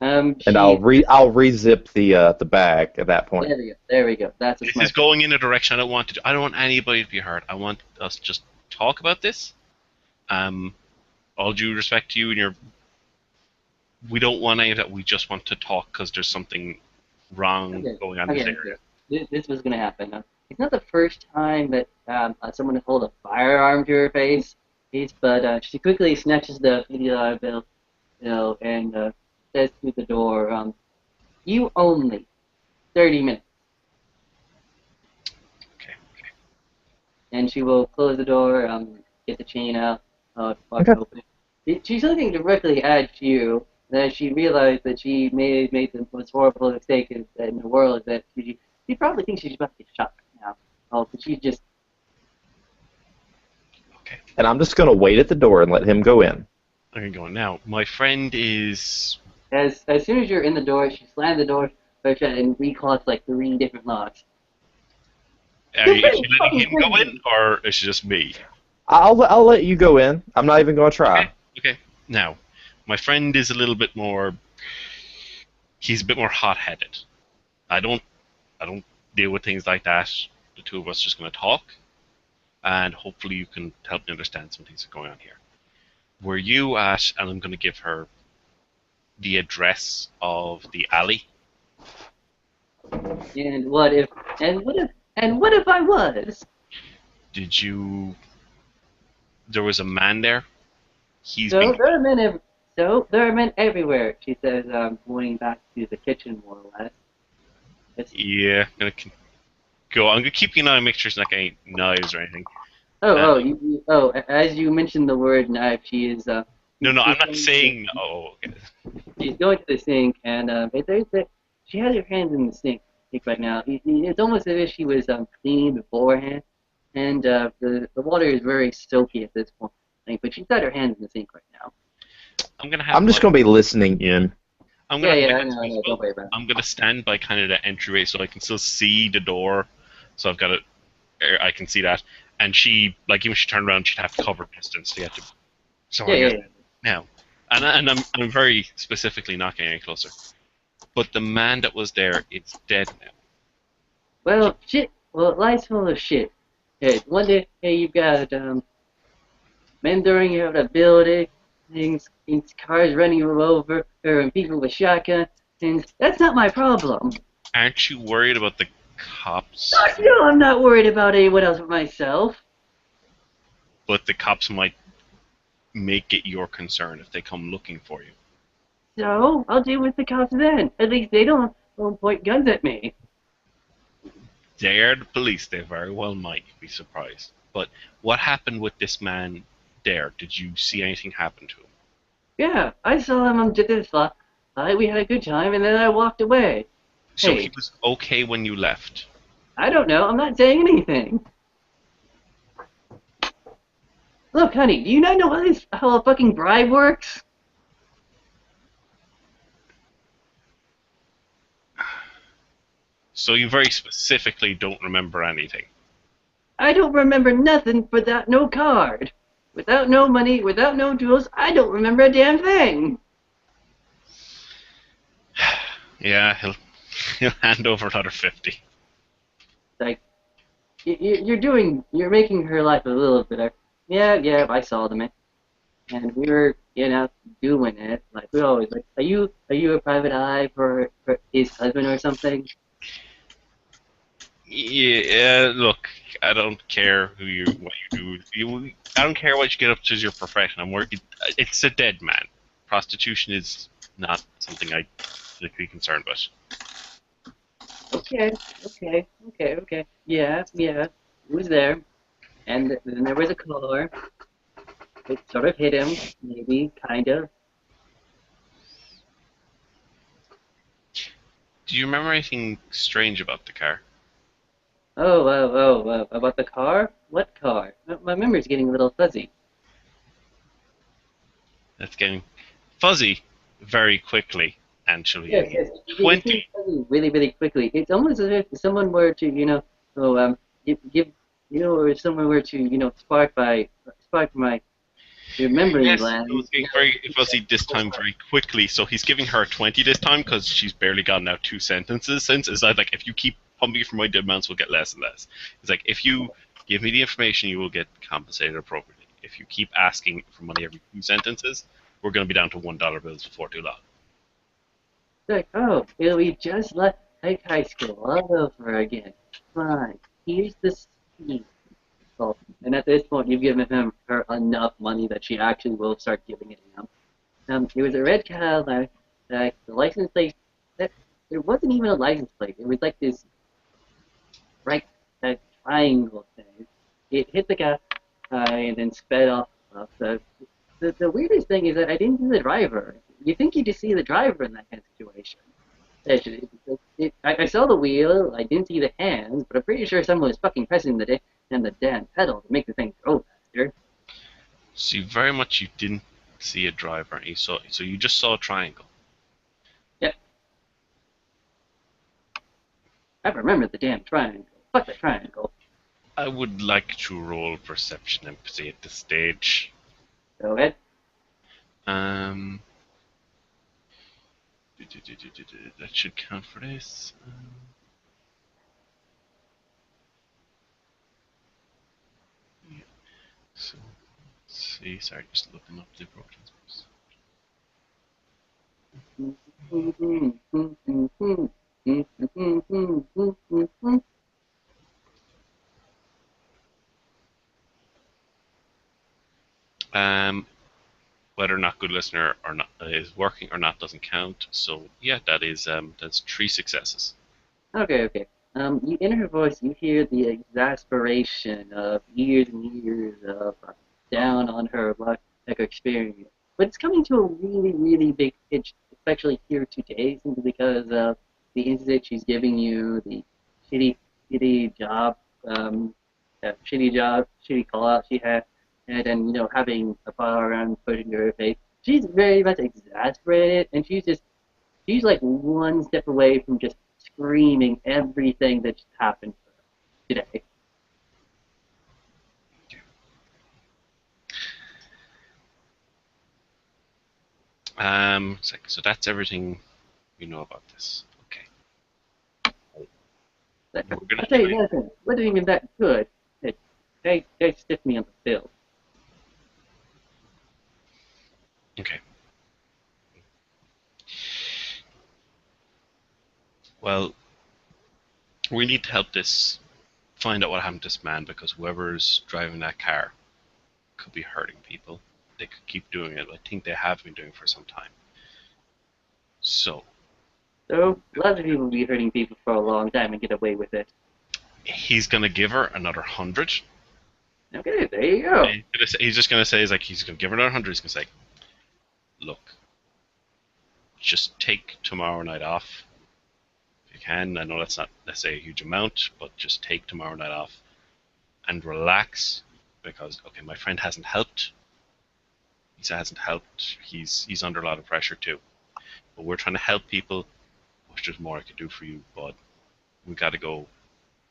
And I'll re-zip the bag at that point. There we go. That's this is going in a direction I don't want to do. I don't want anybody to be hurt. I want us to just talk about this. All due respect to you and we don't want any of that. We just want to talk because there's something wrong going on in this area. This was going to happen. It's not the first time that someone has held a firearm to her face, but she quickly snatches the $50 bill, and says to the door, "You only 30 minutes." Okay. And she will close the door, get the chain out, walk open. She's looking directly at you, that she realized that she made the most horrible mistake in the world. That she probably thinks she's about to get shot right now. Oh, but she's just Okay. And I'm just going to wait at the door and let him go in. I'm going now. My friend is. as soon as you're in the door, she slammed the door, and reclocked like 3 different locks. Is she letting him go in, or is she just me? I'll let you go in. I'm not even going to try. Okay. Now, my friend is a little bit more. He's a bit more hot-headed. I don't deal with things like that. The two of us just going to talk, and hopefully you can help me understand some things that are going on here. Were you at? And I'm going to give her the address of the alley. And what if I was? Did you? There was a man there. He's So been. there are men everywhere. She says, pointing back to the kitchen more or less. Yeah, I'm gonna keep an eye on make sure there's not any knives or anything. As you mentioned the word knife, she is. No, I'm not saying. Oh, okay. She's going to the sink, and she has her hands in the sink right now. It's almost as if she was cleaning beforehand, and the water is very soapy at this point. But she's got her hands in the sink right now. I'm just going to be listening in. I'm gonna I know, don't worry about it. I'm gonna stand by kind of the entryway so I can still see the door. So I've got it. I can see that. And she, like, even if she turned around, she'd have to cover distance to get to. So Yeah. Now, and I'm very specifically not getting any closer. But the man that was there is dead now. Well, shit. Well, life's full of shit. Hey, one day, you've got men throwing out a building, cars running you over, and people with shotguns, and that's not my problem. Aren't you worried about the cops? No, I'm not worried about anyone else but myself. But the cops might make it your concern if they come looking for you. So, I'll deal with the cops then. At least they don't point guns at me. They're the police. They very well might be surprised. But what happened with this man there? Did you see anything happen to him? Yeah, I saw him on this lot. We had a good time, and then I walked away. So Hey. he was okay when you left? I don't know. I'm not saying anything. Look, honey, do you not know how a fucking bribe works? So you very specifically don't remember anything? I don't remember nothing without no card. Without no money, without no jewels, I don't remember a damn thing. Yeah, he'll hand over another 50. Like, you're making her life a little better. Yeah, I saw them, and we were, doing it. Like, we always, like, are you a private eye for his husband or something? Yeah, look, I don't care what you do. I don't care what you get up to as your profession. I'm working. It's a dead man. Prostitution is not something I particularly concerned with. Okay. Yeah, it was there. And then there was a car. It sort of hit him, maybe, kind of. Do you remember anything strange about the car? About the car? What car? My memory's getting a little fuzzy. That's getting fuzzy very quickly, and she'll be Yes, getting it's 20. getting fuzzy really, really quickly. It's almost as if someone were to, or someone were to, spark my remembering Yes, gland. it was getting very fuzzy this time very quickly. So he's giving her 20 this time because she's barely gotten out 2 sentences since. It's like if you keep pumping for money, the amounts will get less and less. It's like if you give me the information, you will get compensated appropriately. If you keep asking for money every 2 sentences, we're going to be down to $1 bills before too long. Like, it'll be just like high school all over again. Fine, here's the scheme. Oh, and at this point, you've given her enough money that she actually will start giving it to him. It was a red Cadillac. The license plate, that there wasn't even a license plate. It was like this right triangle thing. It hit the guy and then sped off. The weirdest thing is that I didn't see the driver. you think you just see the driver in that kind of situation. I saw the wheel, I didn't see the hands, but I'm pretty sure someone was fucking pressing the damn pedal to make the thing go faster. So very much you didn't see a driver. So you just saw a triangle. Yep. I remember the damn triangle. Fuck the triangle. I would like to roll perception empathy at this stage. Go ahead. Um, that should count for this. Yeah. So let's see. Sorry, just looking up the broken space. Um, whether or not good listener or not is working or not doesn't count. So yeah, that's 3 successes. Okay. You in her voice, you hear the exasperation of years and years of down on her luck, like experience. But it's coming to a really, really big pitch, especially here today, simply because of the incident she's giving you, the shitty, shitty job, shitty call out she had, and then, having a fire around put into her face. She's very much exasperated, and she's like one step away from just screaming everything that just happened to her today. So that's everything you know about this. Okay. We're gonna I'll tell you try. another thing. Wasn't even that good. They stiffed me on the bill. Okay. Well, we need to help this find out what happened to this man because whoever's driving that car could be hurting people. They could keep doing it. I think they have been doing it for some time. So So lots of people be hurting people for a long time and get away with it. he's gonna give her another 100. Okay, there you go. He's just gonna say he's gonna give her another 100. He's gonna say, look, just take tomorrow night off if you can. I know that's not necessarily a huge amount, but just take tomorrow night off and relax because okay, my friend hasn't helped. He hasn't helped. He's under a lot of pressure too. But we're trying to help people. Which there's more I could do for you, but we got to go.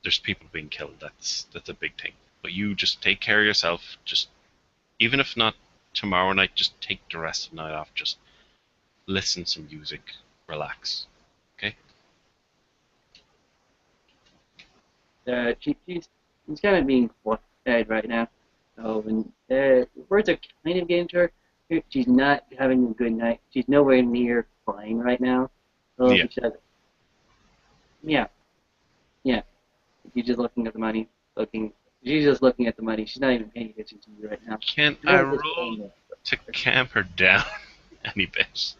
There's people being killed. That's a big thing. But you just take care of yourself. Just even if not tomorrow night, just take the rest of the night off. Just listen to some music, relax. Okay. She's kind of being quiet right now. Oh, and words are kind of getting to her. She's not having a good night. She's nowhere near fine right now. So Yeah. she does, yeah, yeah. She's just looking at the money. She's just looking at the money. She's not even paying attention to you right now. Can She's I really just roll playing it. to calm her down any bit?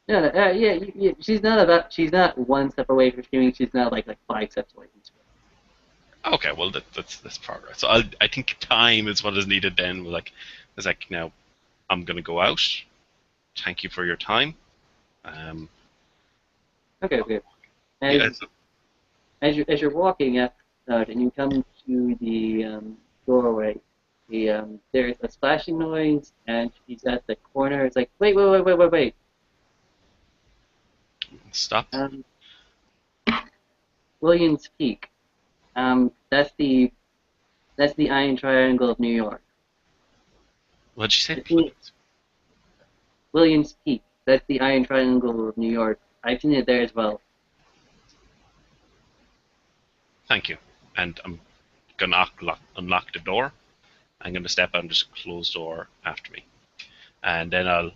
No, yeah. She's not one step away from screaming. She's not like 5 steps away from screaming. Okay, well that's progress. So I think time is what is needed. Then it's like now I'm gonna go out. Thank you for your time. Okay. Yeah, As you're walking out, and you come to the doorway, there's a splashing noise, and she's at the corner. It's like, wait. stop. Um, Williams Peak. That's the Iron Triangle of New York. What'd you say? It's Williams Peak. That's the Iron Triangle of New York. I've seen it there as well. Thank you. And I'm gonna unlock the door. I'm gonna step out and just close the door after me. And then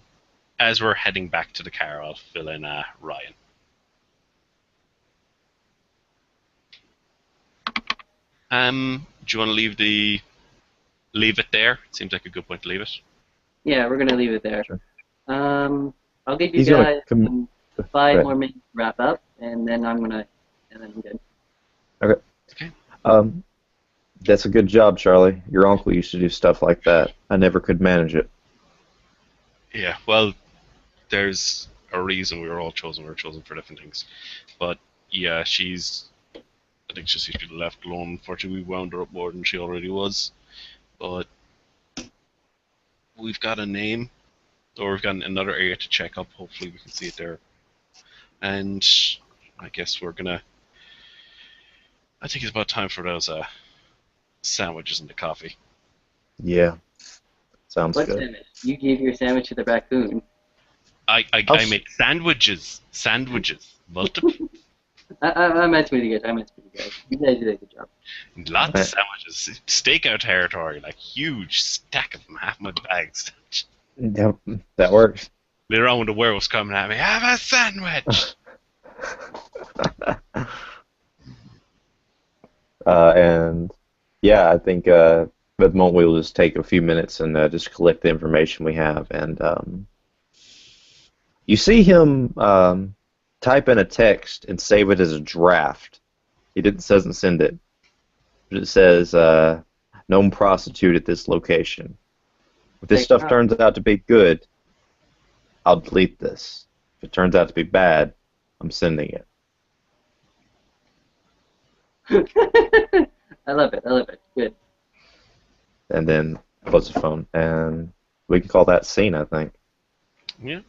as we're heading back to the car, I'll fill in Ryan. Do you want to leave it there? It seems like a good point to leave it. Yeah, we're gonna leave it there. Sure. I'll give you He's gonna guys come. Go 5 more ahead. minutes to wrap up, and then I'm good. Okay. Okay. That's a good job, Charlie. Your uncle used to do stuff like that. I never could manage it. Yeah. Well, there's a reason we were all chosen. We were chosen for different things. But yeah, I think she should be left alone. Unfortunately, we wound her up more than she already was. But we've got a name, or we've got another area to check up. Hopefully, we can see it there. And I guess we're gonna. I think it's about time for those sandwiches and the coffee. Yeah, sounds What good. sandwich? You gave your sandwich to the raccoon. I make sandwiches. Sandwiches. Multiple. I meant to you guys. I meant to you guys. You guys did a good job. Lots of sandwiches. Stakeout territory. Like huge stack of them. Half my bags. Yep, that works. Later on when the werewolf's coming at me, have a sandwich! And yeah, I think at the moment we'll just take a few minutes and just collect the information we have. And you see him type in a text and save it as a draft. He doesn't send it. But it says, known prostitute at this location. If this stuff turns out to be good, I'll delete this. If it turns out to be bad, I'm sending it. I love it. I love it. Good. And then close the phone. And we can call that scene, I think. Yeah,